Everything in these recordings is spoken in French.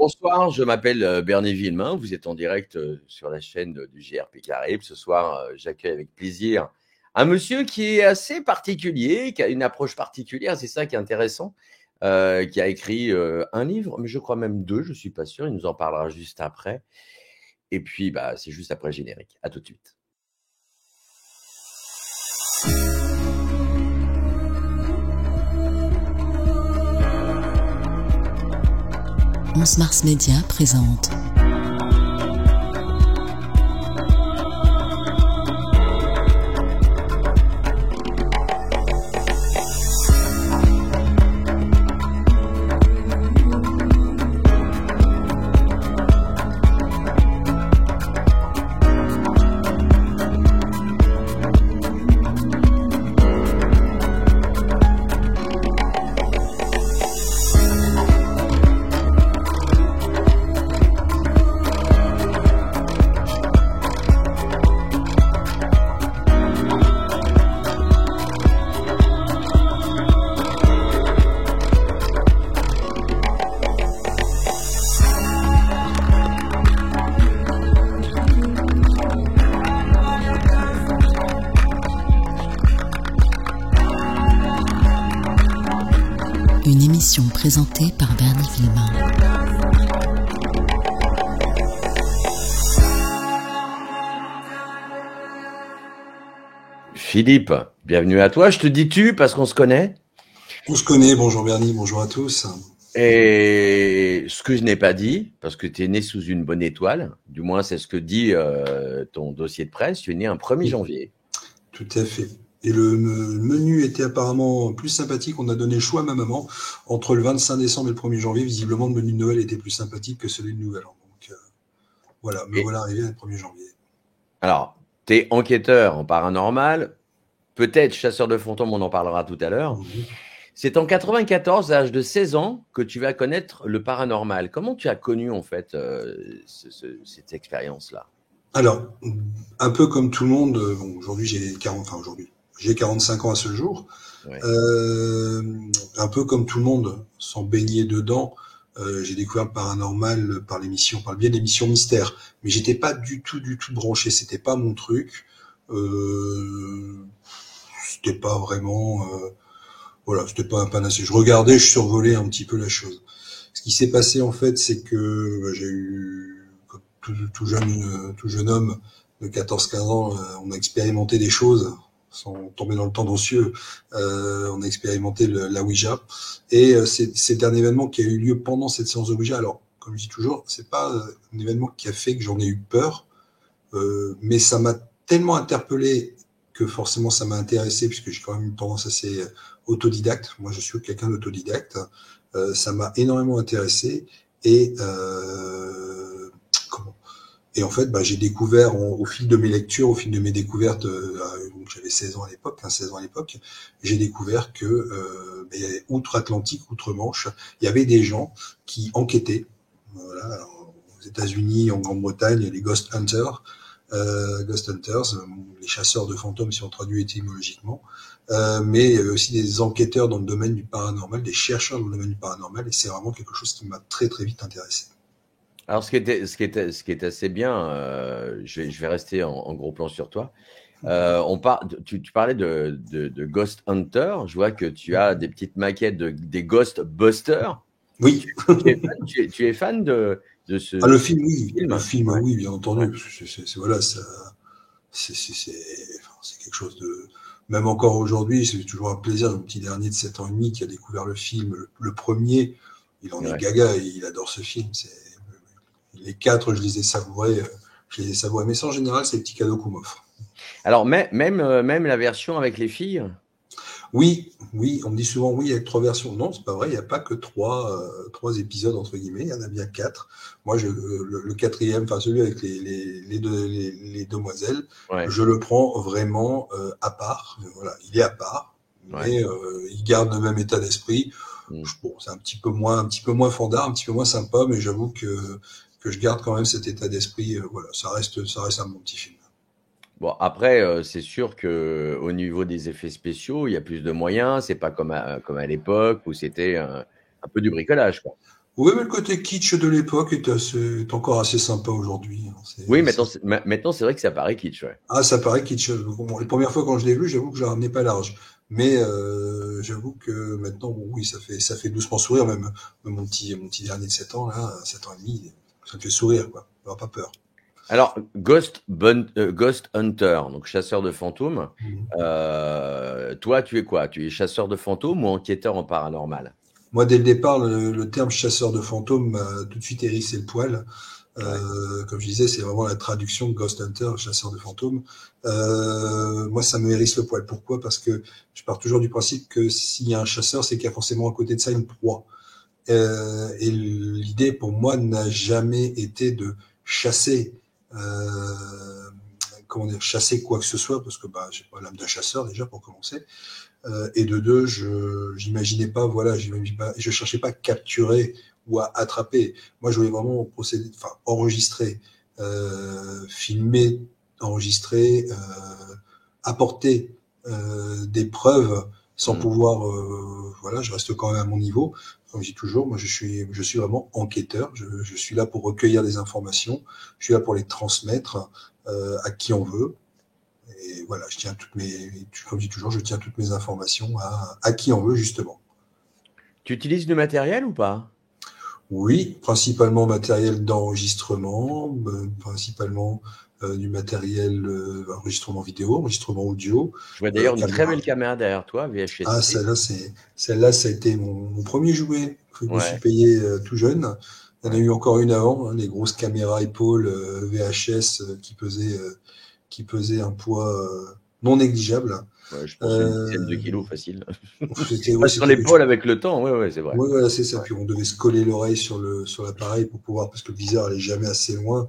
Bonsoir, je m'appelle Bernie Villemain. Vous êtes en direct sur la chaîne du GRP Caraïbes. Ce soir, j'accueille avec plaisir un monsieur qui est assez particulier, qui a une approche particulière. C'est ça qui est intéressant. Qui a écrit un livre, mais je crois même deux, je ne suis pas sûr. Il nous en parlera juste après. Et puis, c'est juste après le générique. À tout de suite. Mars Média présente une émission présentée par Bernie Villemain. Philippe, bienvenue à toi. Je te dis tu parce qu'on se connaît. On se connaît. Bonjour Bernie, bonjour à tous. Et ce que je n'ai pas dit, parce que tu es né sous une bonne étoile, du moins c'est ce que dit ton dossier de presse, tu es né un 1er janvier. Tout à fait. Et le menu était apparemment plus sympathique. On a donné le choix à ma maman. Entre le 25 décembre et le 1er janvier, visiblement, le menu de Noël était plus sympathique que celui de Nouvel An. Donc voilà, me voilà arrivé le 1er janvier. Alors, tu es enquêteur en paranormal, peut-être chasseur de fantômes, on en parlera tout à l'heure. C'est en 94, à l'âge de 16 ans, que tu vas connaître le paranormal. Comment tu as connu, en fait, cette expérience-là ? Alors, un peu comme tout le monde, aujourd'hui j'ai 45 ans à ce jour. Ouais. Un peu comme tout le monde, sans baigner dedans, j'ai découvert le paranormal par le biais de l'émission Mystère. Mais j'étais pas du tout branché, c'était pas mon truc. C'était pas vraiment, c'était pas un panacée. Je regardais, je survolais un petit peu la chose. Ce qui s'est passé en fait, c'est que j'ai eu tout jeune homme de 14-15 ans, on a expérimenté des choses sans tomber dans le tendancieux. On a expérimenté la Ouija, et c'est un événement qui a eu lieu pendant cette séance de Ouija. Alors, comme je dis toujours, c'est pas un événement qui a fait que j'en ai eu peur, mais ça m'a tellement interpellé que forcément ça m'a intéressé, puisque j'ai quand même une tendance assez autodidacte. Moi, je suis quelqu'un d'autodidacte. Ça m'a énormément intéressé, et en fait, j'ai découvert au fil de mes lectures, au fil de mes découvertes, donc j'avais 16 ans à l'époque, j'ai découvert que outre-Atlantique, outre-Manche, il y avait des gens qui enquêtaient. Voilà, alors, aux États-Unis, en Grande-Bretagne, les Ghost Hunters, les chasseurs de fantômes si on traduit étymologiquement, mais il y avait aussi des enquêteurs dans le domaine du paranormal, des chercheurs dans le domaine du paranormal, et c'est vraiment quelque chose qui m'a très très vite intéressé. Alors, ce qui est assez bien, je vais rester en gros plan sur toi. Tu parlais de Ghost Hunter. Je vois que tu as des petites maquettes des Ghost Busters. Oui. Tu es fan de ce le film, oui. Le film, ouais. Oui, bien entendu. Ouais. C'est quelque chose de... Même encore aujourd'hui, c'est toujours un plaisir. Mon petit dernier de 7 ans et demi qui a découvert le film, le premier, il en est gaga et il adore ce film. Les 4, je les ai savourés. Mais ça, en général, c'est les petits cadeaux qu'on m'offre. Alors, même la version avec les filles ? Oui, on me dit souvent oui avec 3 versions. Non, c'est pas vrai, il n'y a pas que 3 épisodes, entre guillemets, il y en a bien 4. Moi, le 4e, enfin celui avec les demoiselles, je le prends vraiment à part. Voilà, il est à part, mais il garde le même état d'esprit. Bon, c'est un petit peu moins fandard, un petit peu moins sympa, mais j'avoue que je garde quand même cet état d'esprit. Voilà, ça reste un bon petit film. Bon, après, c'est sûr que au niveau des effets spéciaux, il y a plus de moyens. C'est pas comme à l'époque où c'était un peu du bricolage, quoi. Oui, mais le côté kitsch de l'époque est encore assez sympa aujourd'hui, hein. Oui, maintenant c'est vrai que ça paraît kitsch, ouais. Ah, ça paraît kitsch. Bon, les premières fois quand je l'ai vu, j'avoue que je la ramenais pas large. Mais j'avoue que maintenant, bon, oui, ça fait doucement sourire, même mon petit dernier de 7 ans, là, 7 ans et demi, ça me fait sourire, quoi. On pas peur. Alors, Ghost Hunter, donc chasseur de fantômes. Mhm. Toi, tu es quoi? Tu es chasseur de fantômes ou enquêteur en paranormal? Moi, dès le départ, le terme chasseur de fantômes m'a tout de suite hérissé le poil. Ouais. Comme je disais, c'est vraiment la traduction de Ghost Hunter, chasseur de fantômes. Moi, ça me hérisse le poil. Pourquoi? Parce que je pars toujours du principe que s'il y a un chasseur, c'est qu'il y a forcément à côté de ça une proie. Et l'idée, pour moi, n'a jamais été de chasser, comment dire, chasser quoi que ce soit, parce que bah, j'ai pas l'âme d'un chasseur déjà pour commencer. Et de deux, j'imaginais pas, voilà, je cherchais pas à capturer ou à attraper. Moi, je voulais vraiment procéder, enfin, enregistrer, filmer, enregistrer, apporter des preuves sans Hmm. pouvoir, voilà, je reste quand même à mon niveau. Comme je dis toujours, moi, je suis vraiment enquêteur. Je suis là pour recueillir des informations. Je suis là pour les transmettre à qui on veut. Et voilà, comme je dis toujours, je tiens toutes mes informations à qui on veut, justement. Tu utilises du matériel ou pas? Oui, principalement matériel d'enregistrement, principalement du matériel enregistrement vidéo, enregistrement audio, Je vois d'ailleurs une très caméra. belle caméra derrière toi, Ah, VHS-C. celle-là, ça a été mon premier jouet que je me suis Ouais, payé tout jeune. Il y en a ouais, eu encore une avant, hein, les grosses caméras épaules VHS qui pesaient un poids non négligeable. ouais, je pense une dizaine de Euh, kilos facile. c'était, ouais, Pas sur c'était l'épaule avec le temps, ouais, ouais, c'est vrai. Ouais, voilà, c'est ça. Ouais. Puis on devait se coller l'oreille sur l'appareil pour pouvoir, parce que le viseur allait jamais assez loin.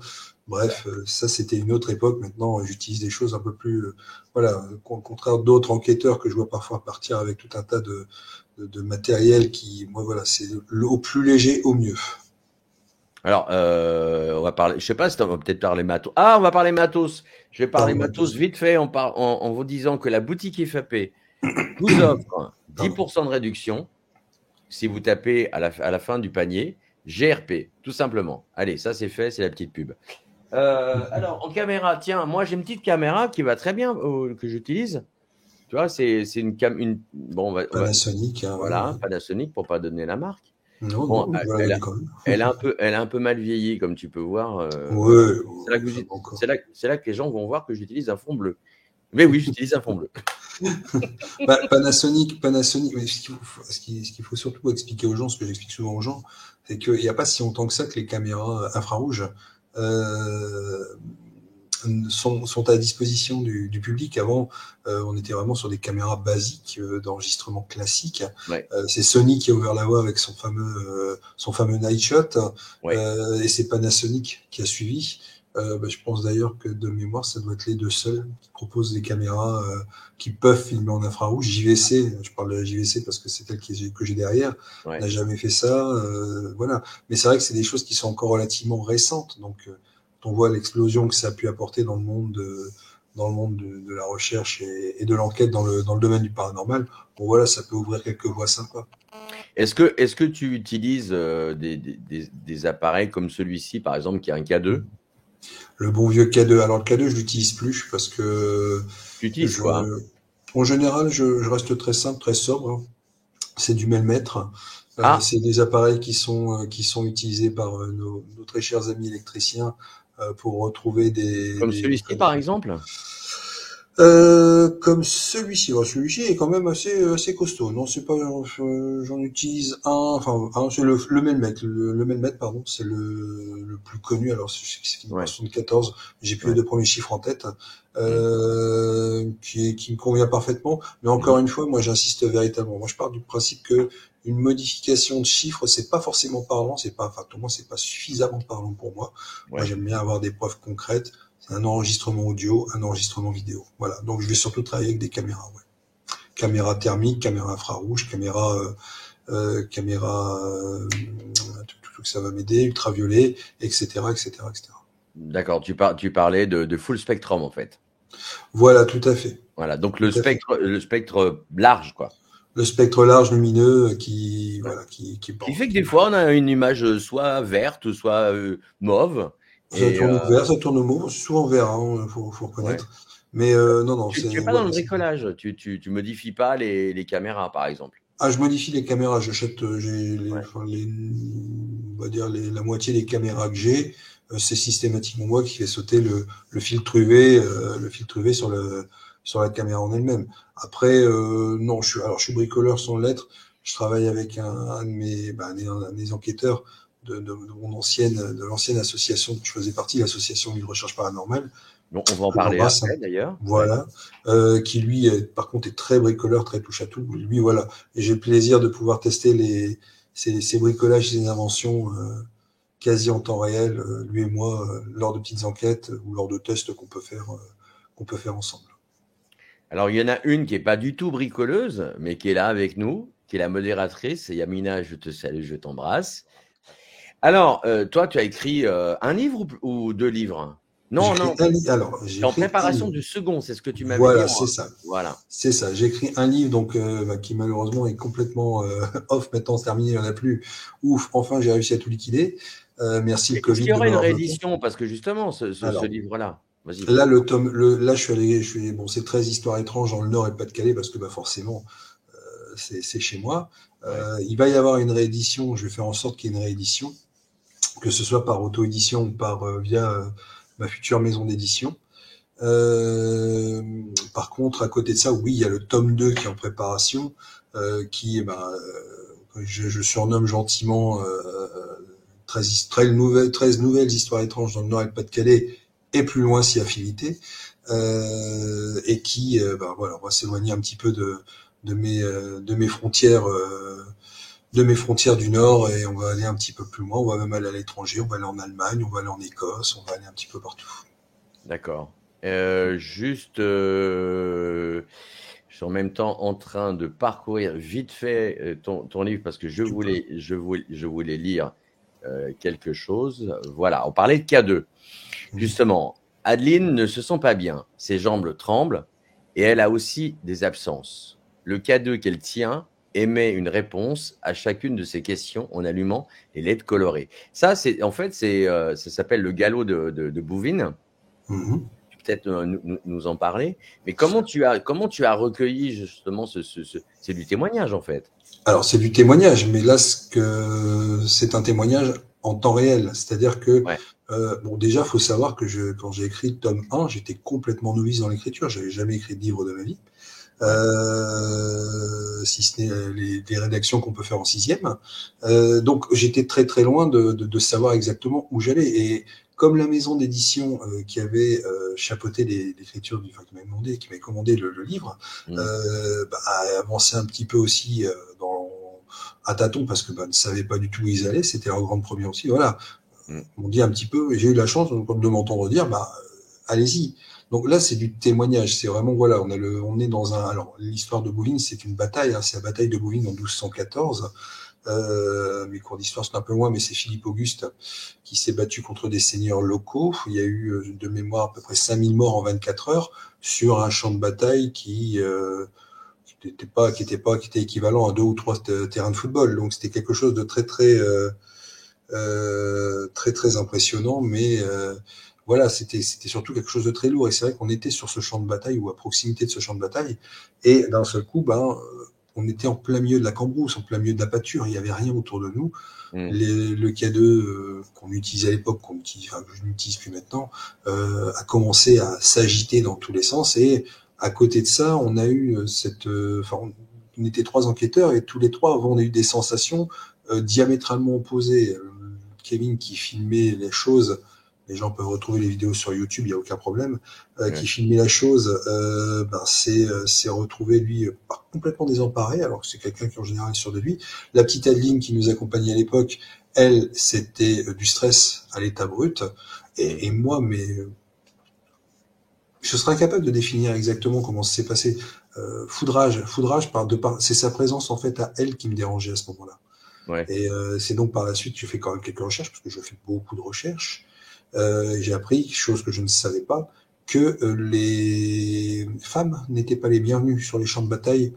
Bref, ça c'était une autre époque. Maintenant, j'utilise des choses un peu plus, voilà, au contraire d'autres enquêteurs que je vois parfois partir avec tout un tas de matériel qui, moi voilà, c'est au plus léger au mieux. Alors, on va parler, je sais pas si on va peut-être parler matos. Ah, on va parler matos. Je vais parler Parle-moi matos tous. vite fait en vous disant que la boutique FAP vous offre Pardon. 10% de réduction si vous tapez à la fin du panier GRP, tout simplement. Allez, ça c'est fait, c'est la petite pub. Alors, en caméra, tiens, moi j'ai une petite caméra qui va très bien, que j'utilise. Tu vois, c'est bon, Panasonic, hein, ouais, voilà, ouais. Panasonic pour pas donner la marque. Non, Bon, non, je vais la donner quand même. elle a un peu mal vieilli, comme tu peux voir. Voilà. Ouais, C'est là que ça va encore. c'est là que les gens vont voir que j'utilise un fond bleu. Mais oui, j'utilise un fond bleu. Panasonic, mais ce qu'il faut surtout expliquer aux gens, ce que j'explique souvent aux gens, c'est qu'il n'y a pas si longtemps que ça que les caméras infrarouges euh, sont à disposition du public. Avant, on était vraiment sur des caméras basiques d'enregistrement classique. Ouais, C'est Sony qui a ouvert la voie avec son fameux Night Shot, ouais. et c'est Panasonic qui a suivi. Je pense d'ailleurs que de mémoire, ça doit être les deux seuls qui proposent des caméras qui peuvent filmer en infrarouge. JVC, je parle de la JVC parce que c'est celle que j'ai derrière, Ouais. n'a jamais fait ça. Voilà. Mais c'est vrai que c'est des choses qui sont encore relativement récentes. Donc, on voit l'explosion que ça a pu apporter dans le monde de la recherche et de l'enquête dans le domaine du paranormal. Bon, voilà, ça peut ouvrir quelques voies sympas. Est-ce que tu utilises des appareils comme celui-ci, par exemple, qui a un K2? Le bon vieux K2. Alors, le K2, je l'utilise plus parce que Tu utilises je, quoi, hein? en général, je reste très simple, très sobre, hein. C'est du Melmètre. Ah, C'est des appareils qui sont utilisés par nos très chers amis électriciens pour retrouver comme celui-ci, par exemple? comme celui-ci. Alors, celui-ci est quand même assez costaud. Non, c'est pas. J'en utilise c'est le Melmètre. Le Melmètre, pardon, c'est le plus connu. Alors, c'est une Ouais, 74. J'ai plus les ouais. deux premiers chiffres en tête. Mmh. Qui me convient parfaitement. Mais Mmh. encore une fois, moi, j'insiste véritablement. Moi, je pars du principe que une modification de chiffres, c'est pas forcément parlant. Pour moi, c'est pas suffisamment parlant pour moi. Moi, Ouais. j'aime bien avoir des preuves concrètes. C'est un enregistrement audio, un enregistrement vidéo. Voilà. Donc, je vais surtout travailler avec des caméras, ouais. Caméra thermique, caméra infrarouge, tout que ça va m'aider, ultraviolet, etc., etc., etc. D'accord, tu parlais de full spectrum, en fait. Voilà, tout à fait. Voilà, donc Tout à fait. le spectre large, quoi. Le spectre large lumineux qui, Ouais. voilà, Qui fait que des fois, on a une image soit verte, soit mauve. ça Et tourne au vert, ça tourne au mauve, souvent au vert, hein, faut ouais. reconnaître. Mais non, non, Tu es c'est pas dans voilà. le bricolage, tu modifies pas les caméras, par exemple. Ah, je modifie les caméras, j'achète, j'ai Ouais. enfin, on va dire la moitié des caméras que j'ai, c'est systématiquement moi qui fais sauter le filtre UV, le filtre UV sur la caméra en elle-même. Après, non, je suis bricoleur sans l'être. Je travaille avec un de mes, un des enquêteurs de l'ancienne association que je faisais partie, l'association de recherche paranormale, Bon, on va en que parler j'embrasse, hein. après, d'ailleurs. Ouais. Voilà, qui lui, par contre, est très bricoleur, très touche à tout. Lui, voilà, et j'ai le plaisir de pouvoir tester ces bricolages, ces inventions quasi en temps réel, lui et moi, lors de petites enquêtes ou lors de tests qu'on peut faire ensemble. Alors, il y en a une qui est pas du tout bricoleuse, mais qui est là avec nous, qui est la modératrice. Yamina, je te salue, je t'embrasse. Alors, toi, tu as écrit un livre ou 2 livres? Non, non, J'ai tu es en écrit un préparation livre. du second, c'est ce que tu m'avais dit Voilà, en c'est ça. voilà. C'est ça. J'ai écrit un livre donc qui malheureusement est complètement off maintenant, c'est terminé, il n'y en a plus. Ouf, enfin j'ai réussi à tout liquider. Merci le Est-ce qu'il Covid y de aura une m'avoir bloqué. réédition? Parce que justement, ce Alors, livre-là, vas-y, là, vas-y. là, bon, c'est 13 histoires étranges dans le Nord et le Pas-de-Calais parce que, forcément, c'est chez moi. Ouais. Il va y avoir une réédition. Je vais faire en sorte qu'il y ait une réédition, que ce soit par auto-édition ou via ma future maison d'édition. Euh, Par contre, à côté de ça, oui, il y a le tome 2 qui est en préparation, je surnomme gentiment 13 nouvelles histoires étranges dans le Nord et le Pas-de-Calais et plus loin si affinité, et qui, voilà, on va s'éloigner un petit peu de mes frontières. De mes frontières du Nord et on va aller un petit peu plus loin, on va même aller à l'étranger, on va aller en Allemagne, on va aller en Écosse, on va aller un petit peu partout. D'accord. Juste, je suis en même temps en train de parcourir vite fait ton livre parce que Tu peux. je voulais lire quelque chose. Voilà, on parlait de K2. Justement, Adeline ne se sent pas bien, ses jambes tremblent et elle a aussi des absences. Le K2 qu'elle tient émet une réponse à chacune de ses questions en allumant les LED colorées. Ça, ça s'appelle le galop de Bouvines. Mhm. Tu peux peut-être nous en parler. Mais comment tu as recueilli justement c'est du témoignage en fait. Alors c'est du témoignage, mais là c'est un témoignage en temps réel, c'est-à-dire que Ouais. bon déjà faut savoir que quand j'ai écrit le tome 1, j'étais complètement novice dans l'écriture, j'avais jamais écrit de livre de ma vie. Ouais. Si ce n'est les rédactions qu'on peut faire en sixième. Donc j'étais très très loin de savoir exactement où j'allais. Et comme la maison d'édition qui avait chapeauté l'écriture, qui m'avait commandé le livre, Mmh. a avancé un petit peu aussi à tâtons parce que ne savaient pas du tout où ils allaient. C'était leur grande première aussi. Voilà, Mmh. on dit un petit peu. J'ai eu la chance de m'entendre dire, allez-y. Donc là, c'est du témoignage. C'est vraiment, voilà, on est dans alors, l'histoire de Bouvines, c'est une bataille, hein, c'est la bataille de Bouvines en 1214. Mes cours d'histoire sont un peu moins, mais c'est Philippe Auguste qui s'est battu contre des seigneurs locaux. Il y a eu, de mémoire, à peu près 5000 morts en 24 heures sur un champ de bataille qui était équivalent à 2 ou 3 terrains de football. Donc c'était quelque chose de très très impressionnant, mais voilà, c'était surtout quelque chose de très lourd. Et c'est vrai qu'on était sur ce champ de bataille ou à proximité de ce champ de bataille, et d'un seul coup, on était en plein milieu de la cambrousse, en plein milieu de la pâture. Il n'y avait rien autour de nous. Mmh. Le K2 qu'on utilisait à l'époque, que je n'utilise plus maintenant, a commencé à s'agiter dans tous les sens. Et à côté de ça, on a eu on était 3 enquêteurs et tous les 3 avons eu des sensations diamétralement opposées. Kevin qui filmait les choses, les gens peuvent retrouver les vidéos sur YouTube, il n'y a aucun problème, Ouais. qui filmait la chose, s'est retrouvé lui complètement désemparé, alors que c'est quelqu'un qui en général est sûr de lui. La petite Adeline qui nous accompagnait à l'époque, elle, c'était du stress à l'état brut, et moi, je serais incapable de définir exactement comment ça s'est passé. Foudrage, c'est sa présence en fait à elle qui me dérangeait à ce moment-là. Ouais. Et c'est donc par la suite que j'ai fait quand même quelques recherches, parce que je fais beaucoup de recherches. J'ai appris, chose que je ne savais pas, que les femmes n'étaient pas les bienvenues sur les champs de bataille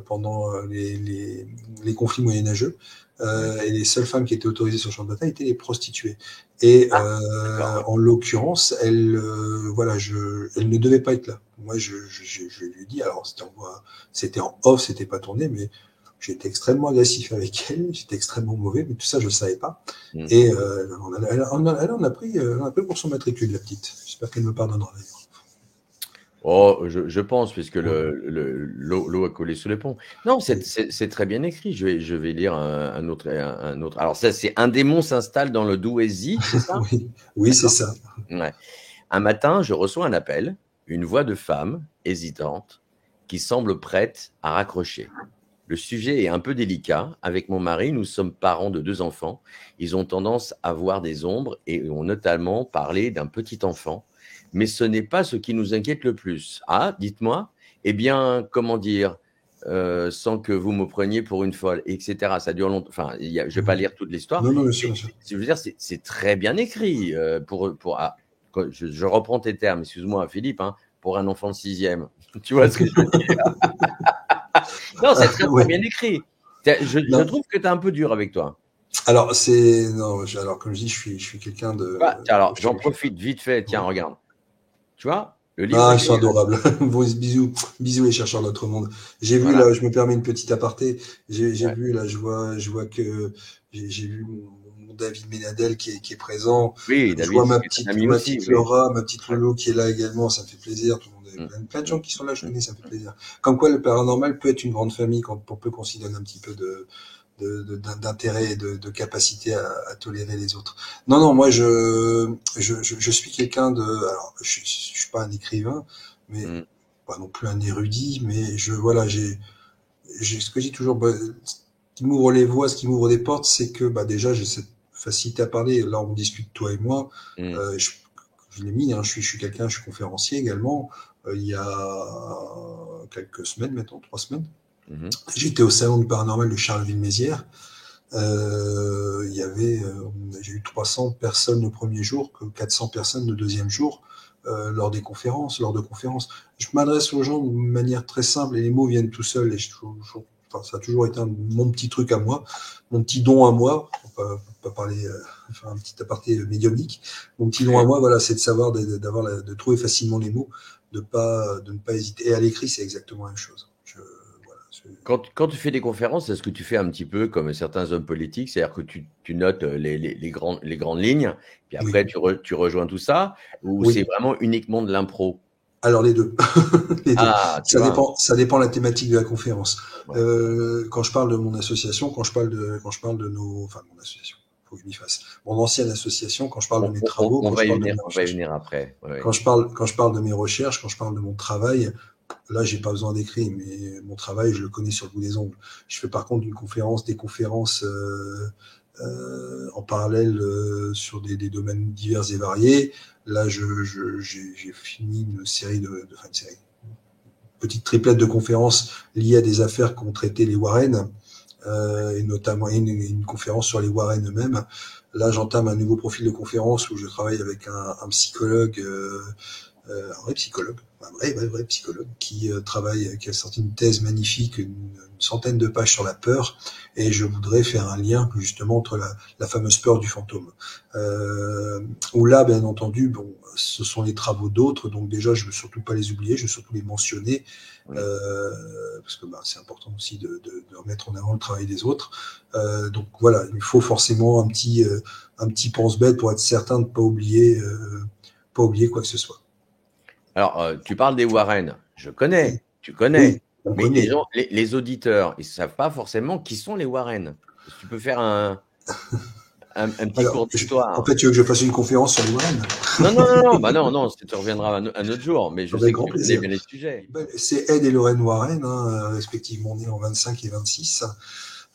pendant les conflits moyenâgeux. Ouais. Et les seules femmes qui étaient autorisées sur le champ de bataille étaient les prostituées. Et Ah, d'accord. en l'occurrence, elle, voilà, elle ne devait pas être là. Moi, je lui ai dit, alors c'était en off, c'était pas tourné, mais j'étais extrêmement agressif avec elle, j'étais extrêmement mauvais, mais tout ça, je le savais pas. Mm. Et elle en a pris pour son matricule, la petite. J'espère qu'elle me pardonnera d'ailleurs. Oh, je pense, puisque l'eau a coulé sous les ponts. Non, c'est très bien écrit. Je vais lire un autre. Alors ça, c'est un démon s'installe dans le Douaisis, c'est ça? Oui, c'est D'accord. ça. Ouais. Un matin, je reçois un appel, une voix de femme, hésitante, qui semble prête à raccrocher. Le sujet est un peu délicat. Avec mon mari, nous sommes parents de 2 enfants. Ils ont tendance à voir des ombres et ont notamment parlé d'un petit enfant. Mais ce n'est pas ce qui nous inquiète le plus. Ah, dites-moi. Eh bien, comment dire, sans que vous me preniez pour une folle, etc. Ça dure longtemps. Enfin, je ne vais pas lire toute l'histoire. Non, bien sûr, Mais bien sûr. je veux dire, c'est très bien écrit. Je reprends tes termes, excuse-moi, Philippe, hein, pour un enfant de 6e. Tu vois ce que je veux dire? Non, c'est très, très Ouais. bien écrit. Je trouve que tu es un peu dur avec toi. Alors, alors, comme je dis, je suis quelqu'un de. Tiens, alors, j'en profite vite fait. Tiens, Ouais. regarde. Tu vois, le livre Ah, est ils sont génial. adorables. Bisous, bisous les chercheurs d'autre monde. J'ai vu Voilà. là, je me permets une petite aparté. J'ai Ouais. vu là, je vois que j'ai vu mon David Ménadel qui est présent. Oui, Je David, vois c'est un ami ma aussi. petite Oui. Laura, ma petite Ouais. Lolo qui est là également. Ça me fait plaisir. Tout le monde, plein de gens qui sont là, je Mm. connais, ça me fait plaisir. Comme quoi, le paranormal peut être une grande famille pour peu qu'on s'y donne un petit peu d'intérêt et de capacité à tolérer les autres. Non, moi je suis quelqu'un de. Alors, je suis pas un écrivain, mais Mm. pas non plus un érudit, mais voilà, j'ai ce que je dis toujours, ce qui m'ouvre les voies, ce qui m'ouvre des portes, c'est que déjà j'ai cette facilité à parler. Là, on discute toi et moi. Mm. Je l'ai mis, hein, je suis quelqu'un, je suis conférencier également. Il y a quelques semaines, maintenant 3 semaines, j'étais au salon du paranormal de Charleville-Mézières. J'ai eu 300 personnes le premier jour, que 400 personnes le deuxième jour, lors de conférences. Je m'adresse aux gens de manière très simple et les mots viennent tout seuls. Et ça a toujours été mon petit truc à moi, mon petit don à moi. On va pas parler, faire un petit aparté médiumnique. Mon petit don à moi, voilà, c'est de savoir de trouver facilement les mots, de ne pas hésiter. Et à l'écrit, c'est exactement la même chose. Quand tu fais des conférences, est-ce que tu fais un petit peu comme certains hommes politiques, c'est-à-dire que tu notes les grandes lignes, puis après Oui. tu rejoins tout ça, ou Oui. c'est vraiment uniquement de l'impro? Alors les deux. Les deux. Ah, tu vois. Ça dépend de la thématique de la conférence. Ouais. Quand je parle de mon association, quand je parle de mon association, faut que je m'y fasse. Mon ancienne association, quand je parle de mes travaux, On quand je va y parle de venir, mes on va y recherches. venir après. Ouais. Quand je parle de mes recherches, quand je parle de mon travail, là, j'ai pas besoin d'écrire, mais mon travail, je le connais sur le bout des ongles. Je fais par contre des conférences en parallèle sur des domaines divers et variés. Là, j'ai fini une petite triplette de conférences liées à des affaires qu'ont traité les Warren, et notamment une conférence sur les Warren eux-mêmes. Là, j'entame un nouveau profil de conférence où je travaille avec un psychologue, un vrai psychologue qui qui a sorti une thèse magnifique, une centaine de pages sur la peur, et je voudrais faire un lien justement entre la fameuse peur du fantôme. Où là, bien entendu, ce sont les travaux d'autres, donc déjà, je veux surtout pas les oublier, je veux surtout les mentionner, Oui. parce que c'est important aussi de remettre en avant le travail des autres. Donc voilà, il faut forcément un petit pense-bête pour être certain de pas oublier quoi que ce soit. Alors, tu parles des Warren. Je connais, tu Oui, connais. on Mais les connaît. gens, les auditeurs, ils ne savent pas forcément qui sont les Warren. Est-ce que tu peux faire un petit Alors, cours en d'histoire? fait, tu veux que je fasse une conférence sur les Warren? Non, bah non, tu reviendras un autre jour, mais je sais Avec que grand tu connais plaisir. bien les sujets. C'est Ed et Lorraine Warren, respectivement nés en 25 et 26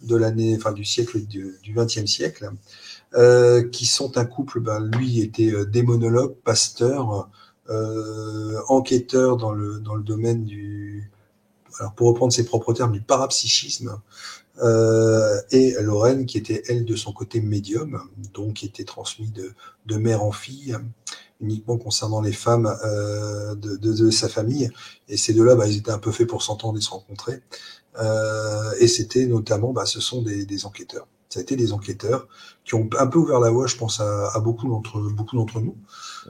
de l'année, du siècle du XXe siècle, qui sont un couple. Lui était démonologue, pasteur, enquêteur dans le domaine alors pour reprendre ses propres termes, du parapsychisme. Et Lorraine qui était elle de son côté médium, donc qui était transmis de mère en fille, uniquement concernant les femmes de sa famille. Et ces deux-là, ils étaient un peu faits pour s'entendre et se rencontrer. Et c'était notamment, ce sont des enquêteurs. Ça a été des enquêteurs qui ont un peu ouvert la voie, je pense, à beaucoup d'entre nous.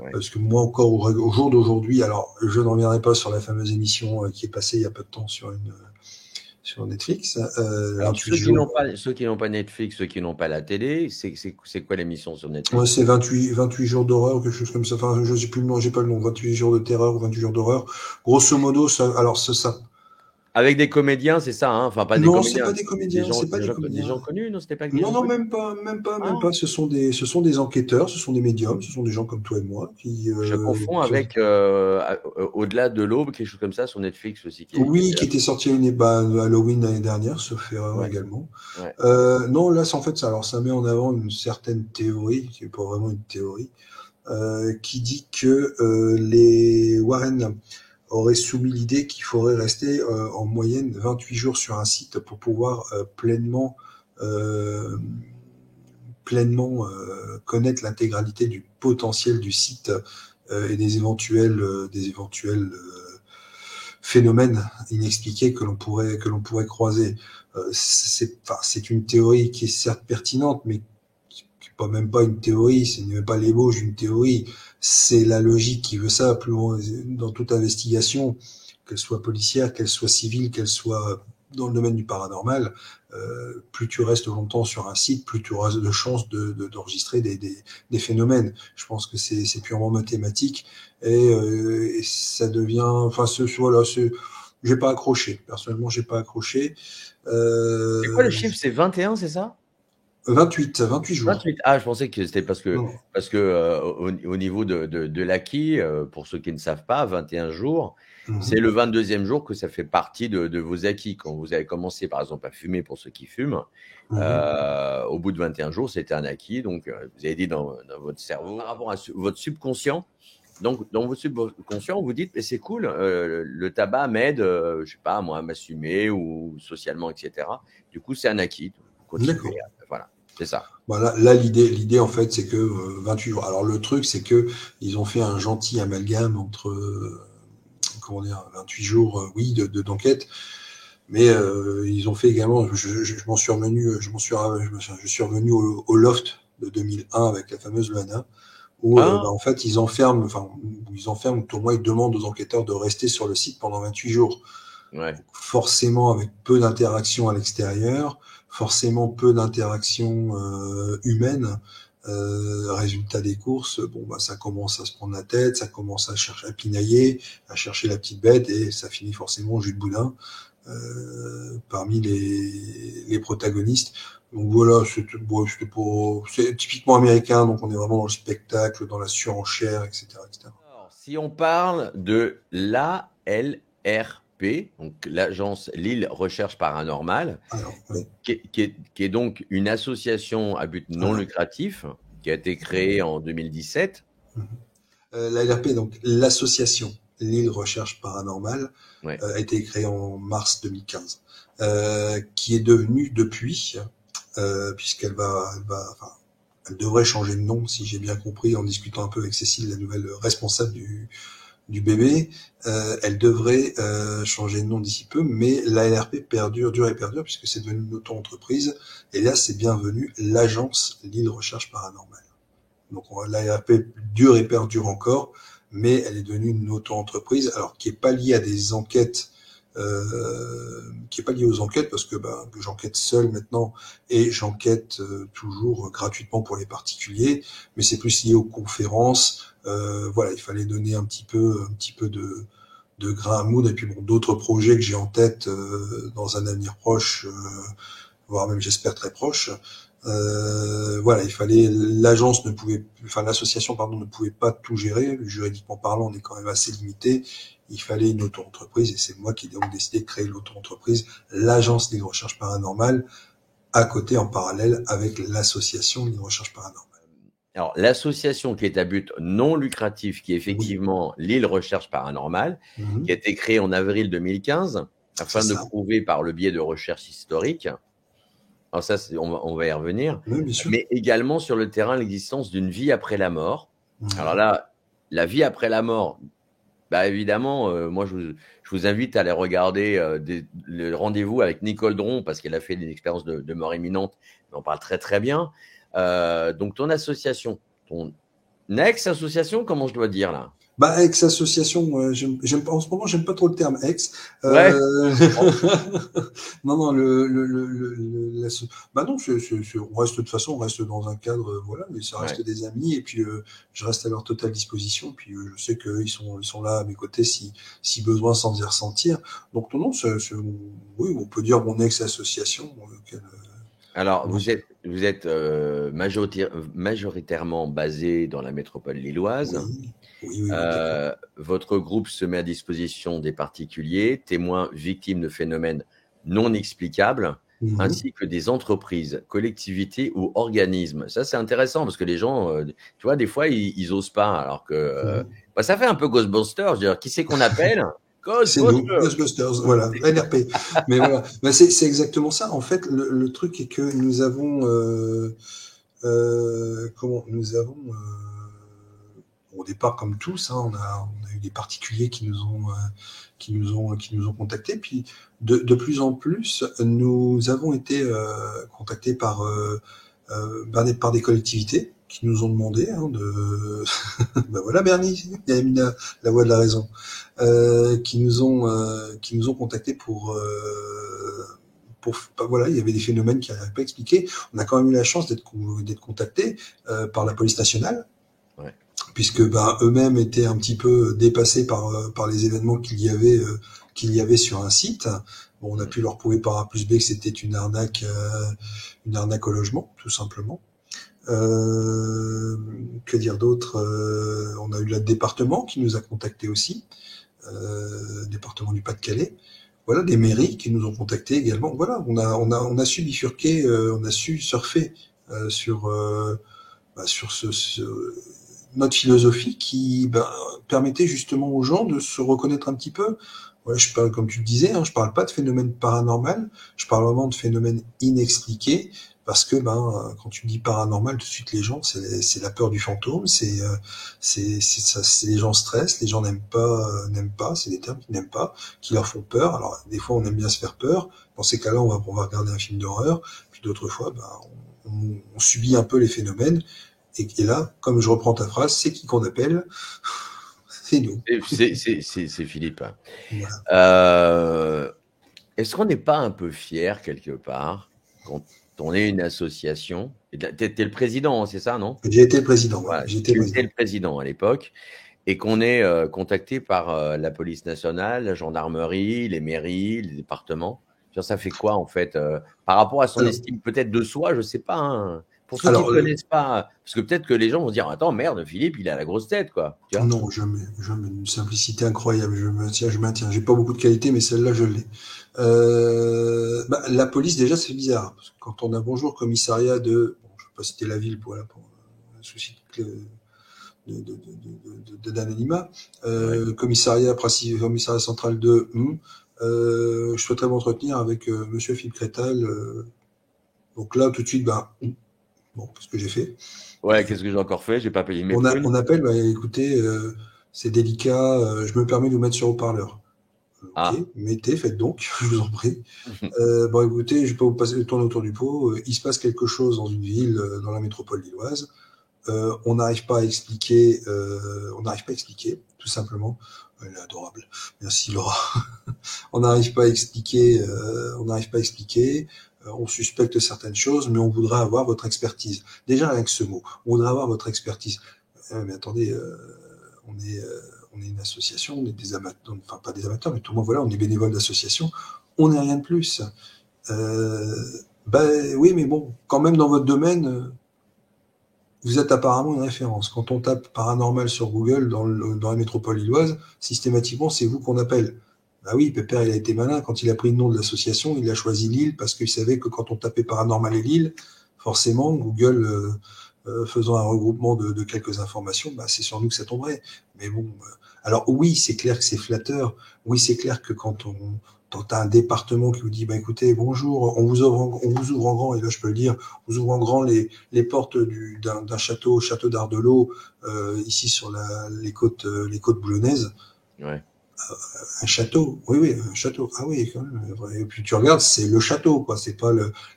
Ouais. Parce que moi, encore au jour d'aujourd'hui, alors je ne reviendrai pas sur la fameuse émission qui est passée il y a peu de temps sur Netflix. Alors, ceux qui n'ont pas Netflix, ceux qui n'ont pas la télé, c'est quoi l'émission sur Netflix? Ouais, c'est 28 jours d'horreur, quelque chose comme ça. Enfin, je sais plus le nom, j'ai pas le nom. 28 jours de terreur ou 28 jours d'horreur. Grosso modo, alors c'est ça. Avec des comédiens, c'est ça, hein? Enfin, pas des Non, comédiens. c'est pas des comédiens, c'est pas des Des gens comédiens. connus, non? C'était pas des gens Non, connus? même pas. Ce sont des enquêteurs, ce sont des médiums, ce sont des gens comme toi et moi Je confonds avec Au-delà de l'aube, quelque chose comme ça sur Netflix aussi. Oui, qui était sorti à Halloween l'année dernière, sauf erreur également. Ouais. Non, là, en fait, ça met en avant une certaine théorie, qui n'est pas vraiment une théorie, qui dit que les Warren auraient soumis l'idée qu'il faudrait rester en moyenne 28 jours sur un site pour pouvoir pleinement connaître l'intégralité du potentiel du site et des éventuels phénomènes inexpliqués que l'on pourrait croiser. C'est une théorie qui est certes pertinente, mais qui n'est même pas une théorie, ce n'est pas l'ébauche d'une théorie, c'est la logique qui veut ça. Plus loin, dans toute investigation, qu'elle soit policière, qu'elle soit civile, qu'elle soit dans le domaine du paranormal, plus tu restes longtemps sur un site, plus tu auras de chances d'enregistrer des phénomènes. Je pense que c'est purement mathématique et ça devient, j'ai pas accroché. Personnellement, j'ai pas accroché. C'est quoi le chiffre? C'est 21, c'est ça? 28 jours. 28. Ah, je pensais que c'était parce que au niveau de l'acquis, pour ceux qui ne savent pas, 21 jours, c'est le 22e jour que ça fait partie de vos acquis. Quand vous avez commencé, par exemple, à fumer, pour ceux qui fument, au bout de 21 jours, c'était un acquis. Donc, vous avez dit dans votre cerveau, par rapport à votre subconscient. Donc, dans votre subconscient, vous dites, mais c'est cool, le tabac m'aide, je sais pas, moi, à m'assumer ou socialement, etc. Du coup, c'est un acquis. D'accord. Voilà. C'est ça. Voilà, là l'idée en fait, c'est que 28 jours. Alors le truc, c'est que ils ont fait un gentil amalgame entre 28 jours, oui, d'enquête, mais ils ont fait également. Je suis revenu au loft de 2001 avec la fameuse Lana, où en fait ils enferment au moins ils demandent aux enquêteurs de rester sur le site pendant 28 jours. Ouais. Forcément avec peu d'interactions à l'extérieur, forcément peu d'interactions humaines. Résultat des courses, ça commence à se prendre la tête, ça commence à chercher à pinailler, à chercher la petite bête, et ça finit forcément au jus de boudin parmi les protagonistes. Donc voilà, c'est typiquement américain, donc on est vraiment dans le spectacle, dans la surenchère, etc. Alors, si on parle de l'ALRP, donc l'agence Lille Recherche Paranormale, qui est donc une association à but non lucratif qui a été créée en 2017. L'ALRP, donc l'association Lille Recherche Paranormale, a été créée en mars 2015, qui est devenue depuis, puisqu'elle elle devrait changer de nom, si j'ai bien compris, en discutant un peu avec Cécile, la nouvelle responsable du bébé, elle devrait changer de nom d'ici peu, mais l'ALRP dure et perdure, puisque c'est devenu une auto-entreprise, et là c'est bienvenu l'agence Lille Recherche Paranormale. Donc l'ALRP dure et perdure encore, mais elle est devenue une auto-entreprise, alors qui est pas liée à des enquêtes, qui est pas liée aux enquêtes, parce que j'enquête seul maintenant et j'enquête toujours gratuitement pour les particuliers, mais c'est plus lié aux conférences. Voilà, il fallait donner un petit peu de grain à moudre, et puis d'autres projets que j'ai en tête dans un avenir proche, voire même j'espère très proche. Voilà, l'association ne pouvait pas tout gérer. Juridiquement parlant, on est quand même assez limité. Il fallait une auto-entreprise, et c'est moi qui ai donc décidé de créer l'auto-entreprise, l'agence Lille Recherche Paranormale, à côté, en parallèle, avec l'association Lille Recherche Paranormale. Alors, l'association qui est à but non lucratif, qui est effectivement Lille Recherche Paranormale, qui a été créée en avril 2015, afin de prouver par le biais de recherches historiques. Alors ça, on va y revenir, mais également sur le terrain l'existence d'une vie après la mort. Alors là, la vie après la mort. Bah évidemment, moi je vous invite à aller regarder le rendez-vous avec Nicole Dron parce qu'elle a fait une expérience de mort imminente. On en parle très très bien. Donc ton association, ton ex-association, comment je dois dire là? Bah, ex-association, en ce moment, j'aime pas trop le terme ex. Ouais. Non, non, bah non, on reste de toute façon, on reste dans un cadre, voilà, mais ça reste Ouais. des amis, et puis je reste à leur totale disposition, puis je sais qu'ils ils sont là à mes côtés si besoin, sans y ressentir. Donc non, non, oui, on peut dire mon ex-association. Alors Non, vous êtes majoritairement basé dans la métropole lilloise. oui, oui, oui, oui, d'accord. Votre groupe se met à disposition des particuliers, témoins, victimes de phénomènes non explicables, Mhm. ainsi que des entreprises, collectivités ou organismes. Ça, c'est intéressant parce que les gens, tu vois, des fois, ils osent pas. Alors que Mhm. bah, ça fait un peu Ghostbusters. Je veux dire, qui c'est qu'on appelle? C'est nous, Ghostbusters. Ghostbusters, voilà, NRP. Mais voilà, bah, c'est exactement ça. En fait, le truc est que nous avons, comment, nous avons, au départ, comme tous, hein, on a eu des particuliers qui nous ont contactés. Puis, de plus en plus, nous avons été contactés par des collectivités qui nous ont demandé ben voilà Bernie, il a mis la voix de la raison, qui nous ont contactés pour voilà, il y avait des phénomènes qui n'arrivaient pas à expliquer. On a quand même eu la chance d'être contactés par la police nationale, Ouais. puisque ben, eux-mêmes étaient un petit peu dépassés par les événements qu'il y avait sur un site. Bon, on a pu leur prouver par A plus B que c'était une arnaque au logement, tout simplement. Que dire d'autre? On a eu le département qui nous a contactés aussi, département du Pas-de-Calais. Voilà, des mairies qui nous ont contactés également. Voilà, on a su bifurquer, on a su surfer sur notre philosophie qui permettait justement aux gens de se reconnaître un petit peu. Ouais, je parle, comme tu le disais, hein, je parle pas de phénomène paranormal, je parle vraiment de phénomène inexpliqué, parce que quand tu dis paranormal, tout de suite les gens, c'est la peur du fantôme, c'est les gens stressent, les gens n'aiment pas, c'est des termes qu'ils n'aiment pas, qui leur font peur. Alors des fois on aime bien se faire peur, dans ces cas-là on va regarder un film d'horreur, puis d'autres fois on subit un peu les phénomènes. Et là, comme je reprends ta phrase, c'est qui qu'on appelle? C'est nous. C'est Philippe. Voilà. Est-ce qu'on n'est pas un peu fier quelque part quand on est une association? T'es le président, hein, c'est ça, non? J'ai été le président, ouais. Voilà, J'ai été tu étais président. le président à l'époque et qu'on est contacté par la police nationale, la gendarmerie, les mairies, les départements. Ça fait quoi en fait par rapport à son Alors, estime peut-être de soi, je sais pas. Hein. Pour ceux qui alors ne connaissent pas, parce que peut-être que les gens vont se dire attends merde, Philippe, il a la grosse tête quoi. Tu vois? non, jamais, jamais. Une simplicité incroyable. Je maintiens. J'ai pas beaucoup de qualité, mais celle-là, je l'ai. La police, déjà, c'est bizarre. Parce que quand on a bonjour commissariat bon, je vais pas citer la ville pour un souci d'anonymat, Ouais. commissariat central de, je souhaiterais m'entretenir avec monsieur Philippe Crétal. Donc là, tout de suite, bon, qu'est-ce que j'ai fait? Ouais, qu'est-ce que j'ai encore fait? J'ai pas payé mes prunes. On appelle, écoutez, c'est délicat, je me permets de vous mettre sur haut-parleur. Ok, Ah. mettez, faites donc, je vous en prie. Bon, écoutez, je vais pas vous passer le tour autour du pot. Il se passe quelque chose dans une ville, dans la métropole lilloise. On n'arrive pas à expliquer, tout simplement. Elle est adorable. Merci Laura. On n'arrive pas à expliquer, on suspecte certaines choses, mais on voudrait avoir votre expertise. Déjà avec ce mot, on voudrait avoir votre expertise. Mais attendez, on est, on est une association, on est des amateurs, enfin pas des amateurs, mais tout le monde, voilà, on est bénévole d'association, on n'est rien de plus. Oui, mais bon, quand même dans votre domaine, vous êtes apparemment une référence. Quand on tape paranormal sur Google dans la métropole lilloise, systématiquement, c'est vous qu'on appelle. Bah oui, Pépère, il a été malin. Quand il a pris le nom de l'association, il a choisi Lille parce qu'il savait que quand on tapait paranormal et Lille, forcément, Google, faisant un regroupement de quelques informations, c'est sur nous que ça tomberait. Mais bon, alors oui, c'est clair que c'est flatteur. Oui, c'est clair que quand tu as un département qui vous dit, bah écoutez, bonjour, on vous ouvre en grand, et là je peux le dire, on vous ouvre en grand les portes d'un château d'Ardelot, ici sur les côtes boulonnaises. Ouais. Un château, oui, un château. Ah oui, quand même. Et puis tu regardes, c'est le château, quoi. C'est pas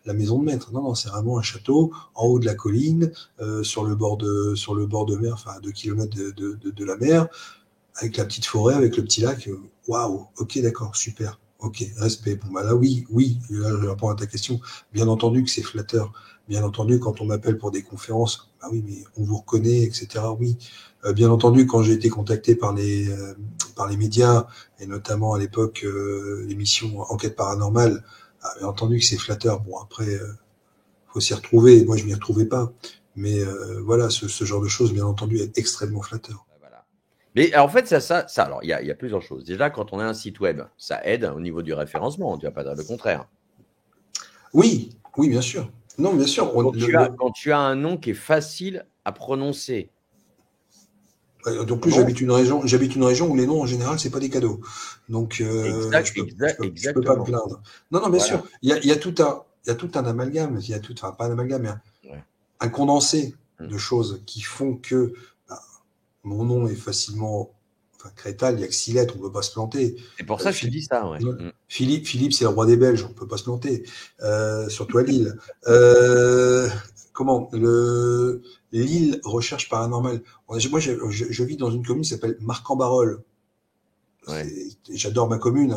la maison de maître. Non, c'est vraiment un château en haut de la colline, sur le bord de mer, enfin à 2 kilomètres de la mer, avec la petite forêt, avec le petit lac. Waouh. Ok, d'accord, super. Ok, respect. Bon bah là, oui. Là, je réponds à ta question. Bien entendu que c'est flatteur. Bien entendu, quand on m'appelle pour des conférences, bah oui, mais on vous reconnaît, etc. Oui. Bien entendu, quand j'ai été contacté par les médias, et notamment à l'époque l'émission Enquête paranormale, bien entendu que c'est flatteur. Bon, après, faut s'y retrouver. Moi, je m'y retrouvais pas. Mais voilà, ce genre de choses, bien entendu, est extrêmement flatteur. Voilà. Mais en fait, alors, il y a plusieurs choses. Déjà, quand on a un site web, ça aide au niveau du référencement. Tu vas pas dire le contraire. Oui, bien sûr. Non, bien sûr. Quand tu as un nom qui est facile à prononcer. En plus, j'habite une région où les noms en général c'est pas des cadeaux, donc je peux pas me plaindre. Non, bien sûr. Il y a tout un amalgame, enfin pas un amalgame, mais un condensé de choses qui font que mon nom est facilement, Crétal, il y a que 6 lettres, on peut pas se planter. C'est pour ça que je te dis ça, ouais. Philippe, c'est le roi des Belges, on peut pas se planter, surtout à Lille. Lille Recherche Paranormale. Moi, je vis dans une commune qui s'appelle Marc-en-Barœul. Ouais. J'adore ma commune,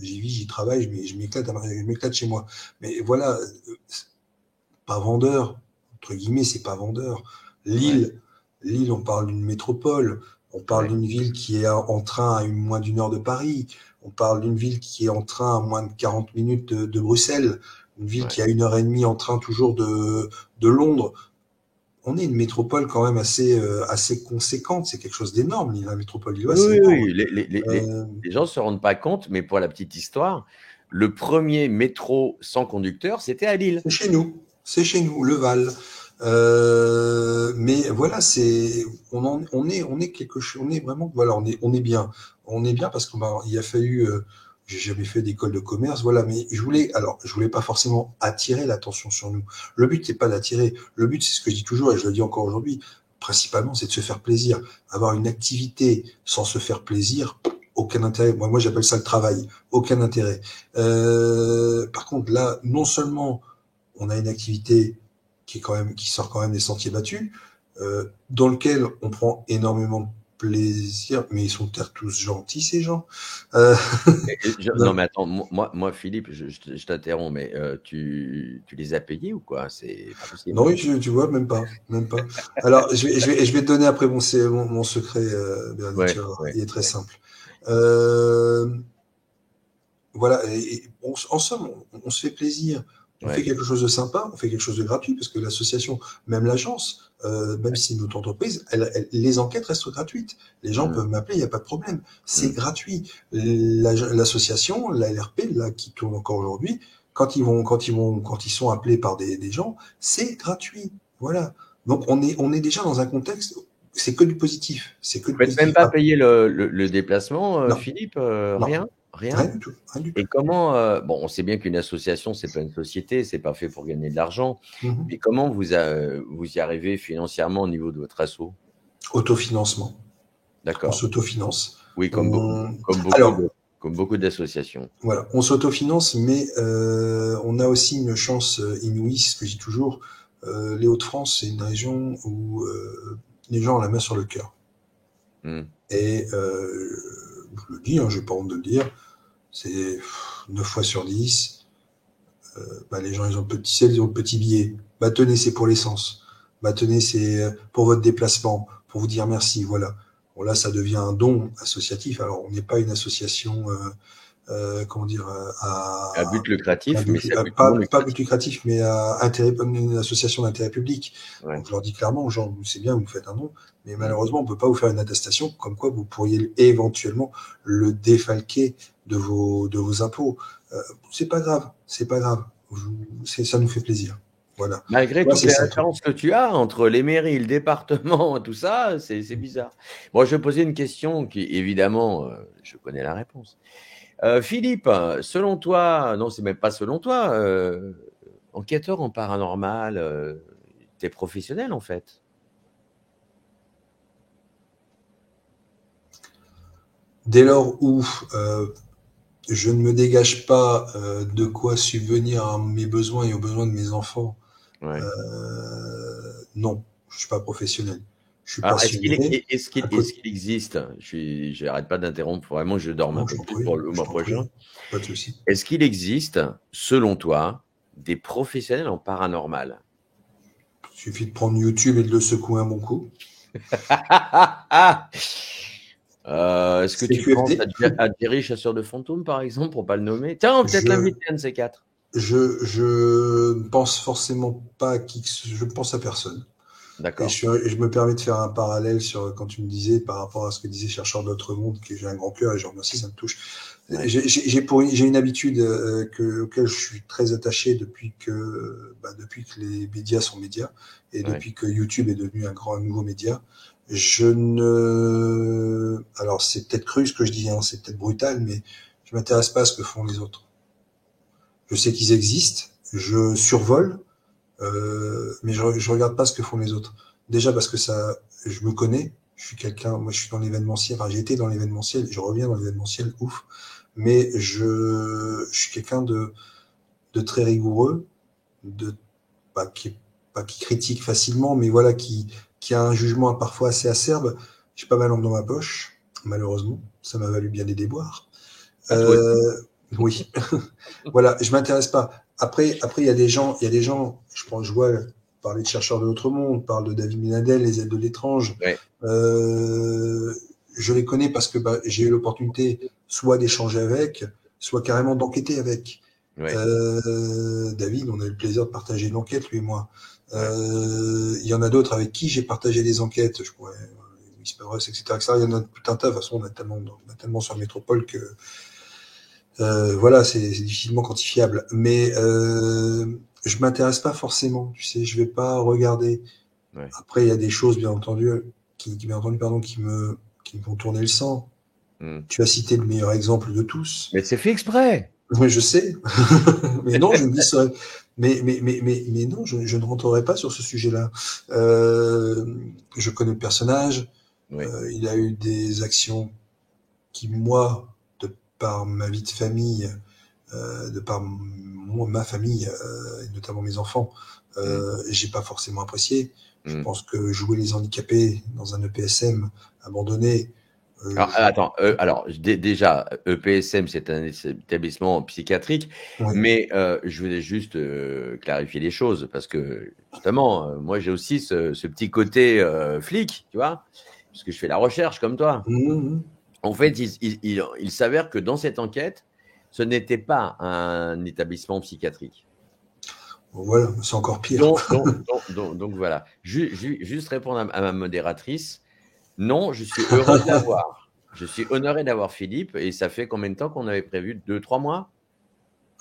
j'y vis, j'y travaille, je m'éclate chez moi. Mais voilà, pas vendeur, entre guillemets, c'est pas vendeur. Lille, on parle d'une métropole, on parle d'une ville qui est en train à moins d'1 heure de Paris, on parle d'une ville qui est en train à moins de 40 minutes de Bruxelles, une ville qui a 1h30 en train toujours de Londres. On est une métropole quand même assez conséquente. C'est quelque chose d'énorme, la métropole lilloise. Oui. Les gens ne se rendent pas compte, mais pour la petite histoire, le premier métro sans conducteur, c'était à Lille. C'est chez nous, le Val. Mais voilà, on est quelque chose. On est vraiment, voilà, on est bien. On est bien parce qu'il a fallu. J'ai jamais fait d'école de commerce, voilà, mais je voulais pas forcément attirer l'attention sur nous. Le but, c'est pas d'attirer. Le but, c'est ce que je dis toujours et je le dis encore aujourd'hui, principalement, c'est de se faire plaisir. Avoir une activité sans se faire plaisir, aucun intérêt. Moi, j'appelle ça le travail. Aucun intérêt. Par contre, là, non seulement on a une activité qui sort quand même des sentiers battus, dans lequel on prend énormément de plaisir, mais ils sont peut-être tous gentils, ces gens. Non, mais attends, moi Philippe, je t'interromps, mais tu les as payés ou quoi? C'est pas possible. Non, oui, tu vois, même pas. Alors, je vais te donner après mon secret, Bernard, il est très simple. Voilà, et en somme, on se fait plaisir. On fait quelque chose de sympa, on fait quelque chose de gratuit, parce que l'association, même l'agence, même si notre entreprise, les enquêtes restent gratuites. Les gens peuvent m'appeler, il n'y a pas de problème. C'est gratuit. L'association, la LRP, là, qui tourne encore aujourd'hui, quand ils sont appelés par des gens, c'est gratuit. Voilà. Donc, on est déjà dans un contexte, c'est que du positif. Vous ne même pas payer le déplacement, Philippe, rien? Rien du tout. Et comment, on sait bien qu'une association, c'est pas une société, c'est pas fait pour gagner de l'argent. Mais comment vous y arrivez financièrement au niveau de votre asso? Autofinancement. D'accord. On s'autofinance. Oui, comme beaucoup d'associations. Voilà, on s'autofinance, mais on a aussi une chance inouïe, c'est ce que je dis toujours. Les Hauts-de-France, c'est une région où les gens ont la main sur le cœur. Et je le dis, j'ai pas honte de le dire, c'est 9 fois sur 10, les gens, ils ont le petit billet. Bah tenez, c'est pour l'essence. Bah tenez, c'est pour votre déplacement, pour vous dire merci, voilà. Bon, là, ça devient un don associatif. Alors, on n'est pas une association, à but lucratif, pas but lucratif, mais une association d'intérêt public. Ouais. Donc, je leur dis clairement aux gens, c'est bien, vous faites un don, mais malheureusement, on peut pas vous faire une attestation comme quoi vous pourriez éventuellement le défalquer de vos impôts. C'est pas grave. Ça nous fait plaisir. Voilà. Malgré toutes les références que tu as entre les mairies, le département, tout ça, c'est bizarre. Bon, je vais poser une question qui, évidemment, je connais la réponse. Philippe, selon toi, non, c'est même pas selon toi, enquêteur en paranormal, tu es professionnel en fait. Dès lors où je ne me dégage pas de quoi subvenir à mes besoins et aux besoins de mes enfants, Ouais. non, je suis pas professionnel. Je suis Alors, est-ce qu'il est- passionné. est-ce qu'il À est-ce côté, qu'il existe, j'arrête pas d'interrompre, vraiment, je dorme un non, je peu t'en plus prie, pour le je mois t'en prie, prochain. pas de souci. Est-ce qu'il existe, selon toi, des professionnels en paranormal? Il suffit de prendre YouTube et de le secouer un bon coup. Est-ce que tu penses CQFD. à Jerry Chasseur de fantômes, par exemple, pour pas le nommer? Tiens, on va peut-être Je, l'inviter, un de ces quatre. je ne pense forcément pas à je pense à personne. Et D'accord. je me permets de faire un parallèle sur quand tu me disais par rapport à ce que disait Chercheur d'autres mondes, que j'ai un grand cœur et je remercie, ça me touche. Ouais. J'ai une habitude auquel je suis très attaché depuis que les médias sont médias et Ouais. depuis que YouTube est devenu un nouveau média. Alors c'est peut-être cru ce que je dis, hein, c'est peut-être brutal, mais je m'intéresse pas à ce que font les autres. Je sais qu'ils existent, je survole, mais je regarde pas ce que font les autres. Déjà parce que je me connais, je suis quelqu'un, moi je suis dans l'événementiel, enfin j'ai été dans l'événementiel, je reviens dans l'événementiel, ouf, mais je suis quelqu'un de très rigoureux, de pas qui critique facilement, mais voilà qui a un jugement parfois assez acerbe. J'ai pas ma langue dans ma poche, malheureusement, ça m'a valu bien des déboires. À toi aussi. Oui, voilà, je m'intéresse pas. Après, il y a des gens, je vois parler de chercheurs de l'autre monde, parle de David Menadel, les aides de l'étrange. Ouais. Je les connais parce que j'ai eu l'opportunité soit d'échanger avec, soit carrément d'enquêter avec. Ouais. David, on a eu le plaisir de partager une enquête, lui et moi. Ouais. Il y en a d'autres avec qui j'ai partagé des enquêtes, je pourrais, Whisperus, etc. Il y en a tout un tas. De toute façon, on a tellement sur la métropole que voilà, c'est difficilement quantifiable. Mais je m'intéresse pas forcément, tu sais, je vais pas regarder. Ouais. Après, il y a des choses, bien entendu, qui me font tourner le sang. Hmm. Tu as cité le meilleur exemple de tous. Mais c'est fait exprès. Oui, je sais. Mais non, je ne dis ça. Mais non, je ne rentrerai pas sur ce sujet-là. Je connais le personnage. Oui. Il a eu des actions qui, moi, de par ma vie de famille, de par ma famille, et notamment mes enfants, j'ai pas forcément apprécié. Je pense que jouer les handicapés dans un EPSM abandonné. Alors, déjà, EPSM, c'est un établissement psychiatrique, Ouais. mais je voulais juste clarifier les choses parce que justement, moi, j'ai aussi ce petit côté flic, tu vois, puisque je fais la recherche comme toi. Mmh. En fait, il s'avère que dans cette enquête, ce n'était pas un établissement psychiatrique. Bon, voilà, c'est encore pire. Donc voilà. Juste répondre à ma modératrice. Non, je suis heureux de l'avoir. Je suis honoré d'avoir Philippe. Et ça fait combien de temps qu'on avait prévu? 2-3 mois?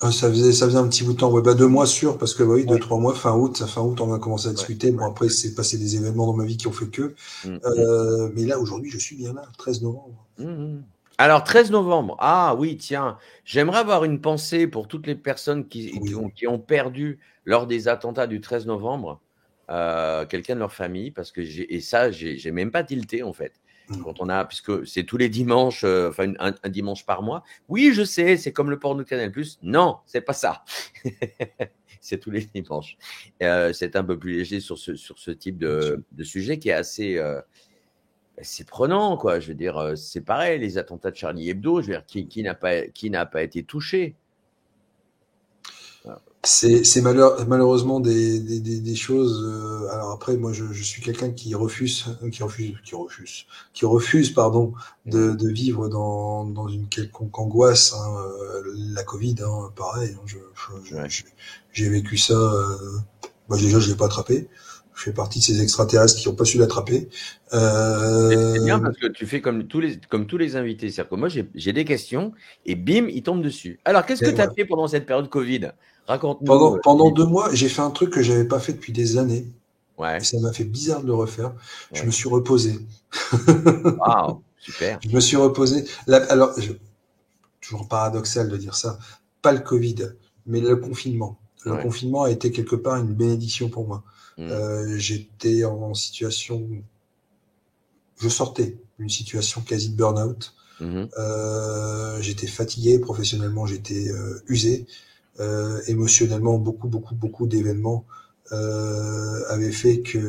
Ça faisait un petit bout de temps. Ouais, 2 mois sûr, parce que oui, Ouais. 2-3 mois, fin août, on a commencé à discuter. Bon, après, c'est passé des événements dans ma vie qui ont fait que. Mais là, aujourd'hui, je suis bien là, 13 novembre. Alors, 13 novembre. Ah oui, tiens, j'aimerais avoir une pensée pour toutes les personnes qui ont perdu lors des attentats du 13 novembre quelqu'un de leur famille, parce que j'ai même pas tilté en fait. Quand on a, puisque c'est tous les dimanches, enfin un dimanche par mois. Oui, je sais, c'est comme le porno de Canal+. Non, c'est pas ça. C'est tous les dimanches. C'est un peu plus léger sur ce type de sujet qui est assez c'est prenant, quoi. Je veux dire, c'est pareil, les attentats de Charlie Hebdo. Je veux dire, qui n'a pas été touché? C'est malheureusement des choses. Alors après, moi, je suis quelqu'un qui refuse, pardon, de vivre dans une quelconque angoisse. Hein, la Covid, hein, pareil. Hein, j'ai vécu ça. Déjà, je l'ai pas attrapé. Je fais partie de ces extraterrestres qui n'ont pas su l'attraper. C'est bien parce que tu fais comme tous les invités. C'est-à-dire que moi, j'ai des questions et bim, ils tombent dessus. Alors, qu'est-ce que tu as fait pendant cette période Covid? Raconte-nous. Pendant 2 mois, j'ai fait un truc que j'avais pas fait depuis des années. Ouais. Et ça m'a fait bizarre de le refaire. Ouais. Je me suis reposé. Waouh, super. Je me suis reposé. Là, alors, toujours paradoxal de dire ça, pas le Covid, mais le confinement. Le Ouais. confinement a été quelque part une bénédiction pour moi. Mmh. J'étais en situation, je sortais d'une situation quasi de burn-out. Mmh. J'étais fatigué, professionnellement j'étais usé, émotionnellement beaucoup d'événements avaient fait que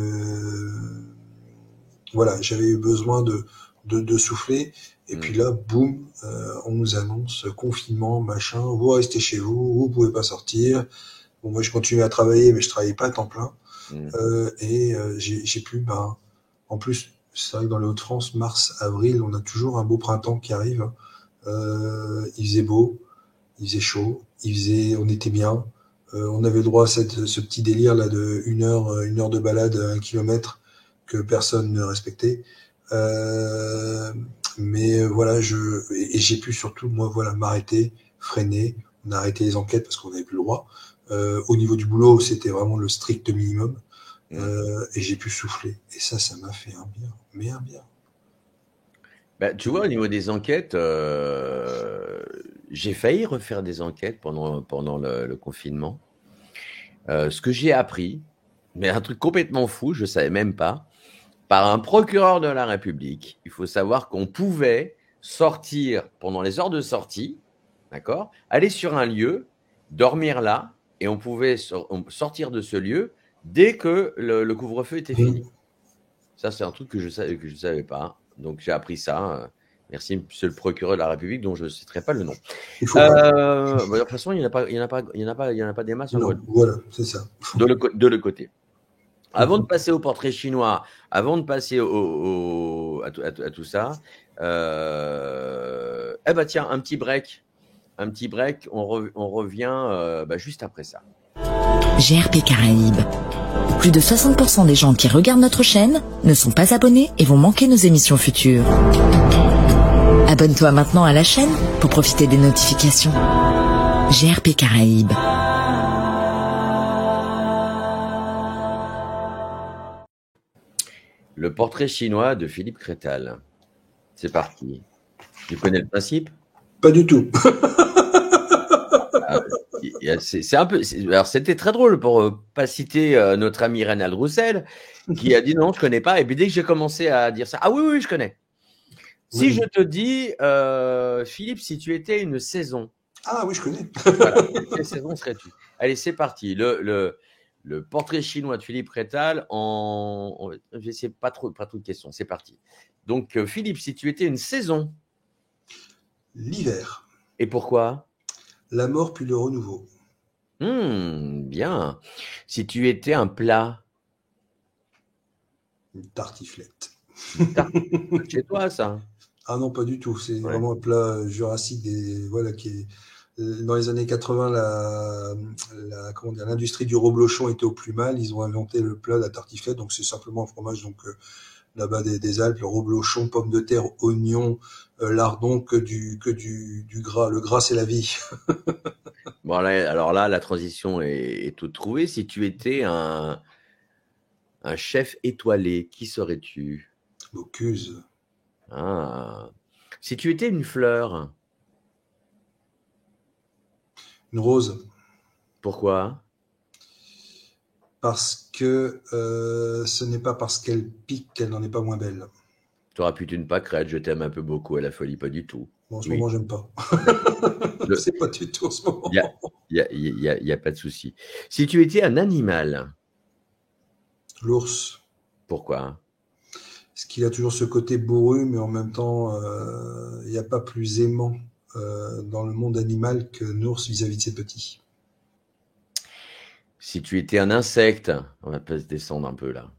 voilà, j'avais eu besoin de souffler. Et puis là, boum, on nous annonce confinement, machin, vous restez chez vous, vous pouvez pas sortir. Bon, moi je continuais à travailler, mais je travaillais pas à temps plein. Mmh. J'ai pu, en plus, c'est vrai que dans les Hauts-de-France, mars, avril, on a toujours un beau printemps qui arrive. Il faisait beau, il faisait chaud, on était bien. On avait le droit à ce petit délire là de une heure de balade, 1 kilomètre que personne ne respectait. Mais voilà, j'ai pu surtout moi voilà m'arrêter, freiner. On a arrêté les enquêtes parce qu'on n'avait plus le droit. Au niveau du boulot, c'était vraiment le strict minimum. Et j'ai pu souffler. Et ça m'a fait un bien, mais un bien. Bah, tu vois, au niveau des enquêtes, j'ai failli refaire des enquêtes pendant le confinement. Ce que j'ai appris, mais un truc complètement fou, je ne savais même pas, par un procureur de la République. Il faut savoir qu'on pouvait sortir pendant les heures de sortie, d'accord, aller sur un lieu, dormir là, et on pouvait sortir de ce lieu dès que le couvre-feu était fini. Ça, c'est un truc que je savais pas. Donc, j'ai appris ça. Merci, monsieur le procureur de la République, dont je ne citerai pas le nom. Il faut pas. De toute façon, il n'y en a pas des masses en Non, Guadeloupe. voilà, c'est ça. De l'autre côté. Avant de passer au portrait chinois, avant de passer à tout ça, tiens, un petit break. On revient juste après ça. GRP Caraïbes. Plus de 60% des gens qui regardent notre chaîne ne sont pas abonnés et vont manquer nos émissions futures. Abonne-toi maintenant à la chaîne pour profiter des notifications. GRP Caraïbes. Le portrait chinois de Philippe Crétal. C'est parti. Tu connais le principe? Pas du tout. C'est un peu. Alors, c'était très drôle pour pas citer notre ami Reynald Roussel, qui a dit non, je connais pas. Et puis dès que j'ai commencé à dire ça, ah oui, je connais. Si Oui. je te dis, Philippe, si tu étais une saison. Ah oui, je connais. Voilà, quelle saison serais-tu? Allez, c'est parti. Le portrait chinois de Philippe Crétal je vais essayer pas trop de questions. C'est parti. Donc, Philippe, si tu étais une saison. L'hiver. Et pourquoi? La mort puis le renouveau. Bien. Si tu étais un plat. Une tartiflette. Chez toi, ça? Ah non, pas du tout. C'est Ouais. vraiment un plat jurassique voilà, qui est dans les années 80, l'industrie du reblochon était au plus mal. Ils ont inventé le plat de la tartiflette. Donc c'est simplement un fromage là-bas des Alpes, le reblochon, pommes de terre, oignons, lardons, que du gras. Le gras, c'est la vie. Bon, alors là, la transition est toute trouvée. Si tu étais un chef étoilé, qui serais-tu? Bocuse. Ah. Si tu étais une fleur. Une rose. Pourquoi? Parce que ce n'est pas parce qu'elle pique qu'elle n'en est pas moins belle. Tu aurais pu être une pâquerette, je t'aime un peu beaucoup à la folie, pas du tout. Bon, en ce moment, j'aime pas. C'est pas du tout en ce moment. Il y a pas de souci. Si tu étais un animal. L'ours. Pourquoi? Parce qu'il a toujours ce côté bourru, mais en même temps, il n'y a pas plus aimant dans le monde animal qu'un ours vis-à-vis de ses petits. Si tu étais un insecte, on va pas se descendre un peu là.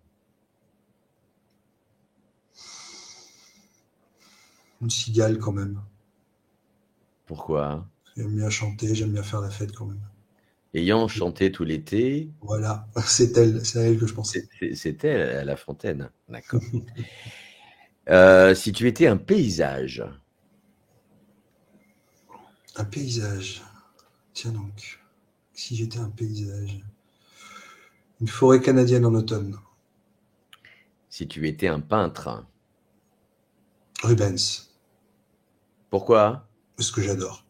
Une cigale quand même. Pourquoi? J'aime bien chanter, j'aime bien faire la fête quand même. Ayant chanté tout l'été. Voilà, c'est à elle que je pensais. C'était à La Fontaine, d'accord. Si tu étais un paysage. Un paysage. Tiens donc, si j'étais un paysage. Une forêt canadienne en automne. Si tu étais un peintre. Rubens. Pourquoi? ce que j'adore,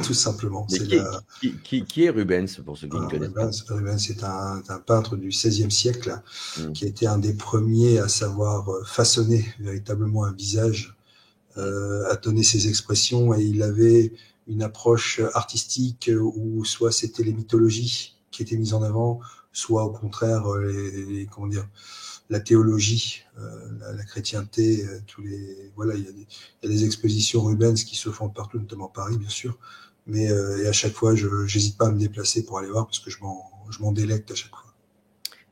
tout simplement. Mais C'est la... qui est Rubens, pour ceux qui ne Alors, connaissent pas? Rubens est un peintre du XVIe siècle Hmm. qui a été un des premiers à savoir façonner véritablement un visage, à donner ses expressions, et il avait une approche artistique où soit c'était les mythologies qui étaient mises en avant, soit au contraire comment dire, la théologie, la chrétienté, voilà, il y a des expositions Rubens qui se font partout, notamment à Paris bien sûr, mais et à chaque fois j'hésite pas à me déplacer pour aller voir parce que je m'en délecte à chaque fois.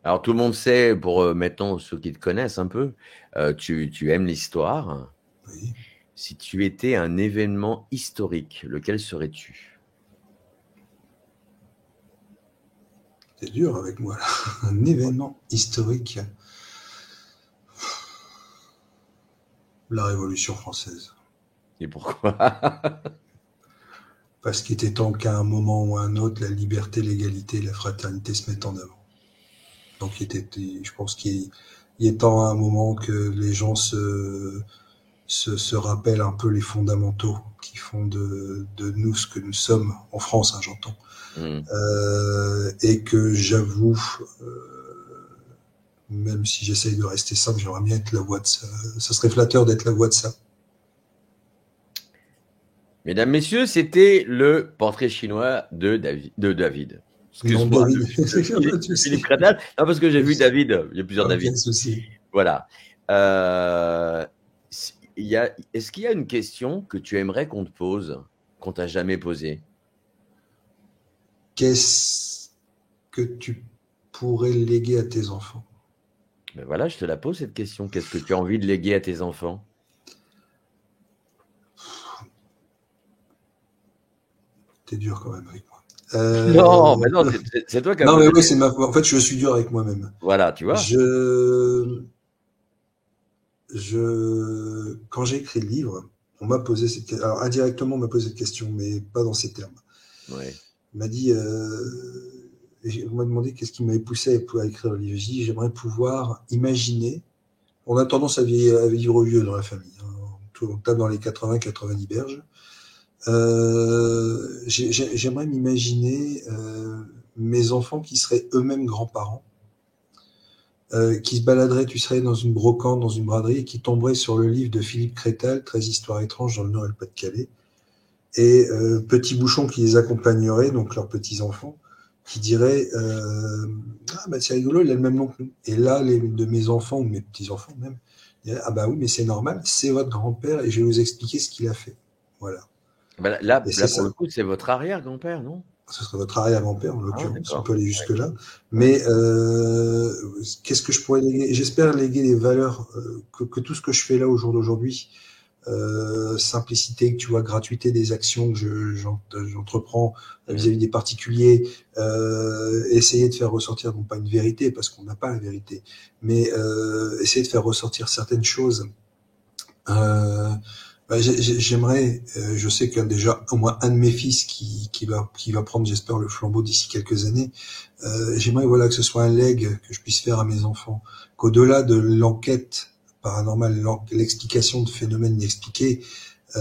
Alors, tout le monde sait, pour maintenant ceux qui te connaissent un peu, tu aimes l'histoire. Oui. Si tu étais un événement historique, lequel serais-tu? C'est dur avec moi, là. Un événement historique. La Révolution française. Et pourquoi? Parce qu'il était temps qu'à un moment ou à un autre, la liberté, l'égalité, la fraternité se mettent en avant. Donc je pense qu'il est temps à un moment que les gens se rappellent un peu les fondamentaux qui font de nous ce que nous sommes, en France, hein, j'entends. Et que j'avoue, même si j'essaye de rester simple, j'aimerais bien être la voix de ça. Ça serait flatteur d'être la voix de ça. Mesdames, messieurs, c'était le portrait chinois de David. Excuse-moi, Philippe Crétal. Non, parce que j'ai vu David. Il y a plusieurs David. Aucun souci. Voilà. Est-ce qu'il y a une question que tu aimerais qu'on te pose, qu'on t'a jamais posée? Qu'est-ce que tu pourrais léguer à tes enfants? Ben voilà, je te la pose cette question. Qu'est-ce que tu as envie de léguer à tes enfants? T'es dur quand même avec moi. Non, mais non, c'est toi qui as... Non, mais oui, c'est ma... En fait, je suis dur avec moi-même. Voilà, tu vois. Quand j'ai écrit le livre, on m'a posé cette question. Alors, indirectement, on m'a posé cette question, mais pas dans ces termes. Ouais. On m'a dit... on m'a demandé qu'est-ce qui m'avait poussé à écrire le livre. J'ai dit, j'aimerais pouvoir imaginer... On a tendance à vivre vieux dans la famille. Hein. On tape dans les 80-90 berges. J'aimerais m'imaginer mes enfants qui seraient eux-mêmes grands-parents, qui se baladeraient, tu serais dans une brocante, dans une braderie, et qui tomberaient sur le livre de Philippe Crétal, 13 histoires étranges dans le Nord et le Pas-de-Calais, et Petit Bouchon qui les accompagnerait, donc leurs petits-enfants, qui diraient ah bah c'est rigolo, il a le même nom que nous. Et là, de mes enfants, ou mes petits-enfants même, diraient ah bah oui, mais c'est normal, c'est votre grand-père, et je vais vous expliquer ce qu'il a fait. Voilà. Ben là pour le coup, c'est votre arrière-grand-père, non? Ce serait votre arrière-grand-père, en l'occurrence, on peut aller jusque-là. Ouais. Mais qu'est-ce que je pourrais léguer? J'espère léguer les valeurs que tout ce que je fais là au jour d'aujourd'hui, simplicité, tu vois, gratuité des actions que j'entreprends vis-à-vis des particuliers, essayer de faire ressortir, non pas une vérité, parce qu'on n'a pas la vérité, mais essayer de faire ressortir certaines choses. J'aimerais, je sais qu'il y a déjà au moins un de mes fils qui va prendre, j'espère, le flambeau d'ici quelques années. J'aimerais, voilà, que ce soit un legs que je puisse faire à mes enfants, qu'au-delà de l'enquête paranormale, l'explication de phénomènes inexpliqués, il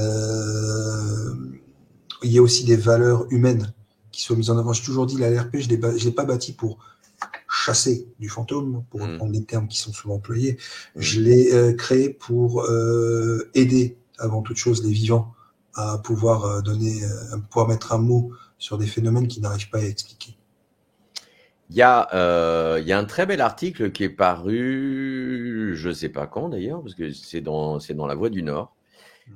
y a aussi des valeurs humaines qui soient mises en avant. J'ai toujours dit, la LRP, je l'ai pas bâti pour chasser du fantôme, pour reprendre des termes qui sont souvent employés. Je l'ai créé pour aider avant toute chose les vivants à pouvoir pouvoir mettre un mot sur des phénomènes qui n'arrivent pas à expliquer. Il y a un très bel article qui est paru, je ne sais pas quand d'ailleurs, parce que c'est dans La Voix du Nord.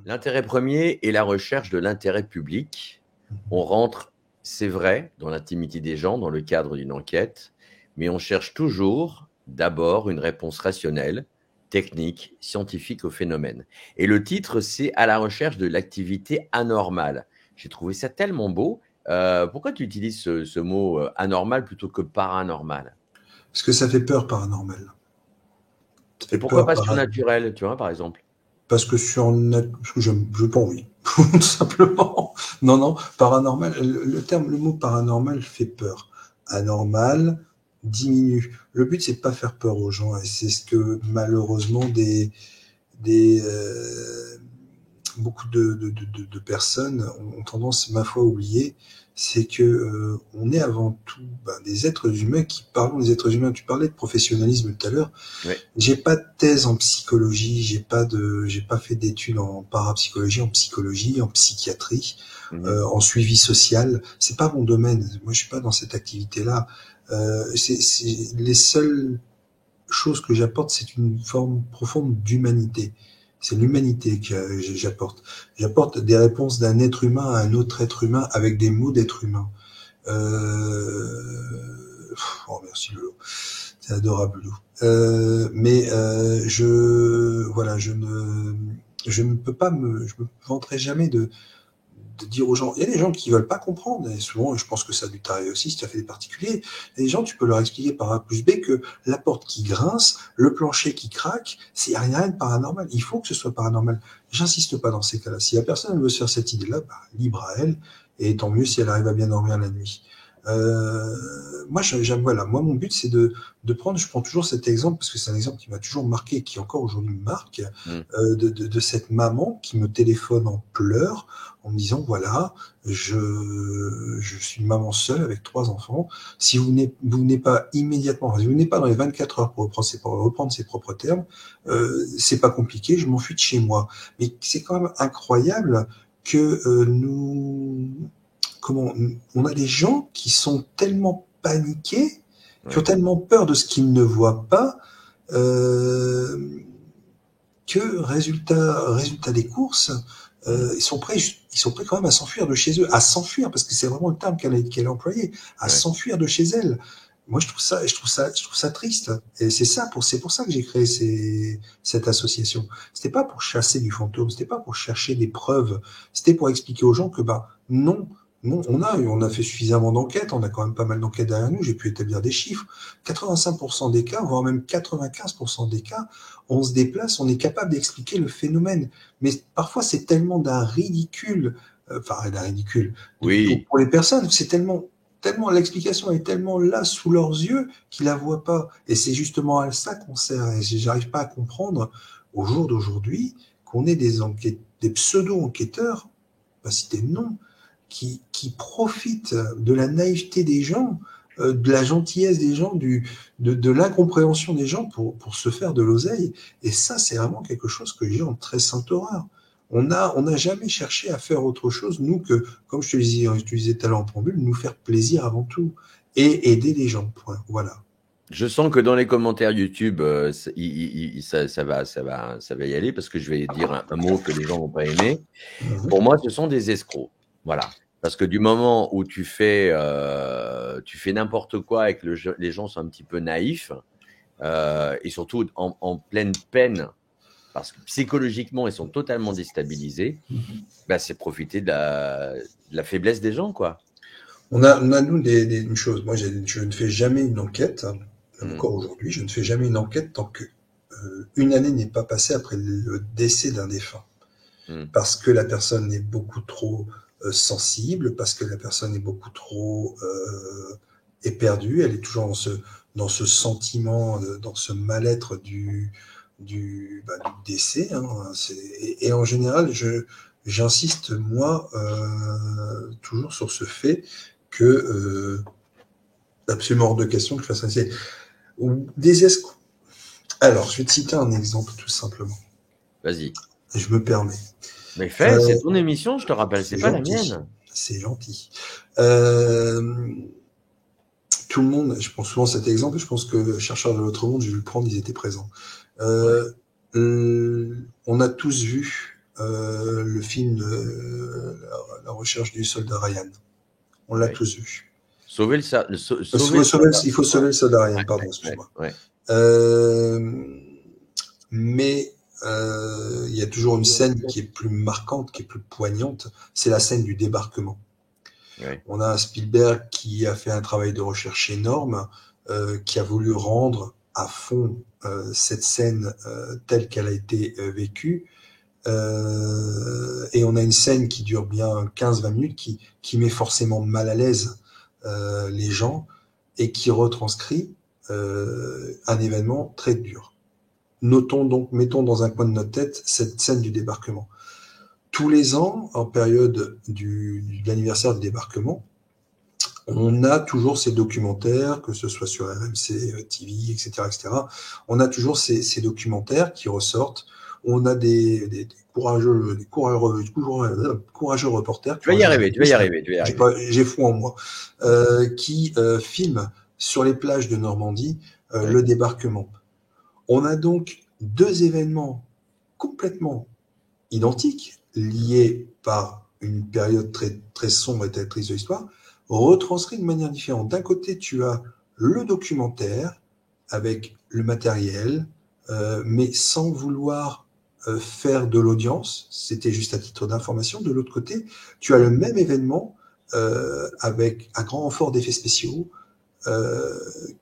L'intérêt premier est la recherche de l'intérêt public. On rentre, c'est vrai, dans l'intimité des gens, dans le cadre d'une enquête, mais on cherche toujours d'abord une réponse rationnelle, technique, scientifique au phénomène. Et le titre, c'est « À la recherche de l'activité anormale ». J'ai trouvé ça tellement beau. Pourquoi tu utilises ce mot anormal plutôt que paranormal? Parce que ça fait peur, paranormal. Et pourquoi pas surnaturel, tu vois, par exemple? Parce que je pas envie, tout simplement. Non, paranormal, le mot paranormal fait peur. Anormal diminue. Le but, c'est de pas faire peur aux gens, et c'est ce que malheureusement des beaucoup de personnes ont tendance, ma foi, à oublier, c'est que on est avant tout des êtres humains qui parlons des êtres humains. Tu parlais de professionnalisme tout à l'heure. Ouais. J'ai pas de thèse en psychologie, j'ai pas fait d'études en parapsychologie, en psychologie, en psychiatrie, en suivi social. C'est pas mon domaine. Moi, je suis pas dans cette activité-là. C'est les seules choses que j'apporte, c'est une forme profonde d'humanité. C'est l'humanité que j'apporte. J'apporte des réponses d'un être humain à un autre être humain avec des mots d'être humain. Oh, merci Lolo. C'est adorable Lolo. Je ne peux pas je me vanterai jamais de dire aux gens, il y a des gens qui veulent pas comprendre, et souvent, je pense que ça a dû t'arriver aussi si tu as fait des particuliers, et les gens, tu peux leur expliquer par A plus B que la porte qui grince, le plancher qui craque, il n'y a rien de paranormal, il faut que ce soit paranormal. J'insiste pas dans ces cas-là. Si la personne veut se faire cette idée-là, libre à elle, et tant mieux si elle arrive à bien dormir la nuit. Moi, voilà. Moi, mon but, c'est de prendre, je prends toujours cet exemple, parce que c'est un exemple qui m'a toujours marqué, et qui encore aujourd'hui me marque, de cette maman qui me téléphone en pleurs, en me disant, voilà, je suis une maman seule avec 3 enfants. Si vous venez pas immédiatement, si vous venez pas dans les 24 heures pour reprendre ses propres termes, c'est pas compliqué, je m'enfuis de chez moi. Mais c'est quand même incroyable que on a des gens qui sont tellement paniqués, qui ont tellement peur de ce qu'ils ne voient pas, que résultat des courses, ils sont prêts quand même à s'enfuir de chez eux, à s'enfuir, parce que c'est vraiment le terme qu'elle a employé, à s'enfuir de chez elle. Moi, je trouve ça triste. Et c'est pour ça que j'ai créé cette association. C'était pas pour chasser du fantôme, c'était pas pour chercher des preuves, c'était pour expliquer aux gens que, non, on a fait suffisamment d'enquêtes, on a quand même pas mal d'enquêtes derrière nous, j'ai pu établir des chiffres. 85% des cas, voire même 95% des cas, on se déplace, on est capable d'expliquer le phénomène. Mais parfois, c'est tellement d'un ridicule, Oui. pour les personnes, c'est tellement l'explication est tellement là sous leurs yeux qu'ils la voient pas. Et c'est justement à ça qu'on sert. Et j'arrive pas à comprendre au jour d'aujourd'hui qu'on ait des pseudo-enquêteurs, pas citer de nom, qui profitent de la naïveté des gens, de la gentillesse des gens, de l'incompréhension des gens pour se faire de l'oseille. Et ça, c'est vraiment quelque chose que j'ai en très sainte horreur. On n'a jamais cherché à faire autre chose, nous, que, comme je te disais tout à l'heure en préambule, nous faire plaisir avant tout et aider les gens. Point. Voilà. Je sens que dans les commentaires YouTube, ça va y aller parce que je vais dire un mot que les gens n'ont pas aimé. Pour moi, ce sont des escrocs. Voilà. Parce que du moment où tu fais n'importe quoi et que les gens sont un petit peu naïfs, et surtout en pleine peine, parce que psychologiquement, ils sont totalement déstabilisés, c'est profiter de la faiblesse des gens, quoi. On a nous, une chose. Moi, je ne fais jamais une enquête. Encore aujourd'hui, je ne fais jamais une enquête tant que une année n'est pas passée après le décès d'un défunt. Parce que la personne est beaucoup trop sensible, parce que la personne est beaucoup trop éperdue, elle est toujours dans ce sentiment, dans ce mal-être du décès. Et en général, j'insiste, moi, toujours sur ce fait que absolument hors de question que je fasse un des escrocs. Alors, je vais te citer un exemple, tout simplement. Vas-y. Je me permets. Mais fais, c'est ton émission, je te rappelle, c'est pas la mienne. C'est gentil. Tout le monde, je prends souvent cet exemple, je pense que Chercheurs de l'autre monde, j'ai dû le prendre, ils étaient présents. On a tous vu le film La recherche du soldat Ryan. On l'a tous vu. Il faut sauver le soldat Ryan, pardon, excuse-moi. Mais il y a toujours une scène qui est plus marquante, qui est plus poignante, c'est la scène du débarquement. On a un Spielberg qui a fait un travail de recherche énorme, qui a voulu rendre à fond cette scène telle qu'elle a été vécue. Et on a une scène qui dure bien 15-20 minutes, qui met forcément mal à l'aise les gens et qui retranscrit un événement très dur. Mettons dans un coin de notre tête cette scène du débarquement. tous les ans, en période de l'anniversaire du débarquement, on a toujours ces documentaires, que ce soit sur RMC TV, etc., etc. On a toujours ces documentaires qui ressortent. On a des courageux reporters. Tu vas y arriver, tu vas y arriver, tu vas y arriver. J'ai foi en moi. Qui filment sur les plages de Normandie le débarquement. On a donc deux événements complètement identiques, liés par une période très, très sombre et très triste de l'histoire, retranscrits de manière différente. D'un côté, tu as le documentaire avec le matériel, mais sans vouloir faire de l'audience, c'était juste à titre d'information. De l'autre côté, tu as le même événement avec un grand renfort d'effets spéciaux,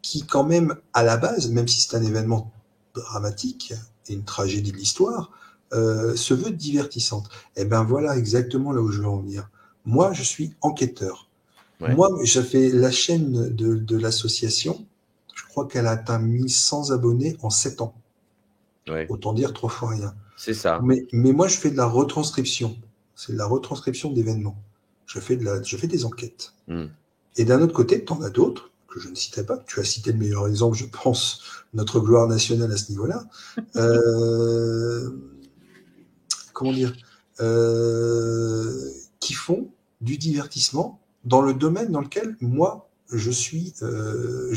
qui quand même, à la base, même si c'est un événement dramatique et une tragédie de l'histoire, se veut divertissante. Et ben voilà exactement là où je veux en venir. Moi, je suis enquêteur. Ouais. Moi, j'ai fait la chaîne de l'association. Je crois qu'elle a atteint 1100 abonnés en 7 ans. Ouais. Autant dire 3 fois rien. C'est ça. Mais moi, je fais de la retranscription. C'est de la retranscription d'événements. Je fais des enquêtes. Et d'un autre côté, tu en as d'autres que je ne citerai pas. Tu as cité le meilleur exemple, je pense, notre gloire nationale à ce niveau-là. Comment dire, qui font du divertissement dans le domaine dans lequel moi je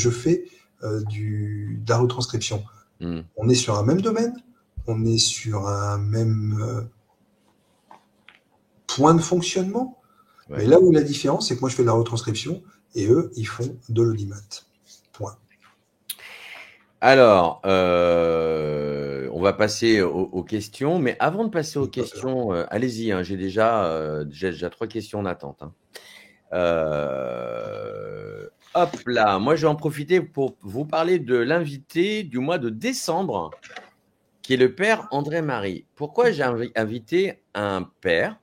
fais de la retranscription. On est sur un même domaine, on est sur un même point de fonctionnement, mais là où la différence, c'est que moi je fais de la retranscription et eux ils font de l'audimat. Point. Alors, on va passer aux questions, mais avant de passer aux questions, allez-y, hein, j'ai déjà 3 questions en attente. Hein. Hop là, moi je vais en profiter pour vous parler de l'invité du mois de décembre, qui est le père André-Marie. Pourquoi j'ai invité un père,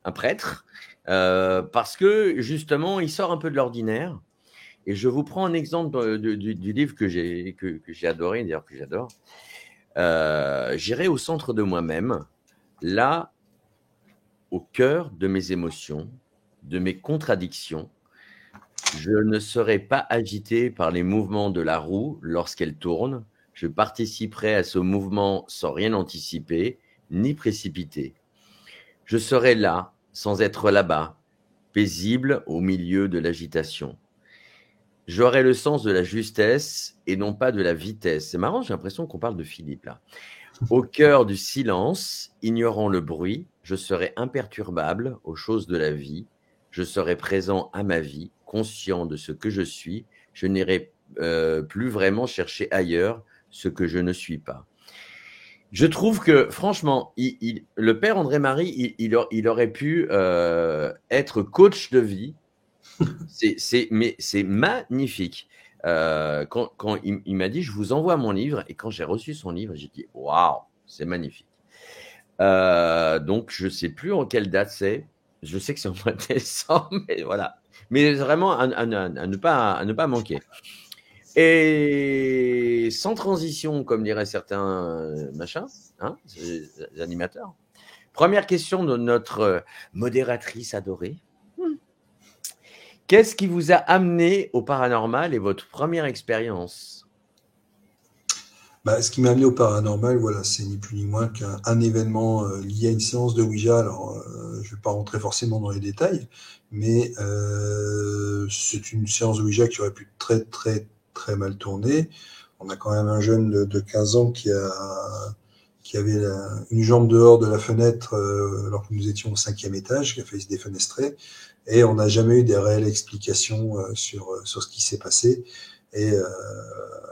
un prêtre? Parce que justement, il sort un peu de l'ordinaire. Et je vous prends un exemple du livre que j'ai adoré, d'ailleurs que j'adore. J'irai au centre de moi-même, là, au cœur de mes émotions, de mes contradictions. Je ne serai pas agité par les mouvements de la roue lorsqu'elle tourne. Je participerai à ce mouvement sans rien anticiper, ni précipiter. Je serai là, sans être là-bas, paisible au milieu de l'agitation. J'aurai le sens de la justesse et non pas de la vitesse. C'est marrant, j'ai l'impression qu'on parle de Philippe là. Au cœur du silence, ignorant le bruit, je serai imperturbable aux choses de la vie. Je serai présent à ma vie, conscient de ce que je suis. Je n'irai plus vraiment chercher ailleurs ce que je ne suis pas. Je trouve que, franchement, le père André-Marie, il aurait pu être coach de vie. Mais c'est magnifique. Quand il m'a dit, je vous envoie mon livre, et quand j'ai reçu son livre, j'ai dit, waouh, c'est magnifique. Donc, je ne sais plus en quelle date c'est. Je sais que c'est au mois de décembre, mais voilà. Mais vraiment à ne pas manquer. Et sans transition, comme diraient certains machins, hein, les animateurs. Première question de notre modératrice adorée. Qu'est-ce qui vous a amené au paranormal et votre première expérience? Ce qui m'a amené au paranormal, voilà, c'est ni plus ni moins qu'un événement lié à une séance de Ouija. Alors, je ne vais pas rentrer forcément dans les détails, mais c'est une séance de Ouija qui aurait pu très, très, très mal tourner. On a quand même un jeune de 15 ans qui avait une jambe dehors de la fenêtre alors que nous étions au 5e étage, qui a failli se défenestrer. Et on n'a jamais eu des réelles explications sur ce qui s'est passé. Et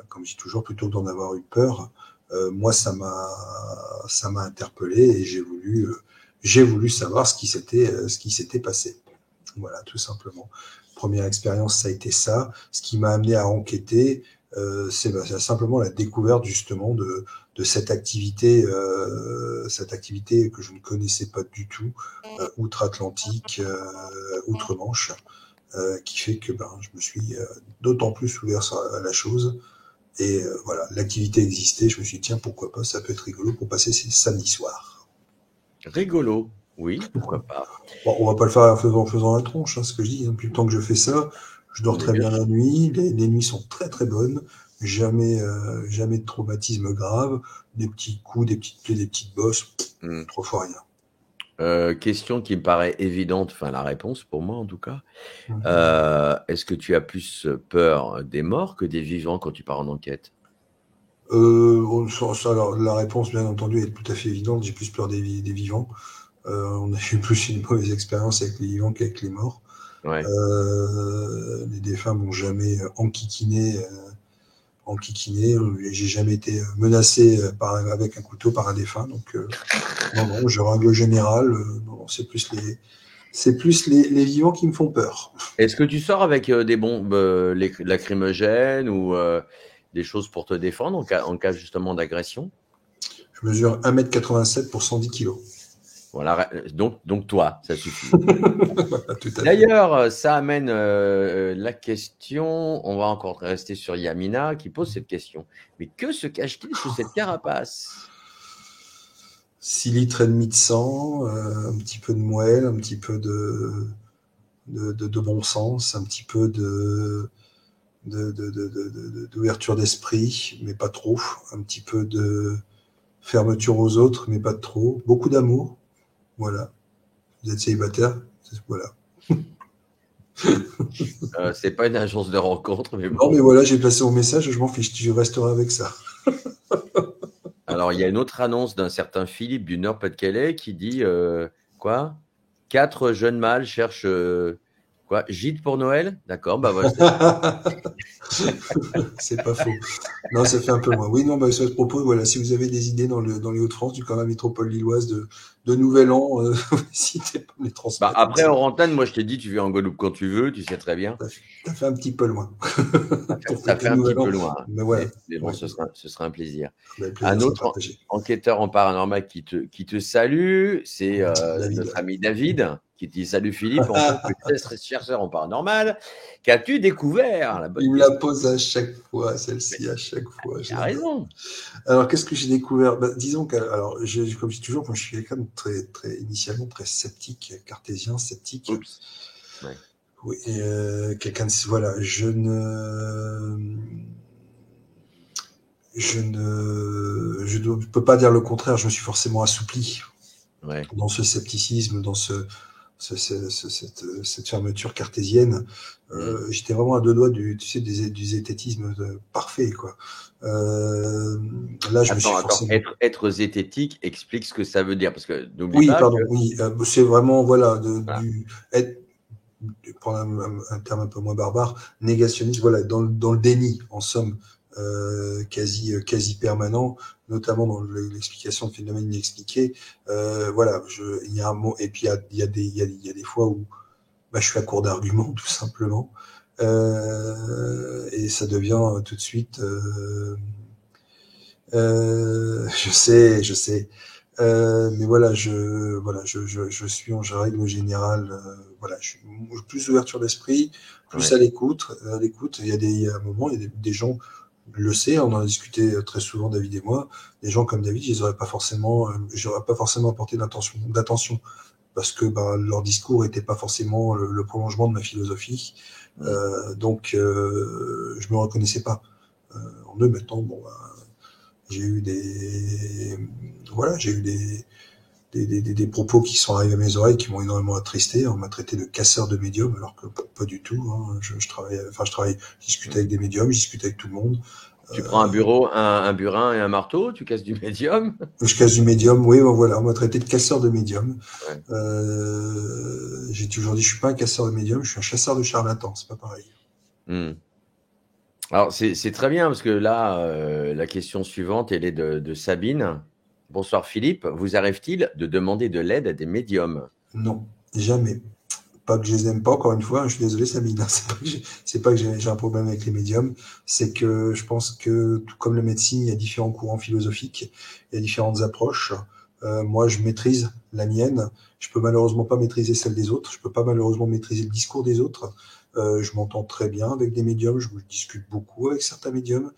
comme je dis toujours, plutôt que d'en avoir eu peur, moi ça m'a interpellé et j'ai voulu savoir ce qui s'était passé. Voilà, tout simplement. Première expérience, ça a été ça. Ce qui m'a amené à enquêter, c'est simplement la découverte justement de cette activité que je ne connaissais pas du tout, outre-Atlantique, outre-Manche, qui fait que je me suis d'autant plus ouvert à la chose. Et voilà, l'activité existait, je me suis dit, tiens, pourquoi pas, ça peut être rigolo pour passer ces samedis soirs. Rigolo. Oui, pourquoi pas. Bon, on va pas le faire en faisant la tronche, hein, ce que je dis. Depuis le temps que je fais ça, je dors Mais très bien bien sûr. la nuit. Les nuits sont très très bonnes. Jamais de traumatisme grave. Des petits coups, des petites plaies, des petites bosses. Mmh. 3 fois rien. Question qui me paraît évidente, enfin la réponse pour moi en tout cas. Mhm. Est-ce que tu as plus peur des morts que des vivants quand tu pars en enquête? Alors, la réponse, bien entendu, est tout à fait évidente. J'ai plus peur des vivants. On a eu plus une mauvaise expérience avec les vivants qu'avec les morts. Ouais. Les défunts m'ont jamais enquiquiné. J'ai jamais été menacé avec un couteau par un défunt. Donc, non, je règle général. Non, c'est plus les vivants qui me font peur. Est-ce que tu sors avec des bombes lacrymogènes ou des choses pour te défendre en cas justement d'agression? Je mesure 1,87 m pour 110 kg. Voilà, donc toi, ça suffit. Voilà, tout à fait. D'ailleurs, ça amène la question, on va encore rester sur Yamina qui pose cette question. Mais que se cache-t-il sous cette carapace? 6 litres et demi de sang, un petit peu de moelle, un petit peu de bon sens, un petit peu d'ouverture d'esprit, mais pas trop, un petit peu de fermeture aux autres, mais pas trop, beaucoup d'amour, voilà. Vous êtes célibataire, voilà. C'est pas une agence de rencontre, mais Non, bon. mais voilà, j'ai placé mon message, je m'en fiche, je resterai avec ça. Alors, il y a une autre annonce d'un certain Philippe du Nord-Pas-de-Calais qui dit quoi? 4 jeunes mâles cherchent quoi? Gîte pour Noël? D'accord, bah voilà. C'est pas faux. Non, ça fait un peu loin. Oui, non, bah, ça se propose, voilà, si vous avez des idées dans les Hauts-de-France, du camp métropole lilloise de Nouvel An, n'hésitez pas à me les Bah, transmettre. après, en Rantaine, moi je t'ai dit, tu viens en Guadeloupe quand tu veux, tu sais très bien. T'as fait un petit peu loin pour Ça fêter fait le un petit Nouvel peu An. loin, Mais voilà, mais bon, ouais, ce sera un plaisir. le Un plaisir sera autre partagé. enquêteur en paranormal qui te salue, c'est David. notre ami David, qui dit salut Philippe, en tant que chercheur en paranormal, qu'as-tu découvert? La bonne Il me la question. pose à chaque fois, Mais celle-ci, à chaque fois, il a j'adore. raison. Alors, qu'est-ce que j'ai découvert? Bah, disons que, alors, comme je dis toujours, moi, je suis quelqu'un de initialement très sceptique, cartésien, sceptique. Oups. Ouais. Oui, quelqu'un de, voilà, je ne peux pas dire le contraire, je me suis forcément assoupli Ouais. dans ce scepticisme, dans cette fermeture cartésienne. J'étais vraiment à deux doigts tu sais, du zététisme parfait, quoi. Là, je me suis Attends, forcément. être zététique explique ce que ça veut dire, parce que n'oublie Oui, pas que pardon, oui, c'est vraiment, voilà, voilà. pour un terme un peu moins barbare, négationniste, voilà, dans le déni, en somme, quasi permanent, notamment dans l'explication de phénomènes inexpliqués. Voilà, il y a un mot, et puis il y a des fois où bah, je suis à court d'arguments, tout simplement, et ça devient tout de suite. Je sais. Mais voilà, je suis en règle générale, voilà, je suis plus ouverture d'esprit, plus Ouais. à l'écoute. Il y a un moment, il y a des gens, le sait, on en a discuté très souvent, David et moi. Des gens comme David, j'aurais pas forcément apporté d'attention, parce que bah, leur discours était pas forcément le prolongement de ma philosophie. Donc, je me reconnaissais pas en eux. Maintenant, bon, bah, j'ai eu des propos qui sont arrivés à mes oreilles qui m'ont énormément attristé. On m'a traité de casseur de médiums, alors que pas du tout. Hein. Je discute avec des médiums, je discute avec tout le monde. Tu prends un burin et un marteau, tu casses du médium. Je casse du médium, oui, bon, voilà, on m'a traité de casseur de médium. Ouais. J'ai toujours dit, je suis pas un casseur de médium, je suis un chasseur de charlatans, c'est pas pareil. Mmh. Alors c'est très bien parce que là, la question suivante, elle est de Sabine. Bonsoir Philippe, vous arrive-t-il de demander de l'aide à des médiums? Non, jamais. Pas que je les aime pas, encore une fois, je suis désolé Sabine, c'est pas que j'ai un problème avec les médiums, c'est que je pense que tout comme la médecine, il y a différents courants philosophiques, il y a différentes approches. Moi, je maîtrise la mienne, je peux malheureusement pas maîtriser celle des autres, je peux pas malheureusement maîtriser le discours des autres. Je m'entends très bien avec des médiums, je discute beaucoup avec certains médiums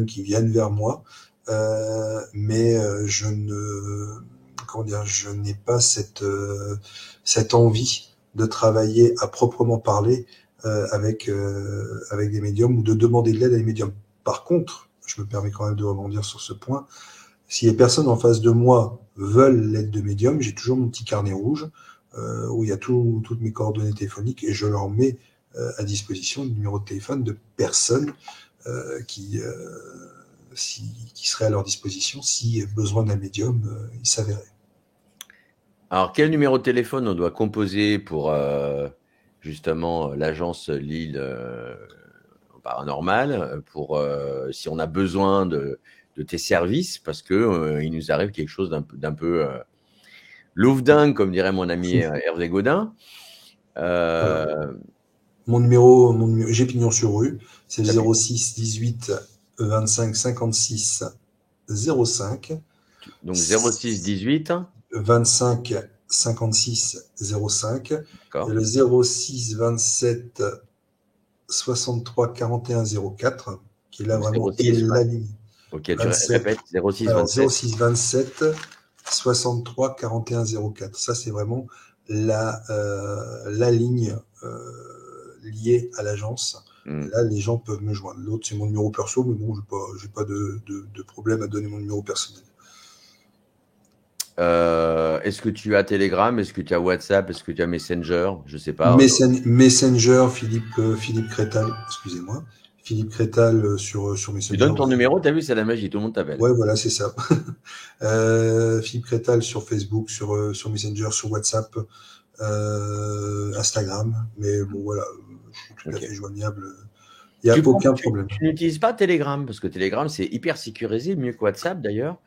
qui viennent vers moi, mais je ne comment dire, je n'ai pas cette envie de travailler à proprement parler avec des médiums ou de demander de l'aide à des médiums. Par contre, je me permets quand même de rebondir sur ce point. Si les personnes en face de moi veulent l'aide de médium, j'ai toujours mon petit carnet rouge où il y a toutes mes coordonnées téléphoniques et je leur mets à disposition le numéro de téléphone de personnes qui seraient à leur disposition si besoin d'un médium il s'avérait. Alors, quel numéro de téléphone on doit composer pour justement l'agence Lille Paranormal pour si on a besoin de tes services, parce que il nous arrive quelque chose d'un peu louvdingue, comme dirait mon ami Hervé Gaudin. Mon numéro, j'ai pignon sur rue, c'est le 06 18 25 56 05. Donc 06 18 25 56 05. Et le 06 27 63 41 04, qui est là vraiment la ligne. Ok, tu répètes 06 27. 06 27 63 41 04. Ça, c'est vraiment la ligne liée à l'agence. Là, les gens peuvent me joindre. L'autre, c'est mon numéro perso, mais bon, j'ai pas de problème à donner mon numéro personnel. Est-ce que tu as Telegram? Est-ce que tu as WhatsApp? Est-ce que tu as Messenger? Je sais pas. Messenger, Philippe Crétal, excusez-moi. Philippe Crétal sur Messenger. Tu donnes ton numéro, t'as vu, c'est la magie, tout le monde t'appelle. Ouais, voilà, c'est ça. Philippe Crétal sur Facebook, sur Messenger, sur WhatsApp, Instagram. Mais bon, voilà, je suis tout à fait joignable. Il n'y a aucun problème. Tu n'utilises pas Telegram, parce que Telegram, c'est hyper sécurisé, mieux que WhatsApp d'ailleurs.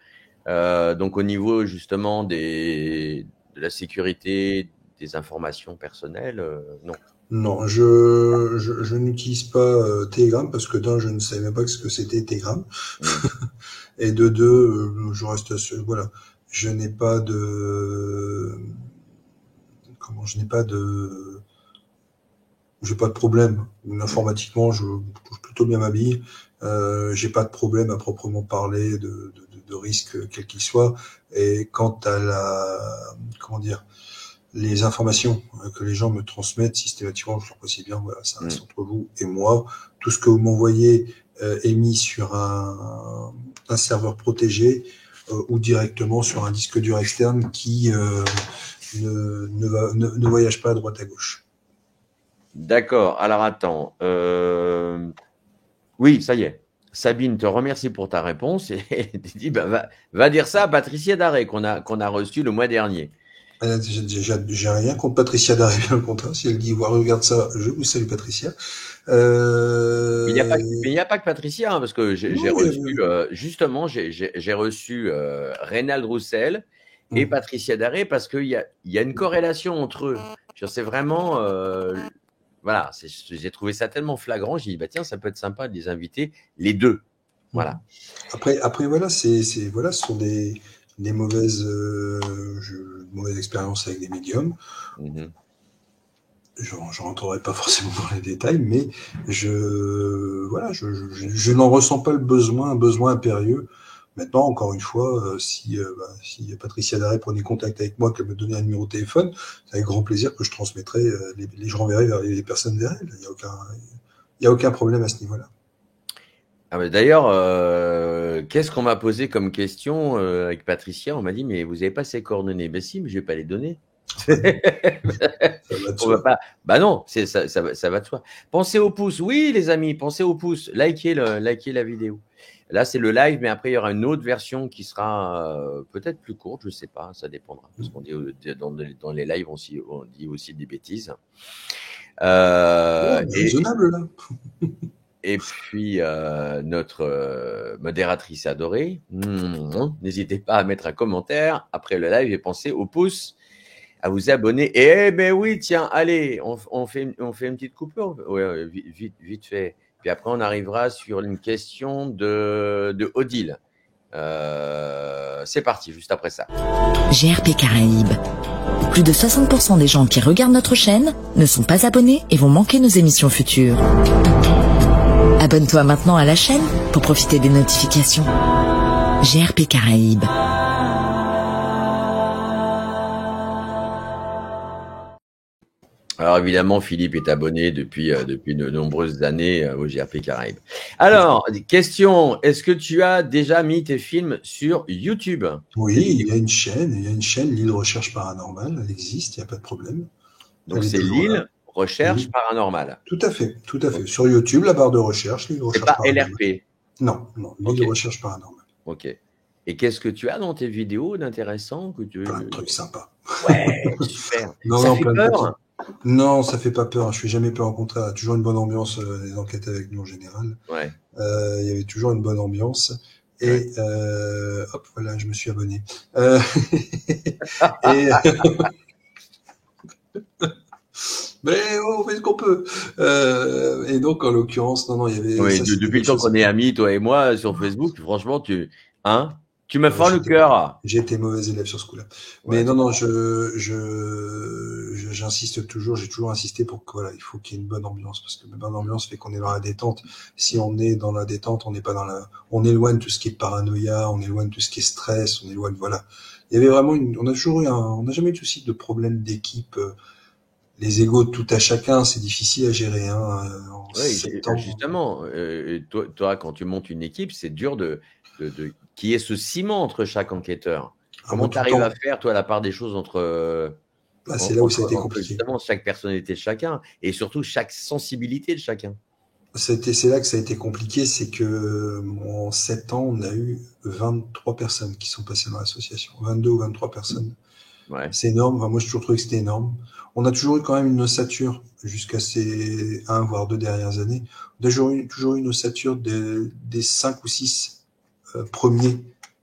Donc au niveau justement de la sécurité des informations personnelles, non. Non, je n'utilise pas Telegram parce que d'un, je ne savais même pas ce que c'était Telegram. Et de deux, je reste voilà, je n'ai pas de problème. Informatiquement, je touche plutôt bien ma bille. J'ai pas de problème à proprement parler de risque quel qu'il soit. Et quant à les informations que les gens me transmettent systématiquement, je leur précise bien, voilà, ça reste entre vous et moi. Tout ce que vous m'envoyez est mis sur un serveur protégé ou directement sur un disque dur externe qui ne voyage pas à droite à gauche. D'accord. Alors attends. Oui, ça y est. Sabine te remercie pour ta réponse et te dit va dire ça à Patricia Daré qu'on a reçu le mois dernier. J'ai rien contre Patricia Daré, bien le contraire. Si elle dit regarde ça, je vous salue Patricia. Mais il n'y a pas que Patricia, hein, parce que j'ai reçu justement j'ai reçu Reynald Roussel et Patricia Daré parce qu'il y a une corrélation entre eux. C'est vraiment voilà, j'ai trouvé ça tellement flagrant, j'ai dit tiens, ça peut être sympa de les inviter les deux. Voilà. Après voilà, ce sont des mauvaises expériences avec des médiums. Je rentrerai pas forcément dans les détails, mais je n'en ressens pas le besoin, un besoin impérieux. Maintenant, encore une fois, si Patricia Daré prenait contact avec moi, qu'elle me donnait un numéro de téléphone, c'est avec grand plaisir que je transmettrai, je renverrai vers les personnes vers elle. Il y a aucun problème à ce niveau-là. Ah bah d'ailleurs, qu'est-ce qu'on m'a posé comme question avec Patricia? On m'a dit, mais vous n'avez pas ses coordonnées? Ben si, mais je vais pas les donner. Ça va de soi. Bah non, ça va de soi. Pensez au pouce. Oui, les amis, pensez au pouce. Likez la vidéo. Là, c'est le live, mais après, il y aura une autre version qui sera peut-être plus courte, je sais pas, ça dépendra. Parce qu'on dit dans les lives, on dit aussi des bêtises. Raisonnable, là. Et puis, notre modératrice adorée, n'hésitez pas à mettre un commentaire après le live et pensez au pouce, à vous abonner. Et ben oui, tiens, allez, on fait une petite coupure. Ouais, vite fait. Puis après, on arrivera sur une question de Odile. C'est parti, juste après ça. GRP Caraïbes. Plus de 60% des gens qui regardent notre chaîne ne sont pas abonnés et vont manquer nos émissions futures. Abonne-toi maintenant à la chaîne pour profiter des notifications. GRP Caraïbes. Alors évidemment, Philippe est abonné depuis de nombreuses années au JRP Caraïbes. Alors, question, est-ce que tu as déjà mis tes films sur YouTube? Oui, il y a une chaîne, L'île Recherche Paranormale, elle existe, il n'y a pas de problème. Donc Elle est c'est toujours là. l'île Recherche Oui. Paranormale. Tout à fait. Ok. Sur YouTube, la barre de recherche, L'île C'est Recherche pas Paranormale. LRP. Non, L'île Ok. Recherche Paranormale. Ok. Et qu'est-ce que tu as dans tes vidéos d'intéressant que tu... Plein de trucs sympas. Ouais, super. Non, Ça non, fait plein de peur? petits. Non, ça fait pas peur. Je fais jamais peur. Au contraire, toujours une bonne ambiance. Les enquêtes avec nous en général. Ouais. Il y avait toujours une bonne ambiance. Ouais. Et hop, voilà, je me suis abonné. Et mais on fait ce qu'on peut. Et donc, en l'occurrence, non, il y avait Oui, ça. C'était depuis le quelque temps chose. qu'on est amis, toi et moi, sur Facebook, franchement, tu me Ouais, fends le cœur. j'ai été mauvais élève sur ce coup-là. Ouais, Mais non, c'est non, pas j'insiste toujours, j'ai toujours insisté pour que, voilà, il faut qu'il y ait une bonne ambiance, parce que la bonne ambiance fait qu'on est dans la détente. Si on est dans la détente, on n'est pas on éloigne tout ce qui est paranoïa, on éloigne tout ce qui est stress, on éloigne, voilà. Il y avait vraiment on n'a jamais eu de souci de problème d'équipe. Les égos de tout à chacun, c'est difficile à gérer, hein, en Oui, 7 ans. justement, toi, quand tu montes une équipe, c'est dur qu'il y ait ce ciment entre chaque enquêteur. Moi, Comment tu tout le arrives à temps, faire, toi, la part des choses c'est là où ça a été entre compliqué. justement chaque personnalité de chacun et surtout chaque sensibilité de chacun? C'est là que ça a été compliqué, c'est que en 7 ans, on a eu 23 personnes qui sont passées dans l'association. 22 ou 23 personnes. Ouais. C'est énorme. Enfin, moi, j'ai toujours trouvé que c'était énorme. On a toujours eu quand même une ossature jusqu'à ces 1 voire 2 dernières années. On a toujours eu une ossature des 5 ou 6 premiers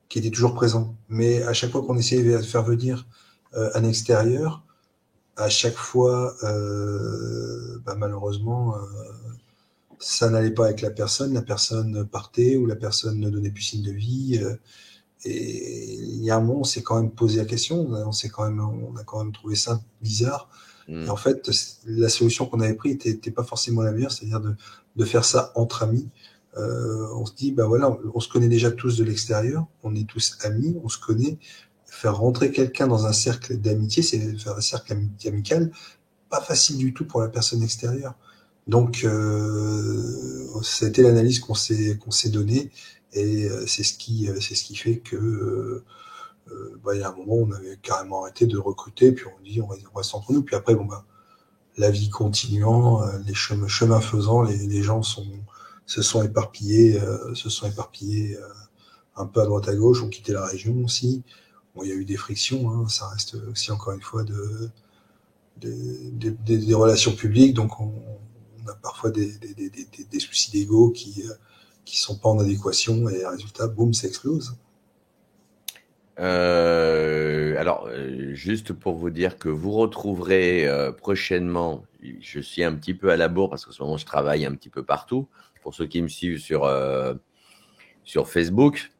qui étaient toujours présents. Mais à chaque fois qu'on essayait de faire venir un extérieur, à chaque fois, malheureusement, ça n'allait pas avec la personne partait ou la personne ne donnait plus signe de vie. Et il y a un moment, on s'est quand même posé la question, on a quand même trouvé ça bizarre. Et en fait, la solution qu'on avait prise était pas forcément la meilleure, c'est-à-dire de faire ça entre amis. On se dit, voilà, on se connaît déjà tous de l'extérieur, on est tous amis, on se connaît. Faire rentrer quelqu'un dans un cercle d'amitié, c'est faire un cercle amical, pas facile du tout pour la personne extérieure. Donc, c'était l'analyse qu'on s'est donnée, et c'est ce qui fait que il y a un moment, on avait carrément arrêté de recruter, puis on dit on reste entre nous. Puis après, la vie continuant, les chemins faisant, les gens se sont éparpillés, un peu à droite à gauche, ont quitté la région aussi. Bon, il y a eu des frictions, hein, ça reste aussi encore une fois des relations publiques, donc on a parfois des soucis d'ego qui sont pas en adéquation, et résultat, boum, ça explose. Alors, juste pour vous dire que vous retrouverez prochainement, je suis un petit peu à la bourre parce qu'en ce moment je travaille un petit peu partout, pour ceux qui me suivent sur Facebook.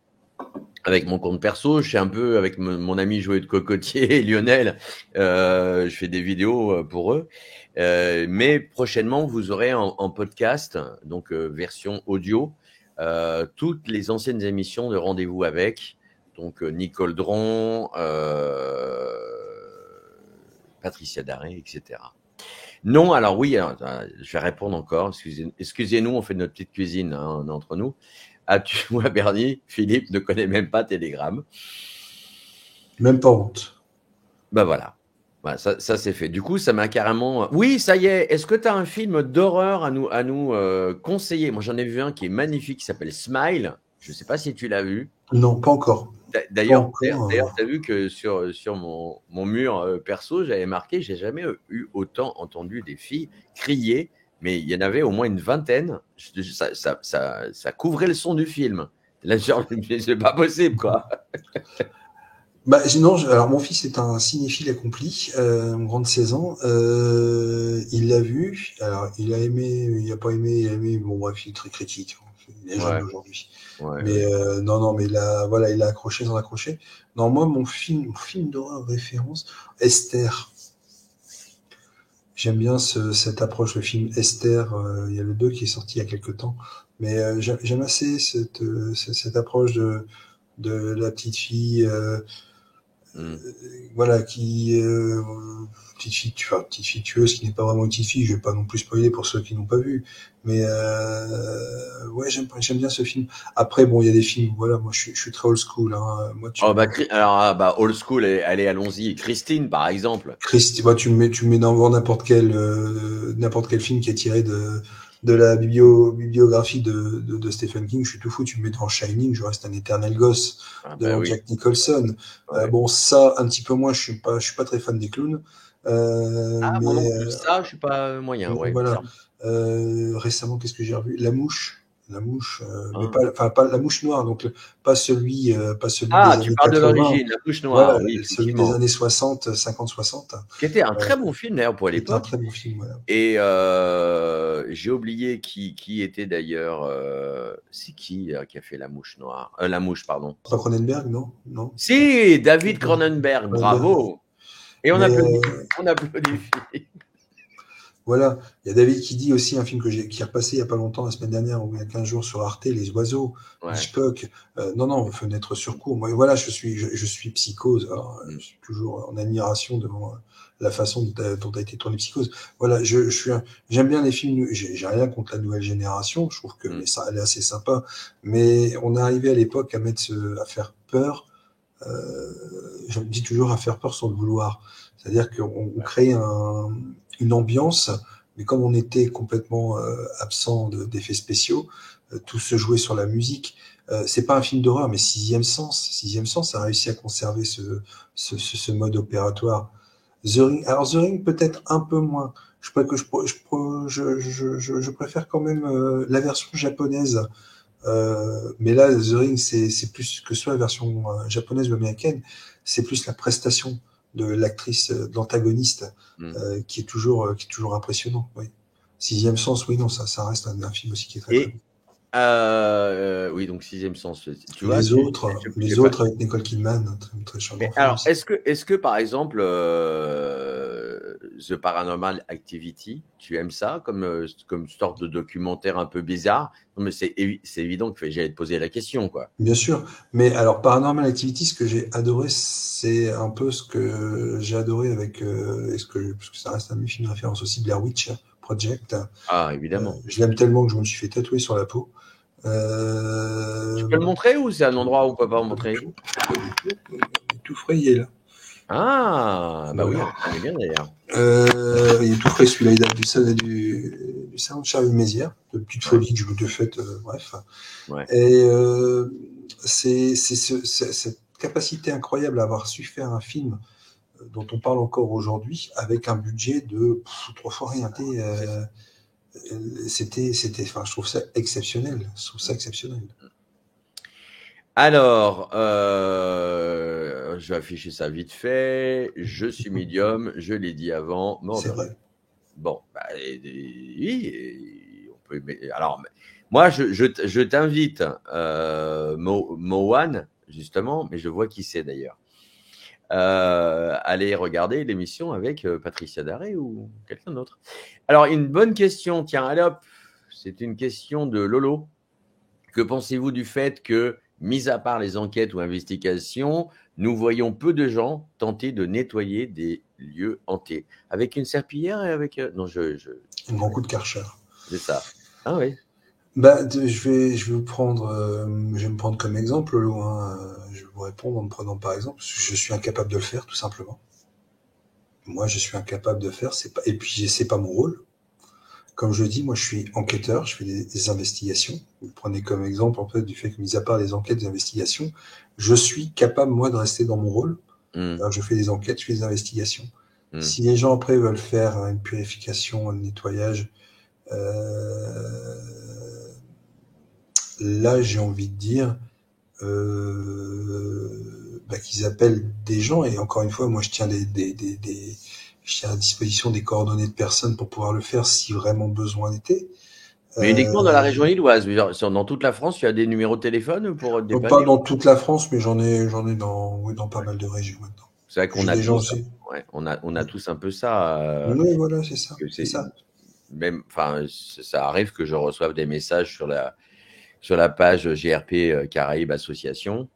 Avec mon compte perso, je suis un peu avec mon ami joueur de cocotier, Lionel. Je fais des vidéos pour eux. Mais prochainement, vous aurez en podcast, donc version audio, toutes les anciennes émissions de Rendez-vous avec. Donc Nicole Dron, Patricia Daré, etc. Non, alors oui, je vais répondre encore. Excusez-nous, on fait notre petite cuisine entre nous. Moi, Bernie, Philippe ne connaît même pas Telegram. Même pas honte. Voilà. Ça c'est fait. Du coup, ça m'a carrément... Oui, ça y est. Est-ce que tu as un film d'horreur à nous conseiller? Moi, j'en ai vu un qui est magnifique, qui s'appelle Smile. Je ne sais pas si tu l'as vu. Non, pas encore. D'ailleurs, tu as vu que sur mon mur perso, j'avais marqué, j'ai jamais eu autant entendu des filles crier, mais il y en avait au moins une vingtaine. Ça couvrait le son du film. Là, genre, c'est pas possible, quoi. Non, alors mon fils est un cinéphile accompli, grand de 16 ans. Il l'a vu. Alors, il a aimé, il a pas aimé, il a aimé. Bon, bref, il est très critique. Il est jeune d'aujourd'hui. Mais non, mais là, voilà, il a accroché sans accrocher. Non, moi, mon film d'horreur référence, Esther. J'aime bien cette approche, le film Esther. Il y a le 2 qui est sorti il y a quelques temps, mais j'aime assez cette approche de la petite fille voilà, petite fille tueuse qui n'est pas vraiment une petite fille, je vais pas non plus spoiler pour ceux qui n'ont pas vu, mais ouais, j'aime bien ce film. Après, bon, il y a des films, voilà, moi je suis très old school, hein. Moi, old school, allez, allons-y. Christine, par exemple. Moi, tu me mets dans n'importe quel film qui est tiré de la bibliographie de Stephen King, je suis tout fou. Tu me mets dans Shining, je reste un éternel gosse de Jack Nicholson. Ouais. Bon, ça, un petit peu moins, je suis pas très fan des clowns. Moi mais non plus, ça, je suis pas moyen. Ouais, voilà. Récemment, qu'est-ce que j'ai revu? La Mouche, mais Ah. pas la Mouche noire, donc pas celui des Ah, tu années parles de 80. l'origine, La Mouche Noire, Voilà, oui, celui des effectivement. années 60, 50-60. Qui était un très bon film d'ailleurs pour Qui était un l'époque. très bon film, voilà. Et j'ai oublié qui était d'ailleurs. C'est qui a fait La Mouche Noire? La Mouche, pardon. Pas Cronenberg, non? Non. Si, David Cronenberg, bravo. Et on applaudit. On applaudit. Voilà. Il y a David qui dit aussi un film qui est repassé il y a pas longtemps, la semaine dernière, ou il y a 15 jours sur Arte, Les Oiseaux, Hitchcock. Non, Fenêtre sur cour. Moi, voilà, je suis Psychose. Alors, je suis toujours en admiration devant la façon dont a été tourné Psychose. Voilà, j'aime bien les films. J'ai rien contre la nouvelle génération. Je trouve que ça, elle est assez sympa. Mais on est arrivé à l'époque à faire peur. Je me dis toujours à faire peur sans le vouloir. C'est-à-dire qu'on crée une ambiance, mais comme on était complètement absent d'effets spéciaux, tout se jouait sur la musique. C'est pas un film d'horreur, mais Sixième Sens a réussi à conserver ce mode opératoire. The Ring peut-être un peu moins. Je préfère quand même la version japonaise. Mais là, The Ring, c'est plus que soit la version japonaise ou américaine, c'est plus la prestation de l'actrice, de l'antagoniste, qui est toujours impressionnant. Oui. Sixième Sens, oui, non, ça reste un film aussi qui est très bon. Oui, donc Sixième Sens. Tu vois, les autres avec Nicole Kidman, très charmant. Alors, est-ce que par exemple, The Paranormal Activity, tu aimes ça comme sorte de documentaire un peu bizarre? Non, mais c'est évident que j'allais te poser la question, quoi. Bien sûr, mais alors Paranormal Activity, ce que j'ai adoré, c'est un peu ce que j'ai adoré avec, parce que ça reste un de mes films de référence aussi, Blair Witch Project. Ah, évidemment. Je l'aime tellement que je me suis fait tatouer sur la peau. Tu peux le montrer ou c'est un endroit où on peut pas montrer? Il est tout frayé là. Ah, bah oui, on est bien d'ailleurs. Il est tout frais, celui-là, il date du salon de Charles-Mézières, de Petite Folie que je vous ai faite, bref. Ouais. Et c'est cette capacité incroyable à avoir su faire un film dont on parle encore aujourd'hui avec un budget de 3 fois rien. Je trouve ça exceptionnel. Alors, je vais afficher ça vite fait. Je suis médium, je l'ai dit avant. C'est vrai. Bon, oui, on peut. Alors, moi, je t'invite, Mowan, justement, mais je vois qui c'est d'ailleurs. Aller regarder l'émission avec Patricia Daré ou quelqu'un d'autre. Alors, une bonne question, tiens, allez hop, c'est une question de Lolo. Que pensez-vous du fait que, mis à part les enquêtes ou investigations, nous voyons peu de gens tenter de nettoyer des lieux hantés? Avec une serpillière et avec... Non, un grand coup de Karcher. C'est ça. Ah oui. Je vais me prendre comme exemple, loin. Je vais vous répondre en me prenant par exemple. Je suis incapable de le faire, tout simplement. Moi, je suis incapable de faire. Et puis, c'est pas mon rôle. Comme je dis, moi, je suis enquêteur. Je fais des investigations. Vous prenez comme exemple, en fait, du fait que, mis à part les enquêtes, des investigations, je suis capable, moi, de rester dans mon rôle. Alors, je fais des enquêtes, je fais des investigations. Si les gens, après, veulent faire une purification, un nettoyage, là, j'ai envie de dire qu'ils appellent des gens. Et encore une fois, moi, je tiens à disposition des coordonnées de personnes pour pouvoir le faire si vraiment besoin était. Mais uniquement dans la région lilloise. Dans toute la France, tu as des numéros de téléphone pour dépanner? Pas dans toute la France, mais j'en ai dans pas mal de régions maintenant. C'est vrai qu'on a tous, on a tous un peu ça. Oui, voilà, c'est ça. C'est ça. Même, enfin, ça arrive que je reçoive des messages sur la page GRP Caraïbes Association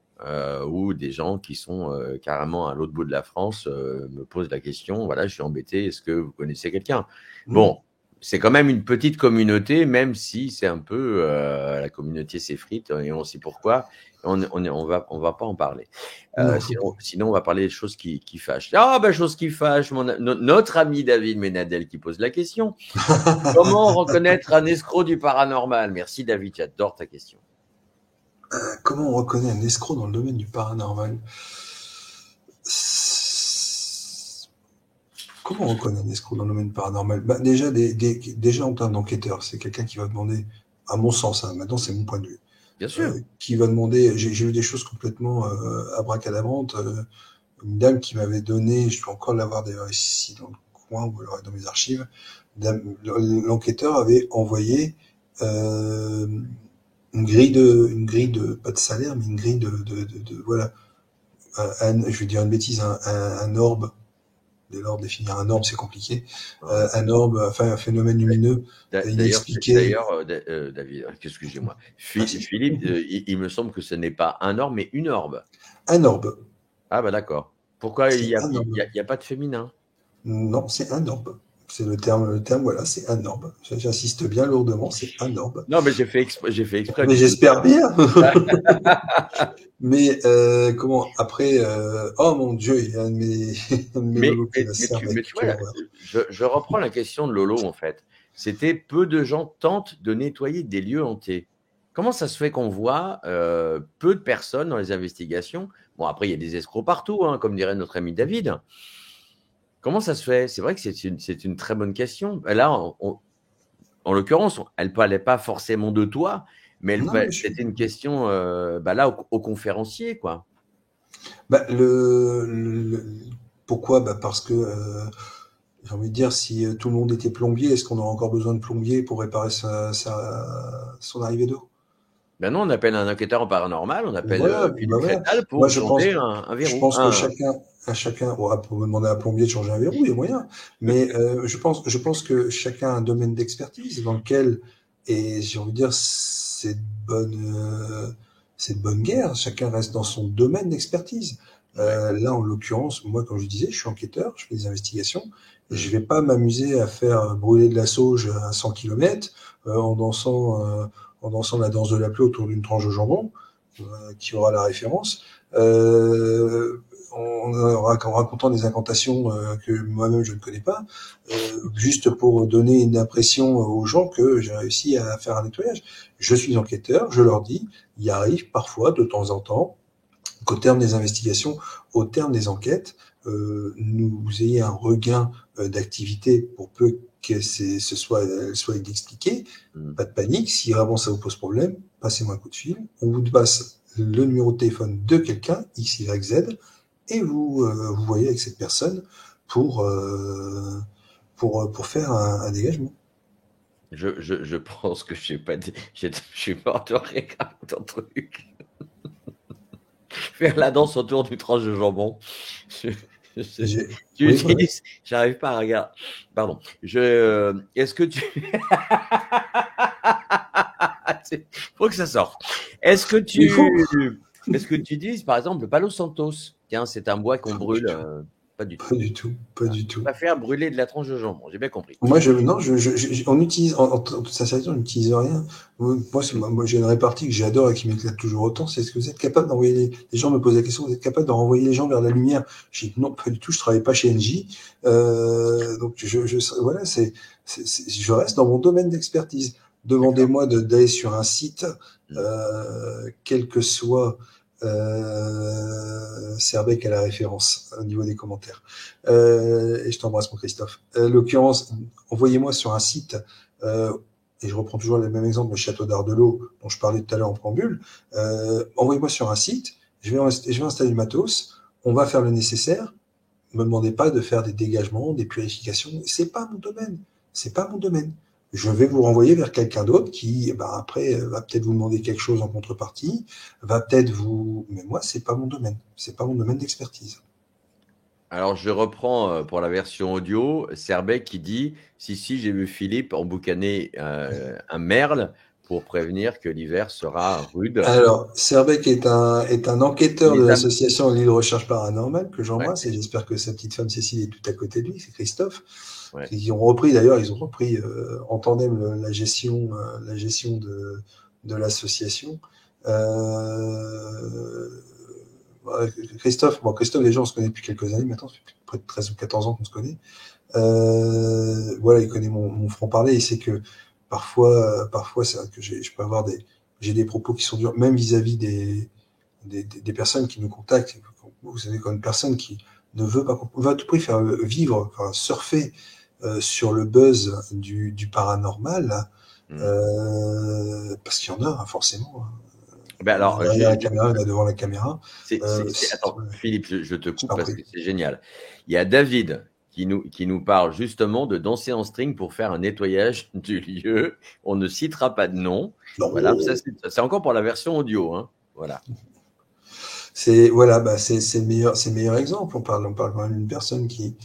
où des gens qui sont carrément à l'autre bout de la France me posent la question, voilà, je suis embêté, est-ce que vous connaissez quelqu'un? Bon, c'est quand même une petite communauté, même si c'est un peu la communauté s'effrite et on sait pourquoi. On va pas en parler. Sinon, on va parler des choses qui fâchent. Ah, ben, choses qui fâchent. Notre ami David Ménadel qui pose la question. Comment reconnaître un escroc du paranormal? Merci David, j'adore ta question. Comment on reconnaît un escroc dans le domaine du paranormal? Comment on reconnaît un escroc dans le domaine paranormal? Déjà, déjà en termes d'enquêteur, c'est quelqu'un qui va demander, à mon sens, maintenant c'est mon point de vue, Bien sûr. qui va demander, j'ai vu des choses complètement abracadabrantes, une dame qui m'avait donné, je peux encore l'avoir d'ailleurs ici dans le coin ou alors dans mes archives, l'enquêteur avait envoyé une grille de pas de salaire, mais une grille de voilà, je vais dire une bêtise, un orbe. Dès lors, définir un orbe, c'est compliqué. Un orbe, enfin un phénomène lumineux inexpliqué. D'ailleurs, David, excusez-moi, Philippe, il me semble que ce n'est pas un orbe, mais une orbe. Un orbe. Ah bah d'accord. Pourquoi il y a pas de féminin? Non, c'est un orbe. C'est le terme, voilà, c'est un orbe. J'insiste bien lourdement, c'est un orbe. Non, mais j'ai fait exprès. Mais j'espère bien. Mais comment après oh mon Dieu, il y a un de mes logos qui va se faire. Mais tu vois, je reprends la question de Lolo en fait. C'était peu de gens tentent de nettoyer des lieux hantés. Comment ça se fait qu'on voit peu de personnes dans les investigations? Bon, après, il y a des escrocs partout, hein, comme dirait notre ami David. Comment ça se fait? C'est vrai que c'est une très bonne question. Là, en l'occurrence, elle ne parlait pas forcément de toi, mais c'était une question là au conférencier, quoi. Pourquoi? Parce que j'ai envie de dire, si tout le monde était plombier, est-ce qu'on aurait encore besoin de plombier pour réparer son arrivée d'eau? Ben non, on appelle un enquêteur en paranormal, on appelle Philippe Fétal pour changer un verrou. Je pense que chacun pour me demander à un plombier de changer un verrou, il y a moyen. Mais je pense que chacun a un domaine d'expertise dans lequel, et j'ai envie de dire, c'est de bonne guerre. Chacun reste dans son domaine d'expertise. Là, en l'occurrence, moi, comme je disais, je suis enquêteur, je fais des investigations. Je vais pas m'amuser à faire brûler de la sauge à 100 km en dansant la danse de la plaie autour d'une tranche de jambon, qui aura la référence, en racontant des incantations que moi-même je ne connais pas, juste pour donner une impression aux gens que j'ai réussi à faire un nettoyage. Je suis enquêteur, je leur dis, il arrive parfois, de temps en temps, qu'au terme des investigations, au terme des enquêtes, vous ayez un regain d'activité pour peu que soit expliqué. Pas de panique. Si vraiment ça vous pose problème, passez-moi un coup de fil. On vous passe le numéro de téléphone de quelqu'un, X, Y, Z, et vous voyez avec cette personne pour faire un dégagement. Je pense que je suis mort de rire avec ton truc. Faire la danse autour du tranche de jambon. J'arrive pas à regarder. Pardon. Est-ce que tu. Faut que ça sorte. Est-ce que tu utilises, par exemple, le Palo Santos? Tiens, c'est un bois qu'on brûle. Pas du tout. Pas du tout. On va faire brûler de la tranche de jambon, j'ai bien compris. Moi, on utilise, en toute sincérité, on n'utilise rien. Moi, j'ai une répartie que j'adore et qui m'éclate toujours autant. C'est ce que vous êtes capable d'envoyer les gens me posent la question, vous êtes capable de renvoyer les gens vers la lumière? J'ai dit non, pas du tout, je travaille pas chez NJ. Donc, voilà, je reste dans mon domaine d'expertise. Demandez-moi d'aller sur un site, quel que soit, Serbec à la référence au niveau des commentaires. Et je t'embrasse mon Christophe. L'occurrence, envoyez-moi sur un site, et je reprends toujours le même exemple, le château d'Ardelot, dont je parlais tout à l'heure en préambule. Envoyez-moi sur un site, je vais installer le matos, on va faire le nécessaire. Ne me demandez pas de faire des dégagements, des purifications. C'est pas mon domaine. Je vais vous renvoyer vers quelqu'un d'autre qui, après, va peut-être vous demander quelque chose en contrepartie, mais moi, c'est pas mon domaine. C'est pas mon domaine d'expertise. Alors, je reprends pour la version audio, Serbec qui dit « Si, j'ai vu Philippe emboucaner un merle pour prévenir que l'hiver sera rude. Alors, Serbec est un enquêteur de Les âmes, l'association L'île Recherche Paranormale, que ouais, j'embrasse, et j'espère que sa petite femme Cécile est tout à côté de lui, c'est Christophe. ouais. Ils ont repris en tandem la gestion de l'association. Christophe, déjà on se connaît depuis quelques années maintenant, ça fait près de 13 ou 14 ans qu'on se connaît. Voilà, il connaît mon franc-parler, et c'est que parfois c'est vrai que je peux avoir j'ai des propos qui sont durs, même vis-à-vis des personnes qui nous contactent. Vous savez, quand une personne qui ne veut pas, on va à tout prix faire vivre, enfin surfer sur le buzz du paranormal, parce qu'il y en a, hein, forcément. Ben Il y en alors, a derrière la caméra, il y en a devant la caméra. attends, Philippe, je te Je coupe t'en parce que prie. c'est génial. Il y a David qui nous parle justement de danser en string pour faire un nettoyage du lieu. On ne citera pas de nom. Non, Voilà, c'est encore pour la version audio, hein. Voilà. c'est le meilleur exemple. On parle quand même d'une personne qui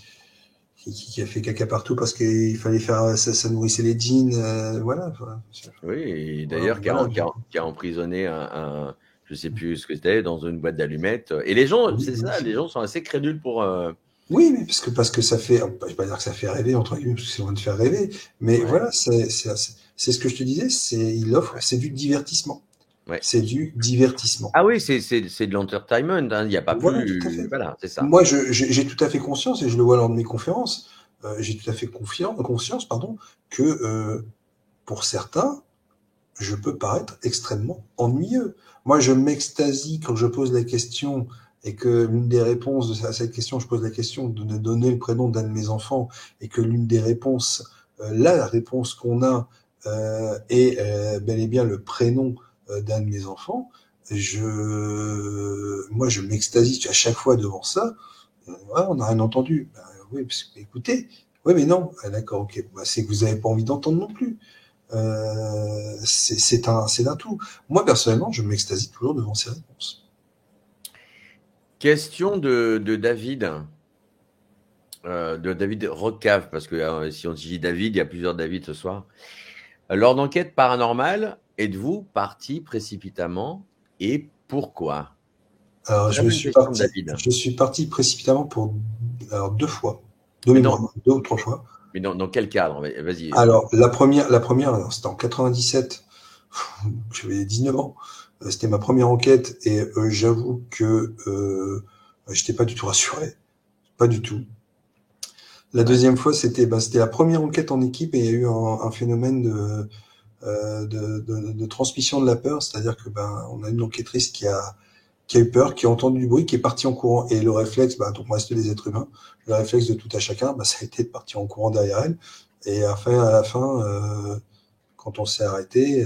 a fait caca partout parce qu'il fallait faire ça nourrissait les jeans, voilà. Oui, et Voilà, d'ailleurs, voilà. qui a emprisonné je sais plus ce que c'était, dans une boîte d'allumettes. Et les gens, Oui, c'est oui. ça, les gens sont assez crédules pour. Oui, mais parce que ça fait, je vais pas dire que ça fait rêver entre guillemets, parce que c'est loin de faire rêver, mais Ouais, voilà, c'est ce que je te disais, il offre, ouais, c'est du divertissement. ouais. C'est du divertissement. Ah oui, c'est de l'entertainment, hein. Il n'y a pas Voilà, tout à plus. fait. Voilà, c'est ça. Moi, j'ai tout à fait conscience, et je le vois lors de mes conférences, j'ai tout à fait conscience, pardon, que pour certains, je peux paraître extrêmement ennuyeux. Moi, je m'extasie quand je pose la question et que l'une des réponses à cette question, je pose la question de donner le prénom d'un de mes enfants, et que l'une des réponses, la réponse qu'on a est bel et bien le prénom d'un de mes enfants. Moi, je m'extasie à chaque fois devant ça. Ouais, on n'a rien entendu. Ben, oui, parce que, écoutez, oui, mais non. Ah, d'accord, ok. Bah, c'est que vous n'avez pas envie d'entendre non plus. C'est un tout. Moi, personnellement, je m'extasie toujours devant ces réponses. Question de David. De David Rocave, parce que si on dit David, il y a plusieurs David ce soir. Lors d'enquête paranormale, êtes-vous parti précipitamment et pourquoi? Alors, Très bonne question de David. je suis parti précipitamment alors, 2 fois, de Mais mémoire, 2 ou 3 fois. mais dans quel cadre? Vas-y. Alors, la première, alors, c'était en 97. J'avais 19 ans. C'était ma première enquête, et j'avoue que j'étais pas du tout rassuré. Pas du tout. La Ouais. deuxième fois, c'était la première enquête en équipe, et il y a eu un phénomène de transmission de la peur, c'est-à-dire que on a une enquêtrice qui a eu peur, qui a entendu du bruit, qui est partie en courant, et le réflexe, donc on reste des êtres humains, le réflexe de tout à chacun, ça a été de partir en courant derrière elle, et à la fin, quand on s'est arrêté,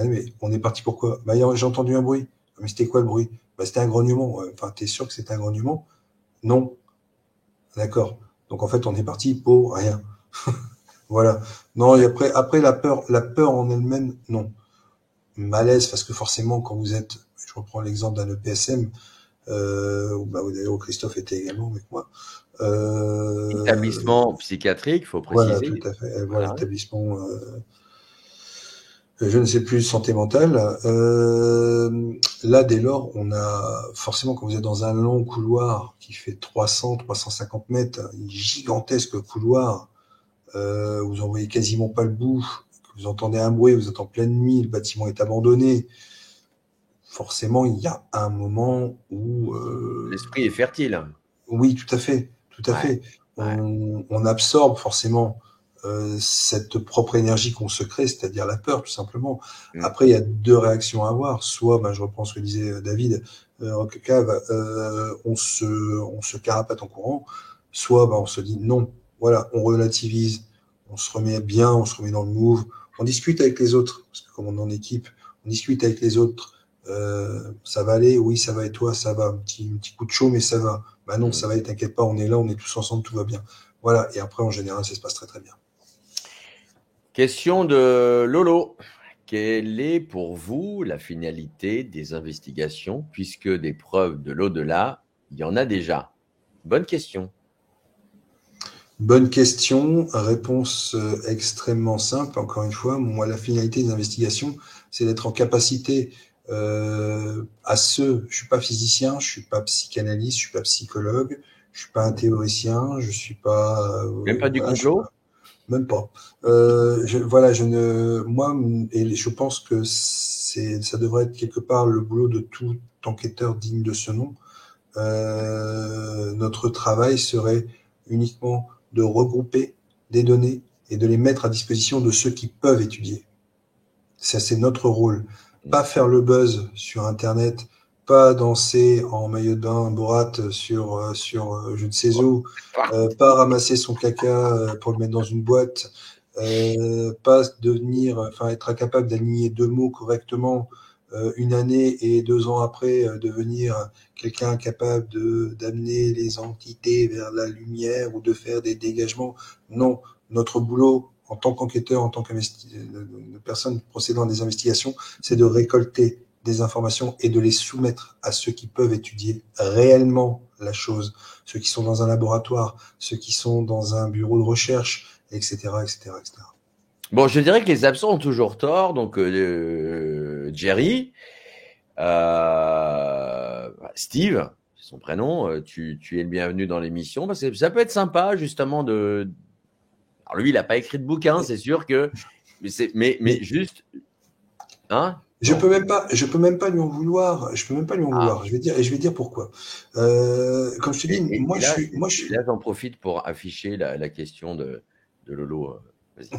mais on est parti pourquoi? J'ai entendu un bruit. Mais c'était quoi le bruit? C'était un grognement. Ouais. Enfin, t'es sûr que c'était un grognement? Non. D'accord. Donc en fait, on est parti pour rien. Voilà. Non, et après la peur en elle-même, non. Malaise, parce que forcément, quand vous êtes, je reprends l'exemple d'un EPSM, où d'ailleurs Christophe était également avec moi. Établissement psychiatrique, faut Voilà, préciser. tout à fait. Voilà, Voilà. établissement, je ne sais plus, santé mentale. Là, dès lors, on a forcément, quand vous êtes dans un long couloir qui fait 350 mètres, un gigantesque couloir, vous en voyez quasiment pas le bout, vous entendez un bruit, vous êtes en pleine nuit, le bâtiment est abandonné. Forcément, il y a un moment où L'esprit est fertile. oui, tout à fait, tout à Ouais, fait. ouais. On absorbe forcément cette propre énergie qu'on se crée, c'est-à-dire la peur, tout simplement. Mm. Après, il y a 2 réactions à avoir. Soit, je reprends ce que disait David, Rockcave, on se carapate en courant. Soit, on se dit non. Voilà, on relativise, on se remet bien, on se remet dans le move. On discute avec les autres, parce que comme on est en équipe, on discute avec les autres. Ça va aller, oui, ça va, et toi, ça va. Un petit coup de chaud, mais ça va. Non, ça va, t'inquiète pas, on est là, on est tous ensemble, tout va bien. Voilà, et après, en général, ça se passe très très bien. Question de Lolo. Quelle est pour vous la finalité des investigations, puisque des preuves de l'au-delà, il y en a déjà? Bonne question. Bonne question, réponse extrêmement simple. Encore une fois, moi, la finalité des investigations, c'est d'être en capacité je suis pas physicien, je suis pas psychanalyste, je suis pas psychologue, je suis pas un théoricien, je suis pas, Même pas du voilà, je suis complot? pas, même pas. Moi, et je pense que ça devrait être quelque part le boulot de tout enquêteur digne de ce nom. Notre travail serait uniquement de regrouper des données et de les mettre à disposition de ceux qui peuvent étudier. Ça, c'est notre rôle. Pas faire le buzz sur Internet, pas danser en maillot de bain Borat sur je ne sais où, pas ramasser son caca pour le mettre dans une boîte, pas être incapable d'aligner deux mots correctement une année et 2 ans après devenir quelqu'un incapable d'amener les entités vers la lumière ou de faire des dégagements. Non, notre boulot en tant qu'enquêteur, en tant que personne procédant à des investigations, c'est de récolter des informations et de les soumettre à ceux qui peuvent étudier réellement la chose, ceux qui sont dans un laboratoire, ceux qui sont dans un bureau de recherche, etc., etc., etc. Bon, je dirais que les absents ont toujours tort. Donc, Jerry, Steve, c'est son prénom, tu es le bienvenu dans l'émission. Parce que ça peut être sympa, justement, de. Alors, lui, il n'a pas écrit de bouquin, c'est sûr que. Mais juste. Hein? Je peux même pas lui en vouloir. Je peux même pas lui en vouloir. Je vais dire pourquoi. Comme je te dis, moi, je suis. Là, j'en profite pour afficher la question de Lolo. Vas-y.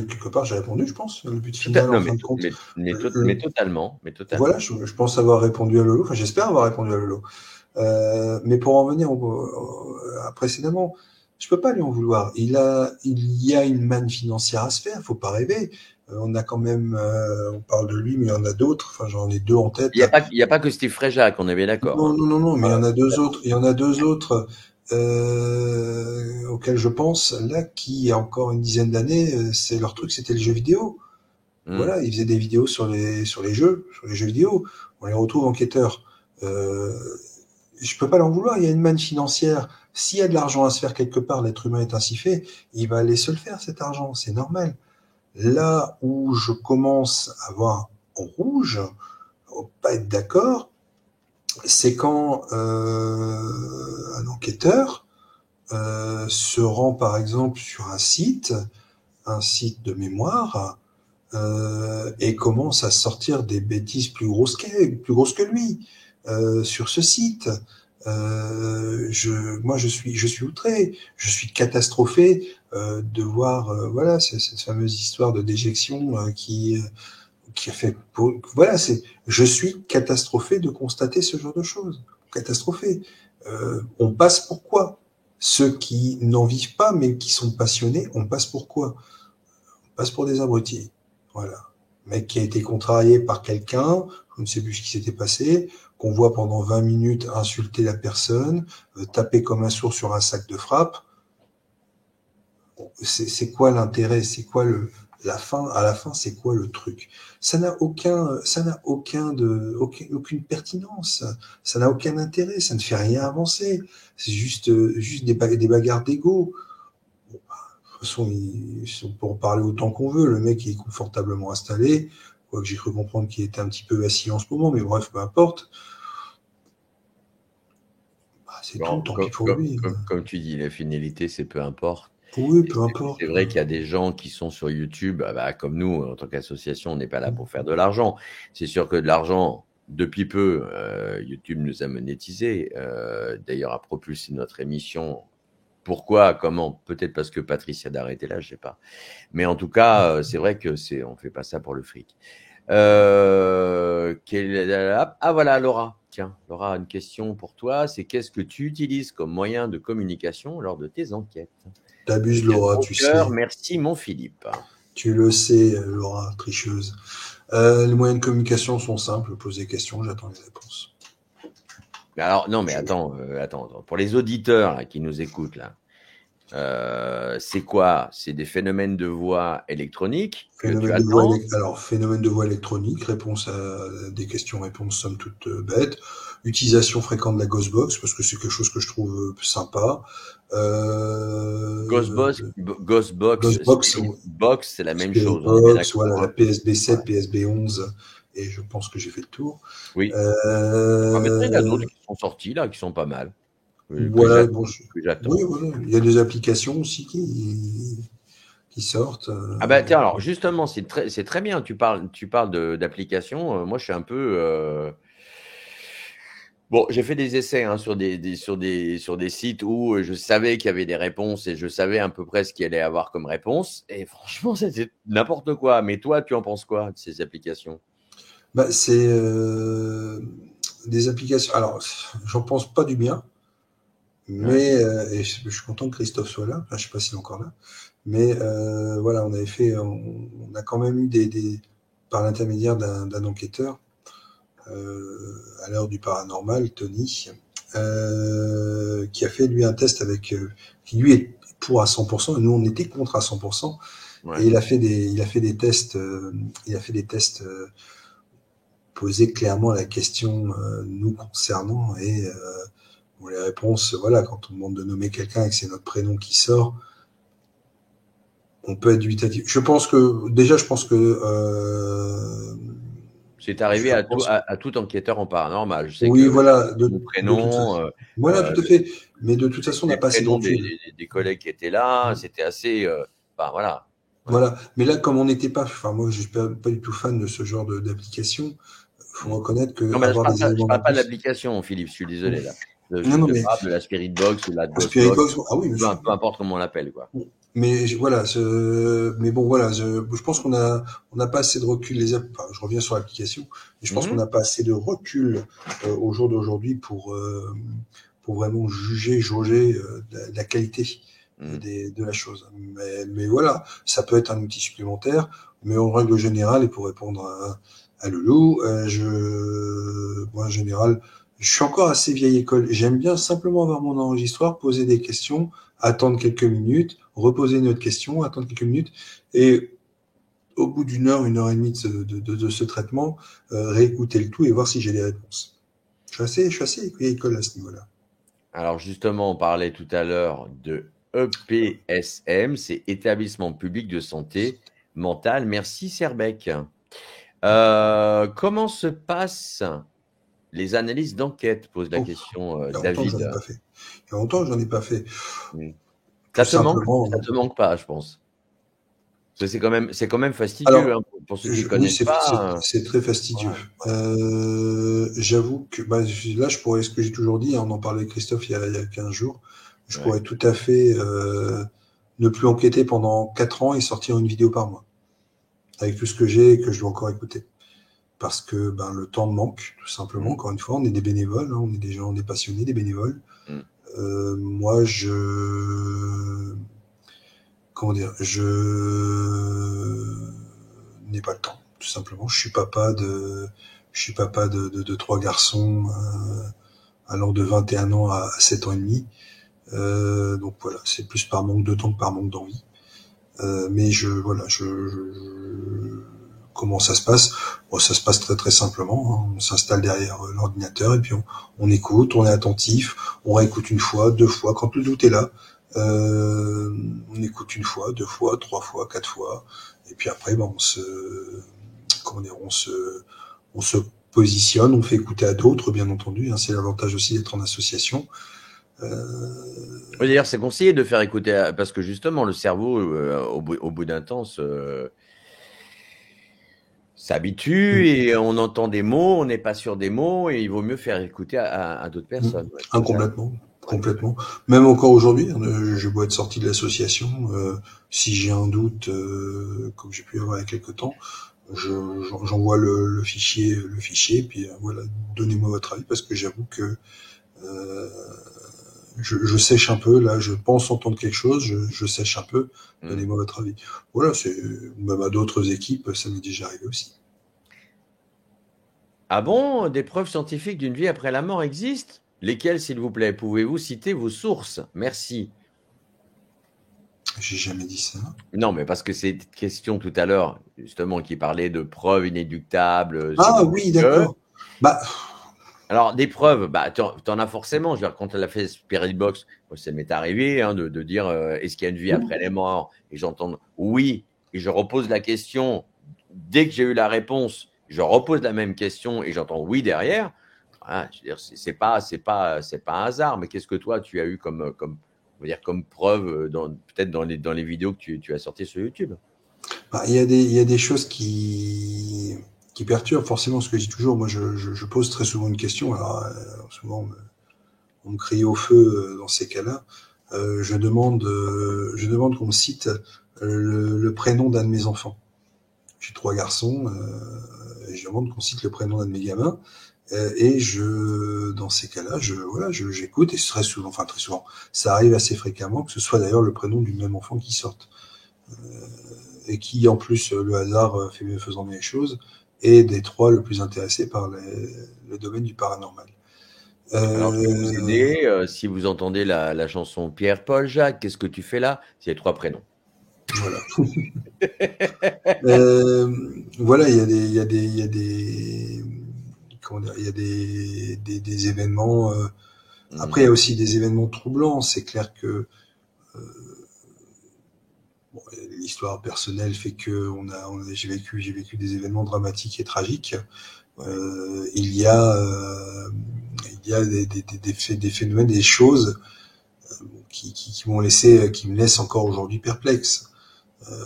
Quelque part, j'ai répondu, je pense. Le but final, en fin de compte. Mais totalement. Voilà, je pense avoir répondu à Lolo. Enfin, j'espère avoir répondu à Lolo. Mais pour en venir précédemment, je peux pas lui en vouloir. Il y a une manne financière à se faire. Faut pas rêver. On a quand même, on parle de lui, mais il y en a d'autres. Enfin, j'en ai deux en tête. Il y a pas que Steve Fréjac, on est bien d'accord. Non, mais il y en a deux autres. Il y en a deux autres auxquels je pense là, qui il y a encore une dizaine d'années, c'est leur truc, c'était le jeu vidéo. Voilà, ils faisaient des vidéos sur les jeux vidéo. On les retrouve enquêteurs. Je peux pas l'en vouloir. Il y a une manne financière. S'il y a de l'argent à se faire quelque part, l'être humain est ainsi fait. Il va aller se le faire, cet argent. C'est normal. Là où je commence à voir en rouge, pas être d'accord, c'est quand un enquêteur se rend par exemple sur un site de mémoire, et commence à sortir des bêtises plus grosses que lui sur ce site. Moi, je suis outré, je suis catastrophé de voir voilà cette fameuse histoire de déjection qui a fait. Voilà, je suis catastrophé de constater ce genre de choses. Catastrophé. On passe pour quoi? Ceux qui n'en vivent pas, mais qui sont passionnés, on passe pour quoi? On passe pour des abrutis. Voilà. Mec qui a été contrarié par quelqu'un, je ne sais plus ce qui s'était passé, qu'on voit pendant 20 minutes insulter la personne, taper comme un sourd sur un sac de frappe. C'est quoi l'intérêt? C'est quoi la fin? À la fin, c'est quoi le truc? Ça n'a aucune pertinence. Ça n'a aucun intérêt. Ça ne fait rien avancer. C'est juste des bagarres d'ego. Bon, de toute façon, on peut en parler autant qu'on veut. Le mec est confortablement installé. Quoique j'ai cru comprendre qu'il était un petit peu vacillant en ce moment, mais bref, peu importe. C'est tout, tant pis pour lui. Comme tu dis, la finalité, c'est peu importe. Oui, peu importe. C'est vrai qu'il y a des gens qui sont sur YouTube, comme nous, en tant qu'association, on n'est pas là pour faire de l'argent. C'est sûr que de l'argent, depuis peu, YouTube nous a monétisé. D'ailleurs, a propulsé notre émission. Pourquoi? Comment? Peut-être parce que Patricia Dard était là, je ne sais pas. Mais en tout cas, c'est vrai que on fait pas ça pour le fric. Voilà, Laura. Tiens, Laura, une question pour toi. C'est qu'est-ce que tu utilises comme moyen de communication lors de tes enquêtes? T'abuses, Laura, tu sais. Merci, mon Philippe. Tu le sais, Laura, tricheuse. Les moyens de communication sont simples. Pose des questions, j'attends les réponses. Alors, non, mais attends. Pour les auditeurs là, qui nous écoutent, là, c'est quoi? C'est des phénomènes de voix électroniques phénomène de voix électronique, réponse à des questions-réponses somme toute bêtes. utilisation fréquente de la Ghostbox, parce que c'est quelque chose que je trouve sympa. Ghostbox, Ghostbox, Spirit Box, c'est la même Spirit chose, on est bien Box, voilà, d'accord. la PSB 7, Ouais. PSB 11, et je pense que j'ai fait le tour. Oui. Mais il y en a d'autres qui sont sortis là, qui sont pas mal, que Voilà, j'attends. bon, Que j'attends. oui, voilà. Il y a des applications aussi qui sortent. Ah bah tiens, alors justement, c'est très bien. Tu parles d'applications. Moi, je suis un peu. Bon, j'ai fait des essais hein, sur des sites où je savais qu'il y avait des réponses et je savais à peu près ce qu'il allait avoir comme réponse. Et franchement, c'était n'importe quoi. Mais toi, tu en penses quoi de ces applications? Bah, c'est des applications. Alors, j'en pense pas du bien, Ouais. mais et je suis content que Christophe soit là. Enfin, je sais pas s'il est encore là, mais voilà, on a quand même eu par l'intermédiaire d'un enquêteur à l'heure du paranormal, Tony, qui a fait lui un test qui lui est pour à 100%, et nous on était contre à 100%, Ouais. et il a fait des tests, poser clairement la question nous concernant, et bon, les réponses, voilà, quand on demande de nommer quelqu'un et que c'est notre prénom qui sort, on peut être dubitatif. Je pense que C'est arrivé je pense à tout enquêteur en paranormal. Je sais oui, que voilà, mon de toute façon. prénom, Voilà, tout à fait. Mais de toute façon, on n'a les pas assez de prénoms recul. des collègues qui étaient là, c'était assez. Enfin, voilà. Ouais. Voilà. Mais là, comme on n'était pas, enfin, moi, je suis pas du tout fan de ce genre d'application. Faut Mm. reconnaître que Non, mais là, avoir des je éléments parle pas de d'indice. l'application, Philippe, je suis désolé là. Non, Je non, te mais parle de la Spirit Box ou de la un Ghost Spirit Box, Box, ah oui, bien sûr. peu importe comment on l'appelle, quoi. Mais voilà, mais bon, voilà, je pense on n'a pas assez de recul. Enfin, je reviens sur l'application, mais je pense qu'on Mhm. n'a pas assez de recul au jour d'aujourd'hui pour vraiment juger, jauger la qualité Mm. de la chose. Mais voilà, ça peut être un outil supplémentaire, mais en règle générale, et pour répondre à Loulou, moi en général, je suis encore assez vieille école. J'aime bien simplement avoir mon enregistreur, poser des questions, attendre quelques minutes, reposer une autre question, attendre quelques minutes, et au bout une heure et demie de ce traitement, réécouter le tout et voir si j'ai des réponses. Je suis assez vieille école à ce niveau-là. Alors justement, on parlait tout à l'heure de EPSM, c'est Établissement public de santé mentale. Merci Serbec. Comment se passent les analyses d'enquête, pose la Oh, question il y a longtemps que j'en ai David. pas fait. Il y a longtemps que j'en ai pas fait. Mm. Tout simplement. Ça te manque pas, je pense. Parce que c'est quand même fastidieux, Alors, hein, pour ceux qui oui, connaissent pas. c'est très fastidieux. Ouais. J'avoue que bah, là, je pourrais, ce que j'ai toujours dit, hein, on en parlait avec Christophe il y a 15 jours, je Ouais. pourrais tout à fait ne plus enquêter pendant 4 ans et sortir une vidéo par mois, avec tout ce que j'ai et que je dois encore écouter. Parce que ben, le temps me manque, tout simplement. Mm. Encore une fois, on est des bénévoles, hein, on est des gens, des passionnés, des bénévoles. Mm. Moi, comment dire, je n'ai pas le temps, tout simplement. Je suis papa de 3 garçons, allant de 21 ans à 7 ans et demi. Donc voilà, c'est plus par manque de temps que par manque d'envie. Mais comment ça se passe? Bon, ça se passe très très simplement, hein. On s'installe derrière l'ordinateur et puis on écoute, on est attentif, on réécoute une fois, 2 fois, quand le doute est là. On écoute une fois, 2 fois, 3 fois, 4 fois, et puis après, ben, on se positionne, on fait écouter à d'autres, bien entendu, hein. C'est l'avantage aussi d'être en association. Oui, d'ailleurs, c'est conseillé de faire écouter, parce que justement, le cerveau, au bout d'un temps, s'habitue et on entend des mots, on n'est pas sûr des mots et il vaut mieux faire écouter à d'autres personnes. Ouais, tout à fait. Complètement. Complètement. Même encore aujourd'hui, hein, je dois être sorti de l'association. Si j'ai un doute, comme j'ai pu y avoir il y a quelque temps, j'envoie le fichier, puis voilà, donnez-moi votre avis parce que j'avoue que je sèche un peu. Là, je pense entendre quelque chose, je sèche un peu. Donnez-moi votre avis. Voilà, c'est même à d'autres équipes, ça m'est déjà arrivé aussi. Ah bon, des preuves scientifiques d'une vie après la mort existent? Lesquelles, s'il vous plaît? Pouvez-vous citer vos sources? Merci. J'ai jamais dit ça. Non, mais parce que c'est une question tout à l'heure, justement, qui parlait de preuves inéluctables Ah scientifiques. oui, d'accord. Bah, Alors, des preuves, bah, t'en as forcément. Je veux dire, quand elle a fait Spirit Box, moi, ça m'est arrivé de dire est-ce qu'il y a une vie après les morts? Et j'entends oui, et je repose la question. Dès que j'ai eu la réponse, je repose la même question et j'entends oui derrière. Voilà, je veux dire, c'est pas un hasard. Mais qu'est-ce que toi, tu as eu on va dire, comme preuve peut-être dans les vidéos que tu as sorties sur YouTube? Bah, il y a des choses qui perturbent forcément ce que je dis toujours. Moi, je pose très souvent une question. Alors, souvent, on me crie au feu dans ces cas-là. Je demande qu'on me cite le prénom d'un de mes enfants. J'ai 3 garçons, et je demande qu'on cite le prénom d'un de mes gamins. Et dans ces cas-là, j'écoute, et très souvent, ça arrive assez fréquemment que ce soit d'ailleurs le prénom du même enfant qui sorte. Et qui, en plus, le hasard faisant bien les choses, est des 3 le plus intéressé par le domaine du paranormal. Alors, je vais vous aider. Si vous entendez la chanson Pierre, Paul, Jacques, qu'est-ce que tu fais là? C'est les 3 prénoms. Voilà. Voilà, il y a des événements. Après, il y a aussi des événements troublants. C'est clair que l'histoire personnelle fait que j'ai vécu des événements dramatiques et tragiques. Il y a des phénomènes, des choses qui me laissent encore aujourd'hui perplexe.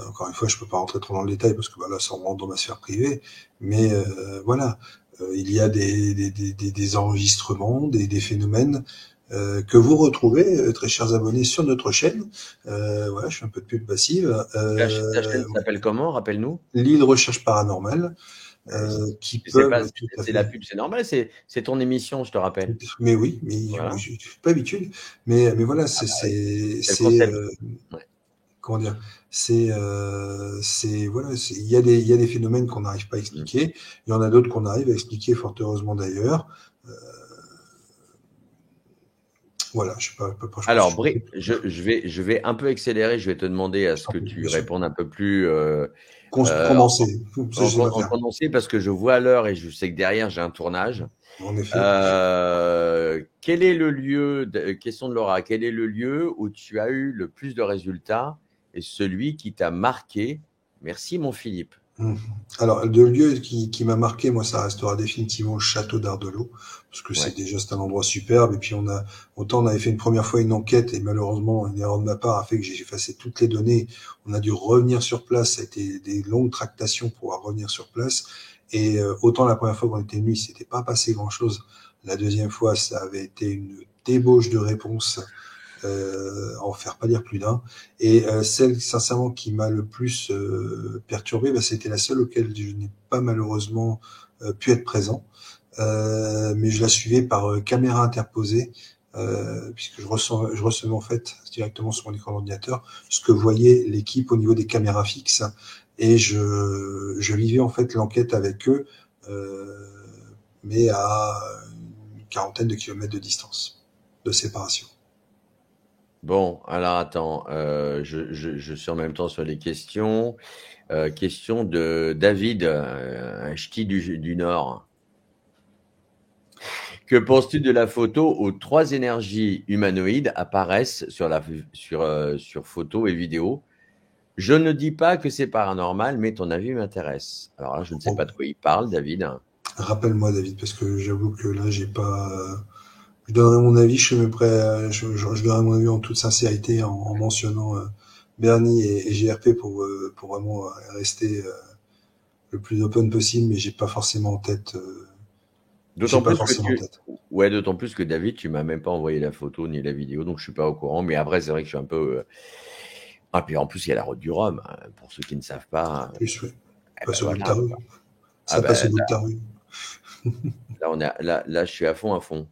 Encore une fois, je peux pas rentrer trop dans le détail parce que là, ça rentre dans ma sphère privée. Mais voilà, il y a des enregistrements, des phénomènes que vous retrouvez, très chers abonnés, sur notre chaîne. Voilà, je fais un peu de pub passive. Ta chaîne s'appelle comment? Rappelle-nous. L'île Recherche Paranormale. Qui peuvent. C'est la pub, c'est normal, c'est ton émission, je te rappelle. Mais oui, mais voilà. Je suis pas habitué. Mais voilà, comment dire, voilà, il y a des phénomènes qu'on n'arrive pas à expliquer. Il y en a d'autres qu'on arrive à expliquer, fort heureusement d'ailleurs. Voilà, je sais pas. Alors, je vais un peu accélérer. Je vais te demander à ce que tu répondes un peu plus condensé. Condensé parce que je vois l'heure et je sais que derrière j'ai un tournage. En effet. Quel est le lieu, question de Laura, quel est le lieu où tu as eu le plus de résultats et celui qui t'a marqué? Merci mon Philippe. Alors, le lieu qui m'a marqué, moi, ça restera définitivement le château d'Ardelot, parce que c'est un endroit superbe. Et puis on avait fait une première fois une enquête et malheureusement une erreur de ma part a fait que j'ai effacé toutes les données. On a dû revenir sur place. Ça a été des longues tractations pour pouvoir revenir sur place. Et autant la première fois qu'on était venu, il s'était pas passé grand-chose. La deuxième fois, ça avait été une débauche de réponses. En faire pas dire plus d'un. Et celle, sincèrement, qui m'a le plus perturbé, c'était la seule auquel je n'ai pas malheureusement pu être présent. Mais je la suivais par caméra interposée, puisque je recevais en fait directement sur mon écran d'ordinateur ce que voyait l'équipe au niveau des caméras fixes. Et je vivais en fait l'enquête avec eux, mais à une quarantaine de kilomètres de distance, de séparation. Bon, alors attends, je suis en même temps sur les questions. Question de David, un ch'ti du Nord. Que penses-tu de la photo où 3 énergies humanoïdes apparaissent sur photo et vidéo? Je ne dis pas que c'est paranormal, mais ton avis m'intéresse. Alors là, je ne sais pas de quoi il parle, David. Rappelle-moi, David, parce que j'avoue que là, j'ai pas... Je donnerai mon avis, je suis même prêt, je donnerai mon avis en toute sincérité en mentionnant Bernie et GRP pour vraiment rester le plus open possible, mais j'ai pas forcément en tête. D'autant plus que David, tu m'as même pas envoyé la photo ni la vidéo, donc je suis pas au courant. Mais après, c'est vrai que je suis un peu. Ah, puis en plus, il y a la route du Rhum, hein, pour ceux qui ne savent pas. Plus, oui. Passe au bout de ta rue. Ça passe au bout de ta rue. Là, je suis à fond.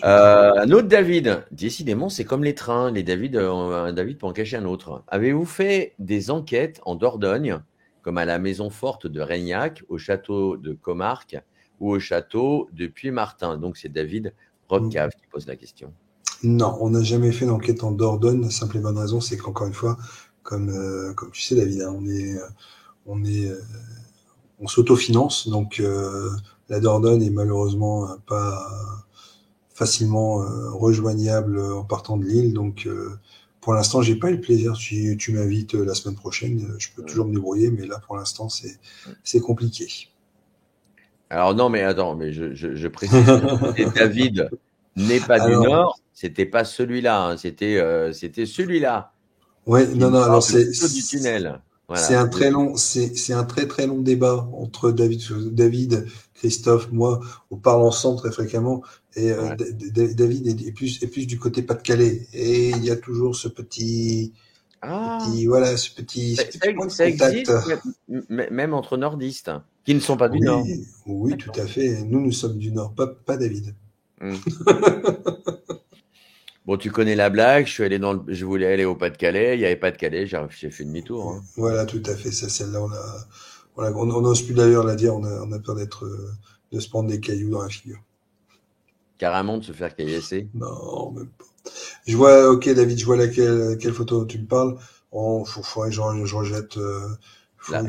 Un autre David, décidément, c'est comme les trains, les David, un David peut en cacher un autre. Avez-vous fait des enquêtes en Dordogne, comme à la maison forte de Reignac, au château de Comarque ou au château de Puy-Martin? Donc, c'est David Rodcave qui pose la question. Non, on n'a jamais fait d'enquête en Dordogne. La simple et bonne raison, c'est qu'encore une fois, comme tu sais, David, hein, on s'autofinance, donc la Dordogne est malheureusement pas facilement rejoignable en partant de Lille. Donc, pour l'instant, j'ai pas eu le plaisir. Si tu m'invites la semaine prochaine, je peux toujours me débrouiller, mais là, pour l'instant, c'est compliqué. Alors non, mais attends, mais je précise que David n'est pas du Nord, c'était pas celui-là, hein, c'était celui-là. Ouais, non, alors c'est du tunnel. Voilà. C'est un très long, c'est un très très long débat entre David, Christophe, moi, on parle ensemble très fréquemment, et Ouais. David est plus du côté Pas-de-Calais, et il y a toujours ce petit voilà, ce petit point de Ça contact. existe même entre nordistes, hein, qui ne sont pas du Nord. Oui, tout à fait. Nous sommes du Nord, pas David. Bon, tu connais la blague, je voulais aller au Pas-de-Calais, il n'y avait pas de Calais, j'ai fait demi-tour. Hein. Voilà, tout à fait. Celle-là, on n'ose plus d'ailleurs la dire, on a peur de se prendre des cailloux dans la figure. Carrément de se faire caillasser. Non, même pas. Je vois, ok, David, je vois quelle photo tu me parles. Faudrait que je rejette, Là,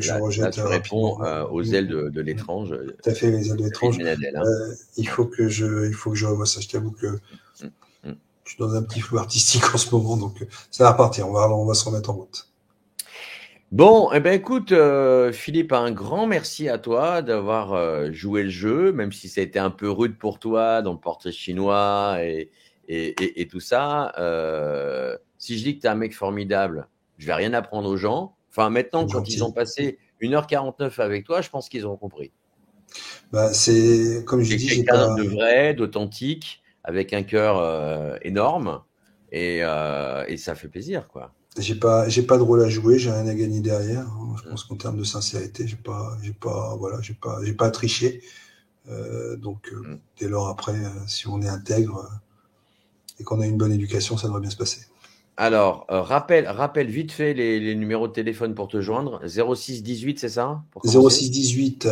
tu réponds aux ailes de l'étrange. Tout à fait, les ailes de l'étrange. Hein. Il faut que je revoie ça. Je t'avoue que je suis dans un petit flou artistique en ce moment, donc ça va repartir. On va se remettre en route. Bon, eh ben écoute, Philippe, un grand merci à toi d'avoir joué le jeu, même si ça a été un peu rude pour toi dans le portrait chinois et tout ça. Si je dis que tu es un mec formidable, je vais rien apprendre aux gens. Enfin, maintenant, quand ils ont passé 1h49 avec toi, je pense qu'ils ont compris. Bah, c'est comme je dis, j'ai quelqu'un de vrai, d'authentique, avec un cœur énorme, et ça fait plaisir, quoi. J'ai pas de rôle à jouer, j'ai rien à gagner derrière. Je pense qu'en termes de sincérité, j'ai pas à tricher. Donc, dès lors après, si on est intègre et qu'on a une bonne éducation, ça devrait bien se passer. Alors, rappelle vite fait les numéros de téléphone pour te joindre. 06 18, c'est ça? 06 18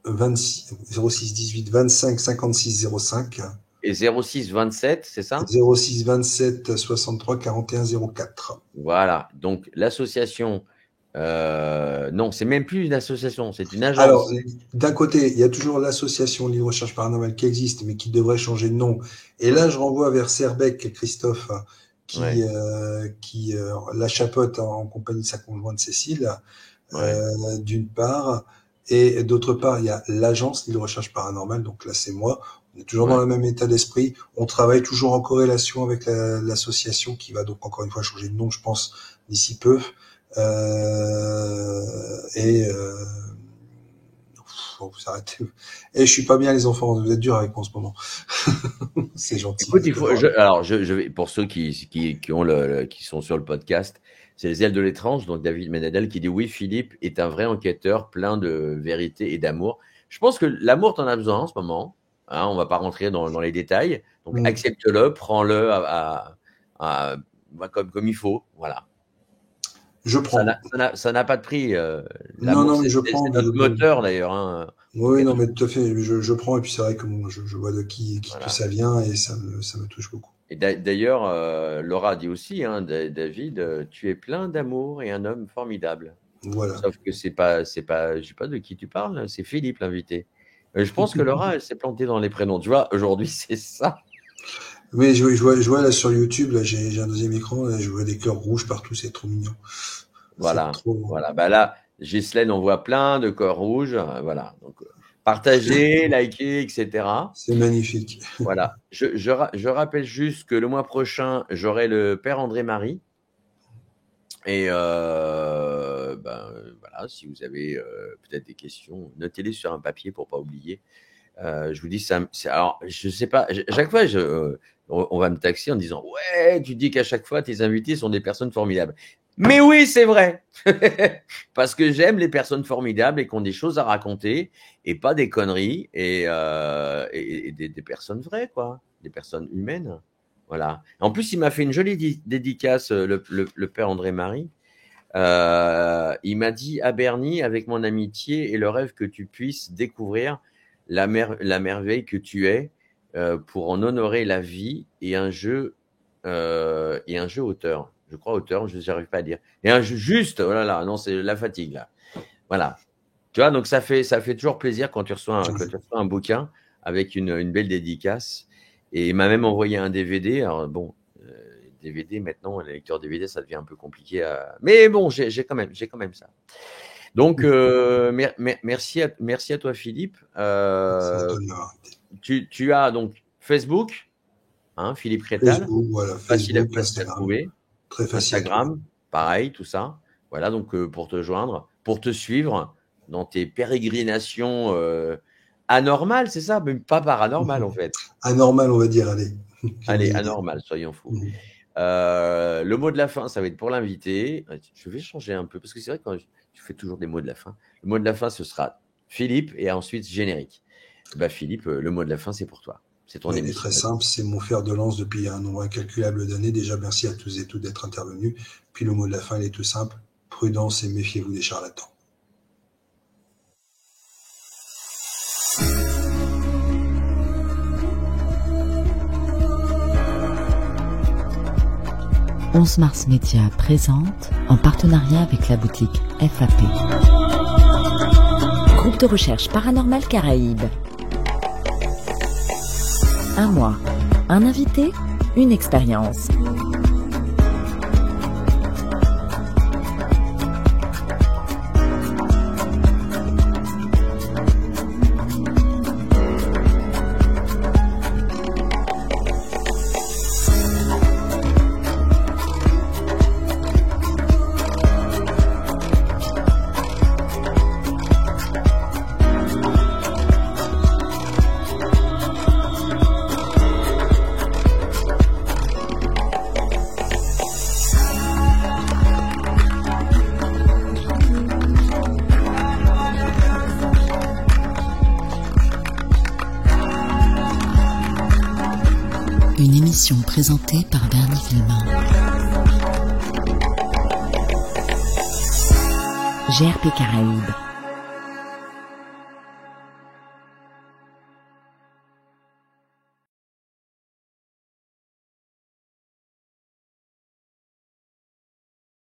25 56 05. Et 06 27, c'est ça? 06 27 63 41 04. Voilà. Donc, l'association, non, c'est même plus une association, c'est une agence. Alors, d'un côté, il y a toujours l'association Libre Recherche Paranormale qui existe, mais qui devrait changer de nom. Et là, je renvoie vers Serbec, Christophe, qui la chapeaute en compagnie de sa conjointe Cécile, d'une part. Et d'autre part, il y a l'agence Libre Recherche Paranormale, donc là, c'est moi. On est toujours dans le même état d'esprit. On travaille toujours en corrélation avec l'association qui va donc encore une fois changer de nom, je pense, d'ici peu. Faut vous arrêter. Et je suis pas bien, les enfants. Vous êtes durs avec moi en ce moment. C'est gentil. Écoute, je vais, pour ceux qui sont sur le podcast, c'est les ailes de l'étrange, donc David Menadel qui dit oui, Philippe est un vrai enquêteur plein de vérité et d'amour. Je pense que l'amour, t'en as besoin en ce moment. Hein, on va pas rentrer dans les détails. Donc accepte-le, prends-le comme il faut. Voilà. Je prends. Ça n'a pas de prix. Non, mais je prends. C'est notre moteur d'ailleurs. Hein. Oui, non, mais tout à fait. Je prends et puis c'est vrai que je vois de qui que ça vient et ça me touche beaucoup. Et d'ailleurs, Laura dit aussi, hein, David, tu es plein d'amour et un homme formidable. Voilà. Sauf que c'est pas, je sais pas de qui tu parles, c'est Philippe l'invité. Je pense que Laura, elle s'est plantée dans les prénoms. Tu vois, aujourd'hui, c'est ça. Oui, je vois là sur YouTube, là, j'ai un deuxième écran, là, je vois des cœurs rouges partout, c'est trop mignon. Voilà. Voilà. Bah là, Ghislaine, on voit plein de cœurs rouges. Voilà. Donc, partagez, likez, etc. C'est magnifique. Voilà. Je rappelle juste que le mois prochain, j'aurai le père André-Marie. Et voilà, si vous avez peut-être des questions, notez-les sur un papier pour pas oublier. Je vous dis ça. Alors, je sais pas. À chaque fois, on va me taxer en disant ouais, tu dis qu'à chaque fois tes invités sont des personnes formidables. Mais oui, c'est vrai. Parce que j'aime les personnes formidables et qui ont des choses à raconter et pas des conneries et des personnes vraies, quoi, des personnes humaines. Voilà. En plus, il m'a fait une jolie dédicace, le père André-Marie. Il m'a dit à Bernie, avec mon amitié et le rêve que tu puisses découvrir la merveille que tu es pour en honorer la vie et un jeu auteur. Je crois auteur, je n'arrive pas à dire. Et un jeu juste, oh là là, non, c'est la fatigue là. Voilà. Tu vois, donc ça fait toujours plaisir quand tu reçois un bouquin avec une belle dédicace. Et il m'a même envoyé un DVD. Alors bon, DVD maintenant, les lecteurs DVD, ça devient un peu compliqué. Mais bon, j'ai quand même ça. Donc merci à toi, Philippe. Tu as donc Facebook, hein, Philippe Crétal. Facebook, voilà, Facile à Instagram. trouver. Très facile. Instagram, pareil, tout ça. Voilà, donc pour te joindre, pour te suivre dans tes pérégrinations anormales, c'est ça, mais pas paranormales en fait. Anormal, on va dire, allez. Allez, anormal, soyons fous. Le mot de la fin, ça va être pour l'invité. Je vais changer un peu, parce que c'est vrai que quand tu fais toujours des mots de la fin. Le mot de la fin, ce sera Philippe et ensuite générique. Philippe, le mot de la fin, c'est pour toi. C'est ton émission. C'est très simple, c'est mon fer de lance depuis un nombre incalculable d'années. Déjà, merci à tous et toutes d'être intervenus. Puis le mot de la fin, il est tout simple. Prudence et méfiez-vous des charlatans. « 11 Mars Média présente, en partenariat avec la boutique FAP. Groupe de recherche paranormal Caraïbes. Un mois, un invité, une expérience. Une émission présentée par Bernie Villemain. GRP Caraïbes.